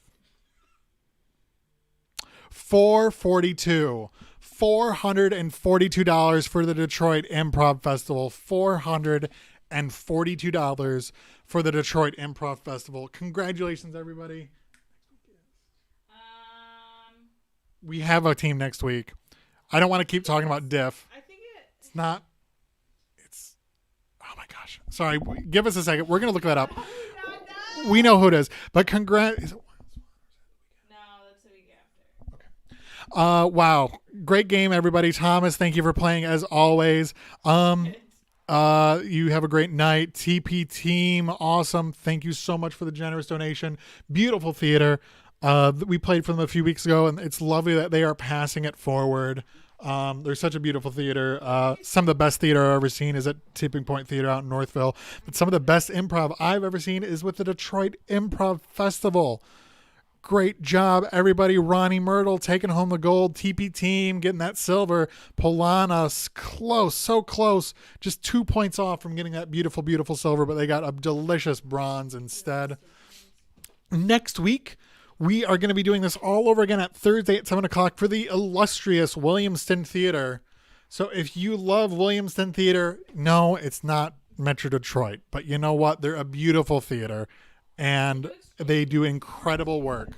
442. $442 for the Detroit Improv Festival. $442 for the Detroit Improv Festival. Congratulations, everybody. We have a team next week. I don't want to keep talking about diff. I think it's not. It's. Oh my gosh. Sorry. Give us a second. We're going to look that up. We know who it is. But congrats. No, that's the week after. Wow. Great game, everybody. Thomas, thank you for playing as always. You have a great night. TP Team, awesome. Thank you so much for the generous donation. Beautiful theater. We played for them a few weeks ago, and it's lovely that they are passing it forward. They're such a beautiful theater. Some of the best theater I've ever seen is at Tipping Point Theater out in Northville. But some of the best improv I've ever seen is with the Detroit Improv Festival. Great job, everybody. Ronnie Myrtle taking home the gold. TP Team getting that silver. Polana, close, so close. Just 2 points off from getting that beautiful, beautiful silver, but they got a delicious bronze instead. Next week, we are going to be doing this all over again at Thursday at 7 o'clock for the illustrious Williamston Theater. So if you love Williamston Theater, no, it's not Metro Detroit, but you know what? They're a beautiful theater. And they do incredible work.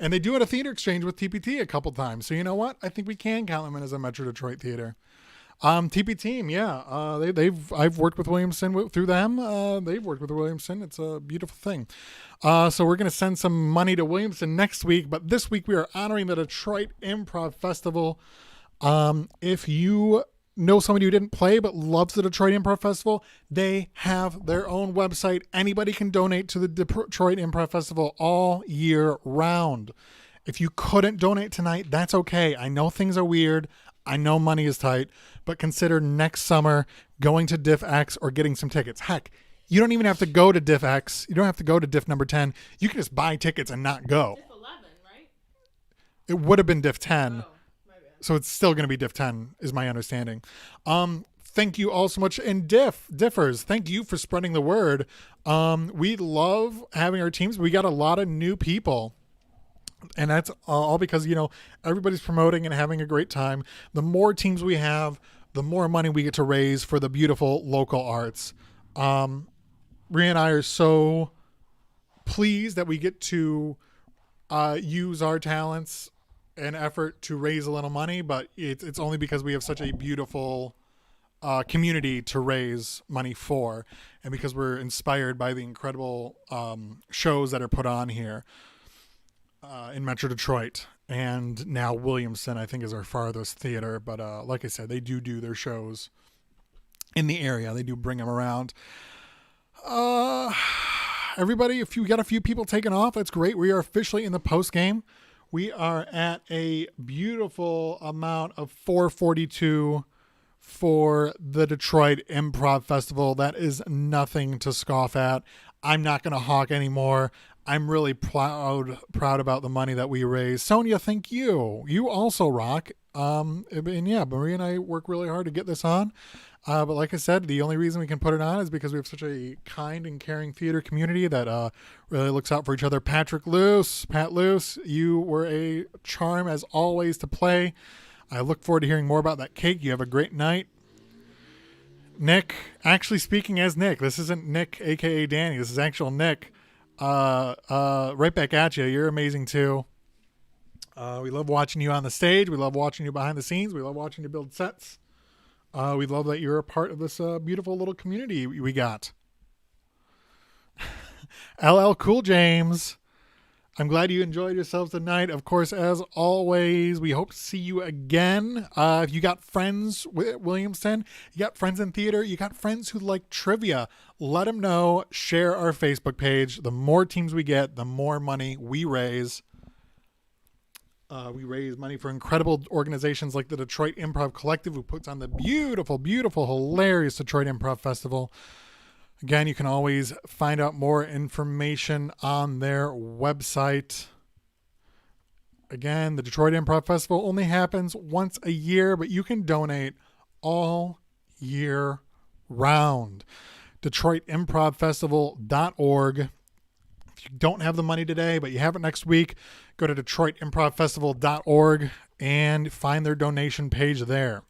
And they do at a theater exchange with TPT a couple times. So you know what? I think we can count them in as a Metro Detroit theater. TP Team, yeah. I've worked with Williamson through them. They've worked with Williamson. It's a beautiful thing. So we're going to send some money to Williamson next week. But this week we are honoring the Detroit Improv Festival. If you know somebody who didn't play but loves the Detroit Improv Festival, they have their own website. Anybody can donate to the Detroit Improv Festival all year round. If you couldn't donate tonight, that's okay. I know things are weird. I know money is tight, but consider next summer going to Diff X or getting some tickets. Heck, you don't even have to go to Diff X. You don't have to go to Diff number 10. You can just buy tickets and not go. Diff 11, right? It would have been Diff 10. Oh. So it's still going to be Diff 10 is my understanding. Thank you all so much. And Differs, thank you for spreading the word. We love having our teams. We got a lot of new people And that's all because, everybody's promoting and having a great time. The more teams we have, the more money we get to raise for the beautiful local arts. Rhea and I are so pleased that we get to use our talents and effort to raise a little money, but it's only because we have such a beautiful community to raise money for, and because we're inspired by the incredible shows that are put on here in Metro Detroit. And now Williamston, I think, is our farthest theater. But like I said, they do their shows in the area. They do bring them around. Everybody, if you got a few people taking off, that's great. We are officially in the post game. We are at a beautiful amount of 442 for the Detroit Improv Festival. That is nothing to scoff at. I'm not going to hawk anymore. I'm really proud about the money that we raised. Sonia, thank you. You also rock. And yeah, Maria and I work really hard to get this on. But like I said, the only reason we can put it on is because we have such a kind and caring theater community that really looks out for each other. Pat Luce, you were a charm as always to play. I look forward to hearing more about that cake. You have a great night. Nick, actually speaking as Nick, this isn't Nick, aka Danny. This is actual Nick. Right back at you. You're amazing too. We love watching you on the stage. We love watching you behind the scenes. We love watching you build sets. We love that you're a part of this beautiful little community we got. LL Cool James, I'm glad you enjoyed yourselves tonight. Of course, as always, we hope to see you again. If you got friends with Williamston, you got friends in theater, you got friends who like trivia, let them know. Share our Facebook page. The more teams we get, the more money we raise. We raise money for incredible organizations like the Detroit Improv Collective, who puts on the beautiful, beautiful, hilarious Detroit Improv Festival. Again, you can always find out more information on their website. Again, the Detroit Improv Festival only happens once a year, but you can donate all year round. DetroitImprovFestival.org. If you don't have the money today, but you have it next week, go to DetroitImprovFestival.org and find their donation page there.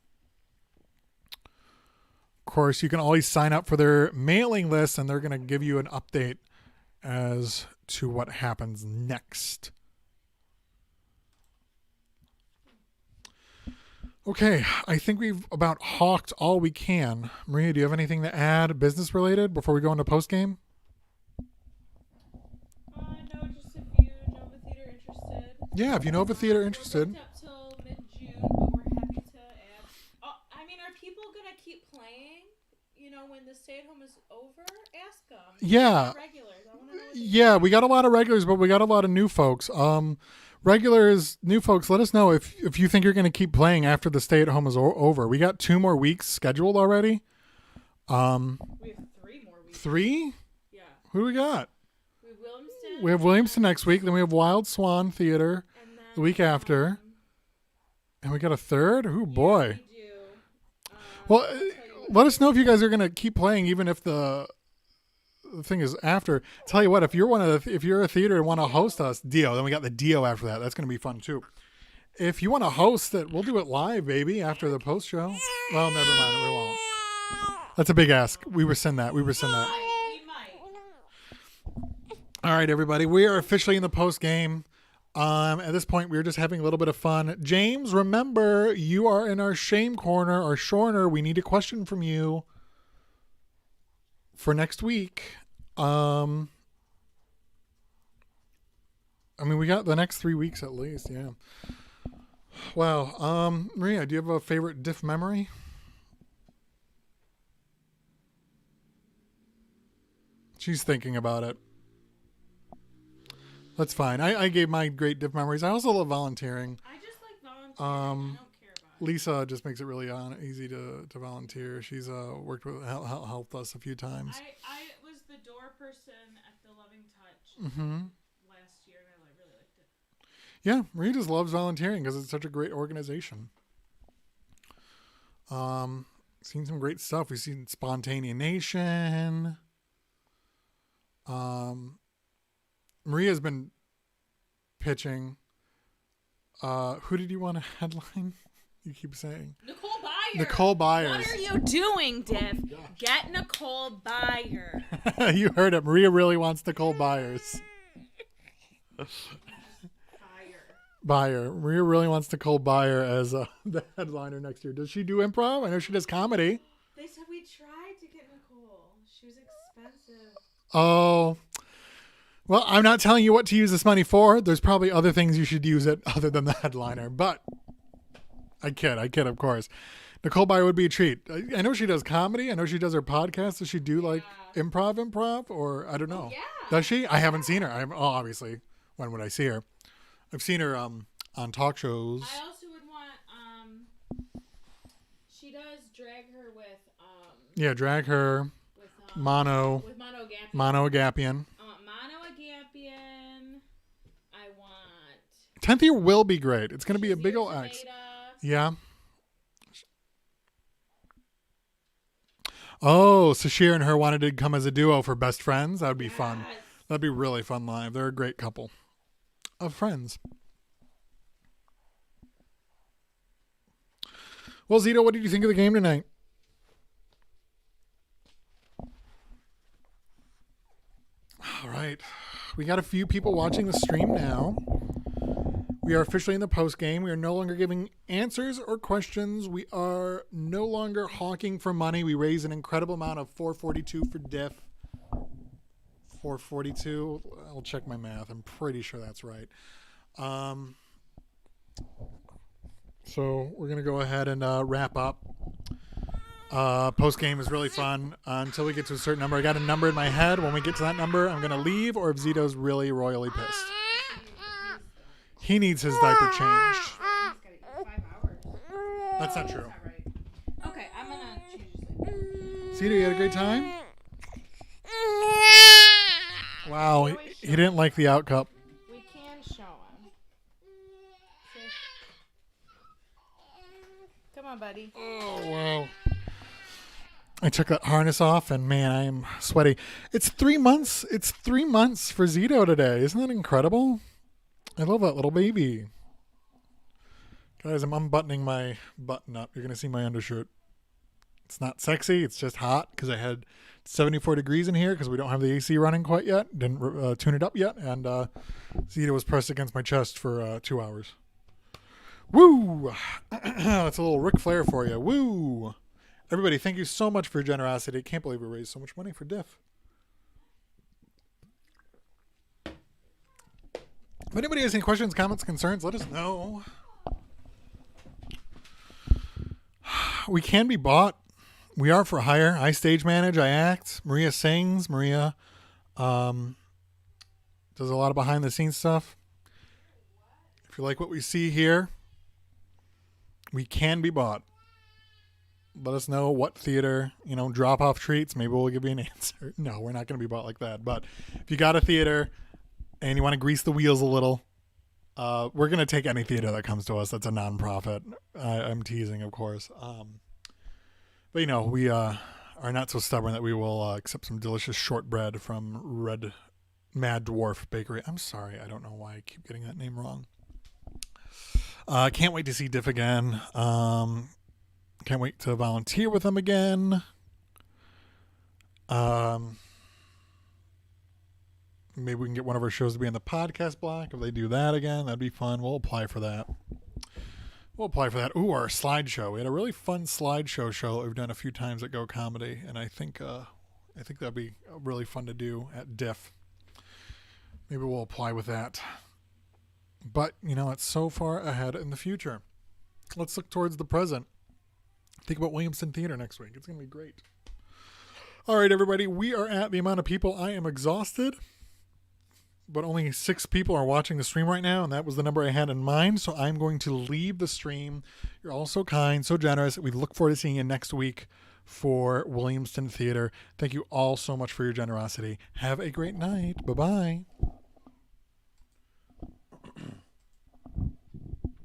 Of course, you can always sign up for their mailing list, and they're going to give you an update as to what happens next. Okay, I think we've about hawked all we can. Maria, do you have anything to add business related before we go into post game? No, just if you know of a theater interested. Yeah, if you know of a theater interested. We're booked up till mid-June, but we're happy to add. I mean, are people gonna keep playing? When the stay-at-home is over, ask them. Yeah. Regulars. I wanna know what Yeah, we got a lot of regulars, but we got a lot of new folks. Regulars, new folks, let us know if you think you're going to keep playing after the stay-at-home is over. We got 2 more weeks scheduled already. we have 3 more weeks. 3? Yeah. Who do we got? We have Williamston. We have Williamston next week. Then we have Wild Swan Theater And then, the week after. And we got a 3rd? Oh, boy. We do. Well, I'll tell you what. let us know if you guys are going to keep playing, even if the thing is after. Tell you what, if you're a theater and want to host us, Dio, then we got the Dio after that. That's going to be fun too. If you want to host it, we'll do it live, baby, after the post show. Well, never mind, we won't. That's a big ask. We rescind that. We might. All right, everybody, we are officially in the post game. At this point, we're just having a little bit of fun. James, remember, you are in our shame corner or Shorner. We need a question from you for next week. I mean, we got the next 3 weeks at least, yeah. Wow. Maria, do you have a favorite diff memory? She's thinking about it. That's fine. I gave my great diff memories. I also love volunteering. I just like volunteering. I don't care about it. Lisa just makes it really easy to volunteer. She's worked with helped us a few times. I was the door person at the Loving Touch last year, and I really liked it. Yeah, Maria just loves volunteering because it's such a great organization. Seen some great stuff. We've seen Spontanea Nation. Maria's been pitching Who did you want to headline? You keep saying Nicole Byer. Nicole Byers. What are you doing, Diff? Get Nicole Byer. You heard it. Maria really wants Nicole Byers. Byer. Maria really wants Nicole Byer as the headliner next year. Does she do improv? I know she does comedy. They said we tried to get Nicole. She was expensive. Oh. Well, I'm not telling you what to use this money for. There's probably other things you should use it other than the headliner. But I kid, of course. Nicole Byer would be a treat. I know she does comedy. I know she does her podcast. Does she do like improv? Or I don't know. Yeah. Does she? I haven't seen her. Obviously. When would I see her? I've seen her on talk shows. I also would want she does drag her with Yeah, drag her. with Mono. with Mono Agapian. Mono Agapian. I want Mono Agapian. I want 10th year will be great. It's going to be a big old X. Tomato. Yeah. Oh, Sashir and her wanted to come as a duo for Best Friends. That would be fun. Yes. That'd be really fun live. They're a great couple of friends. Well, Zito, what did you think of the game tonight? All right. We got a few people watching the stream now. We are officially in the post game. We are no longer giving answers or questions. We are no longer hawking for money. We raised an incredible amount of $442 for Diff. 442. I'll check my math. I'm pretty sure that's right. So we're gonna go ahead and wrap up. Post game is really fun until we get to a certain number. I got a number in my head. When we get to that number, I'm gonna leave. Or if Zito's really royally pissed. He needs his diaper changed. That's not true. Okay, I'm gonna change this. Zito, you had a great time? Wow, he didn't like the out cup. We can show him. Come on, buddy. Oh, wow. I took that harness off, and man, I am sweaty. It's 3 months. It's 3 months for Zito today. Isn't that incredible? I love that little baby. Guys, I'm unbuttoning my button up. You're going to see my undershirt. It's not sexy. It's just hot because I had 74 degrees in here because we don't have the AC running quite yet. Didn't tune it up yet. And Zita was pressed against my chest for 2 hours. Woo! That's a little Ric Flair for you. Woo! Everybody, thank you so much for your generosity. I can't believe we raised so much money for Diff. If anybody has any questions, comments, concerns, let us know. We can be bought. We are for hire. I stage manage. I act. Maria sings. Maria does a lot of behind the scenes stuff. If you like what we see here, we can be bought. Let us know what theater, drop off treats. Maybe we'll give you an answer. No, we're not going to be bought like that. But if you got a theater and you want to grease the wheels a little, we're going to take any theater that comes to us that's a nonprofit. I'm teasing, of course. But, we are not so stubborn that we will accept some delicious shortbread from Red Mad Dwarf Bakery. I'm sorry. I don't know why I keep getting that name wrong. Can't wait to see Diff again. Can't wait to volunteer with them again. Maybe we can get one of our shows to be on the podcast block. If they do that again, that'd be fun. We'll apply for that. Ooh, our slideshow. We had a really fun slideshow show that we've done a few times at Go Comedy, and I think that'd be really fun to do at Diff. Maybe we'll apply with that. But, it's so far ahead in the future. Let's look towards the present. Think about Williamson Theater next week. It's going to be great. All right, everybody. We are at the amount of people. I am exhausted. But only 6 people are watching the stream right now, and that was the number I had in mind. So I'm going to leave the stream. You're all so kind, so generous. We look forward to seeing you next week for Williamson Theater. Thank you all so much for your generosity. Have a great night. Bye-bye.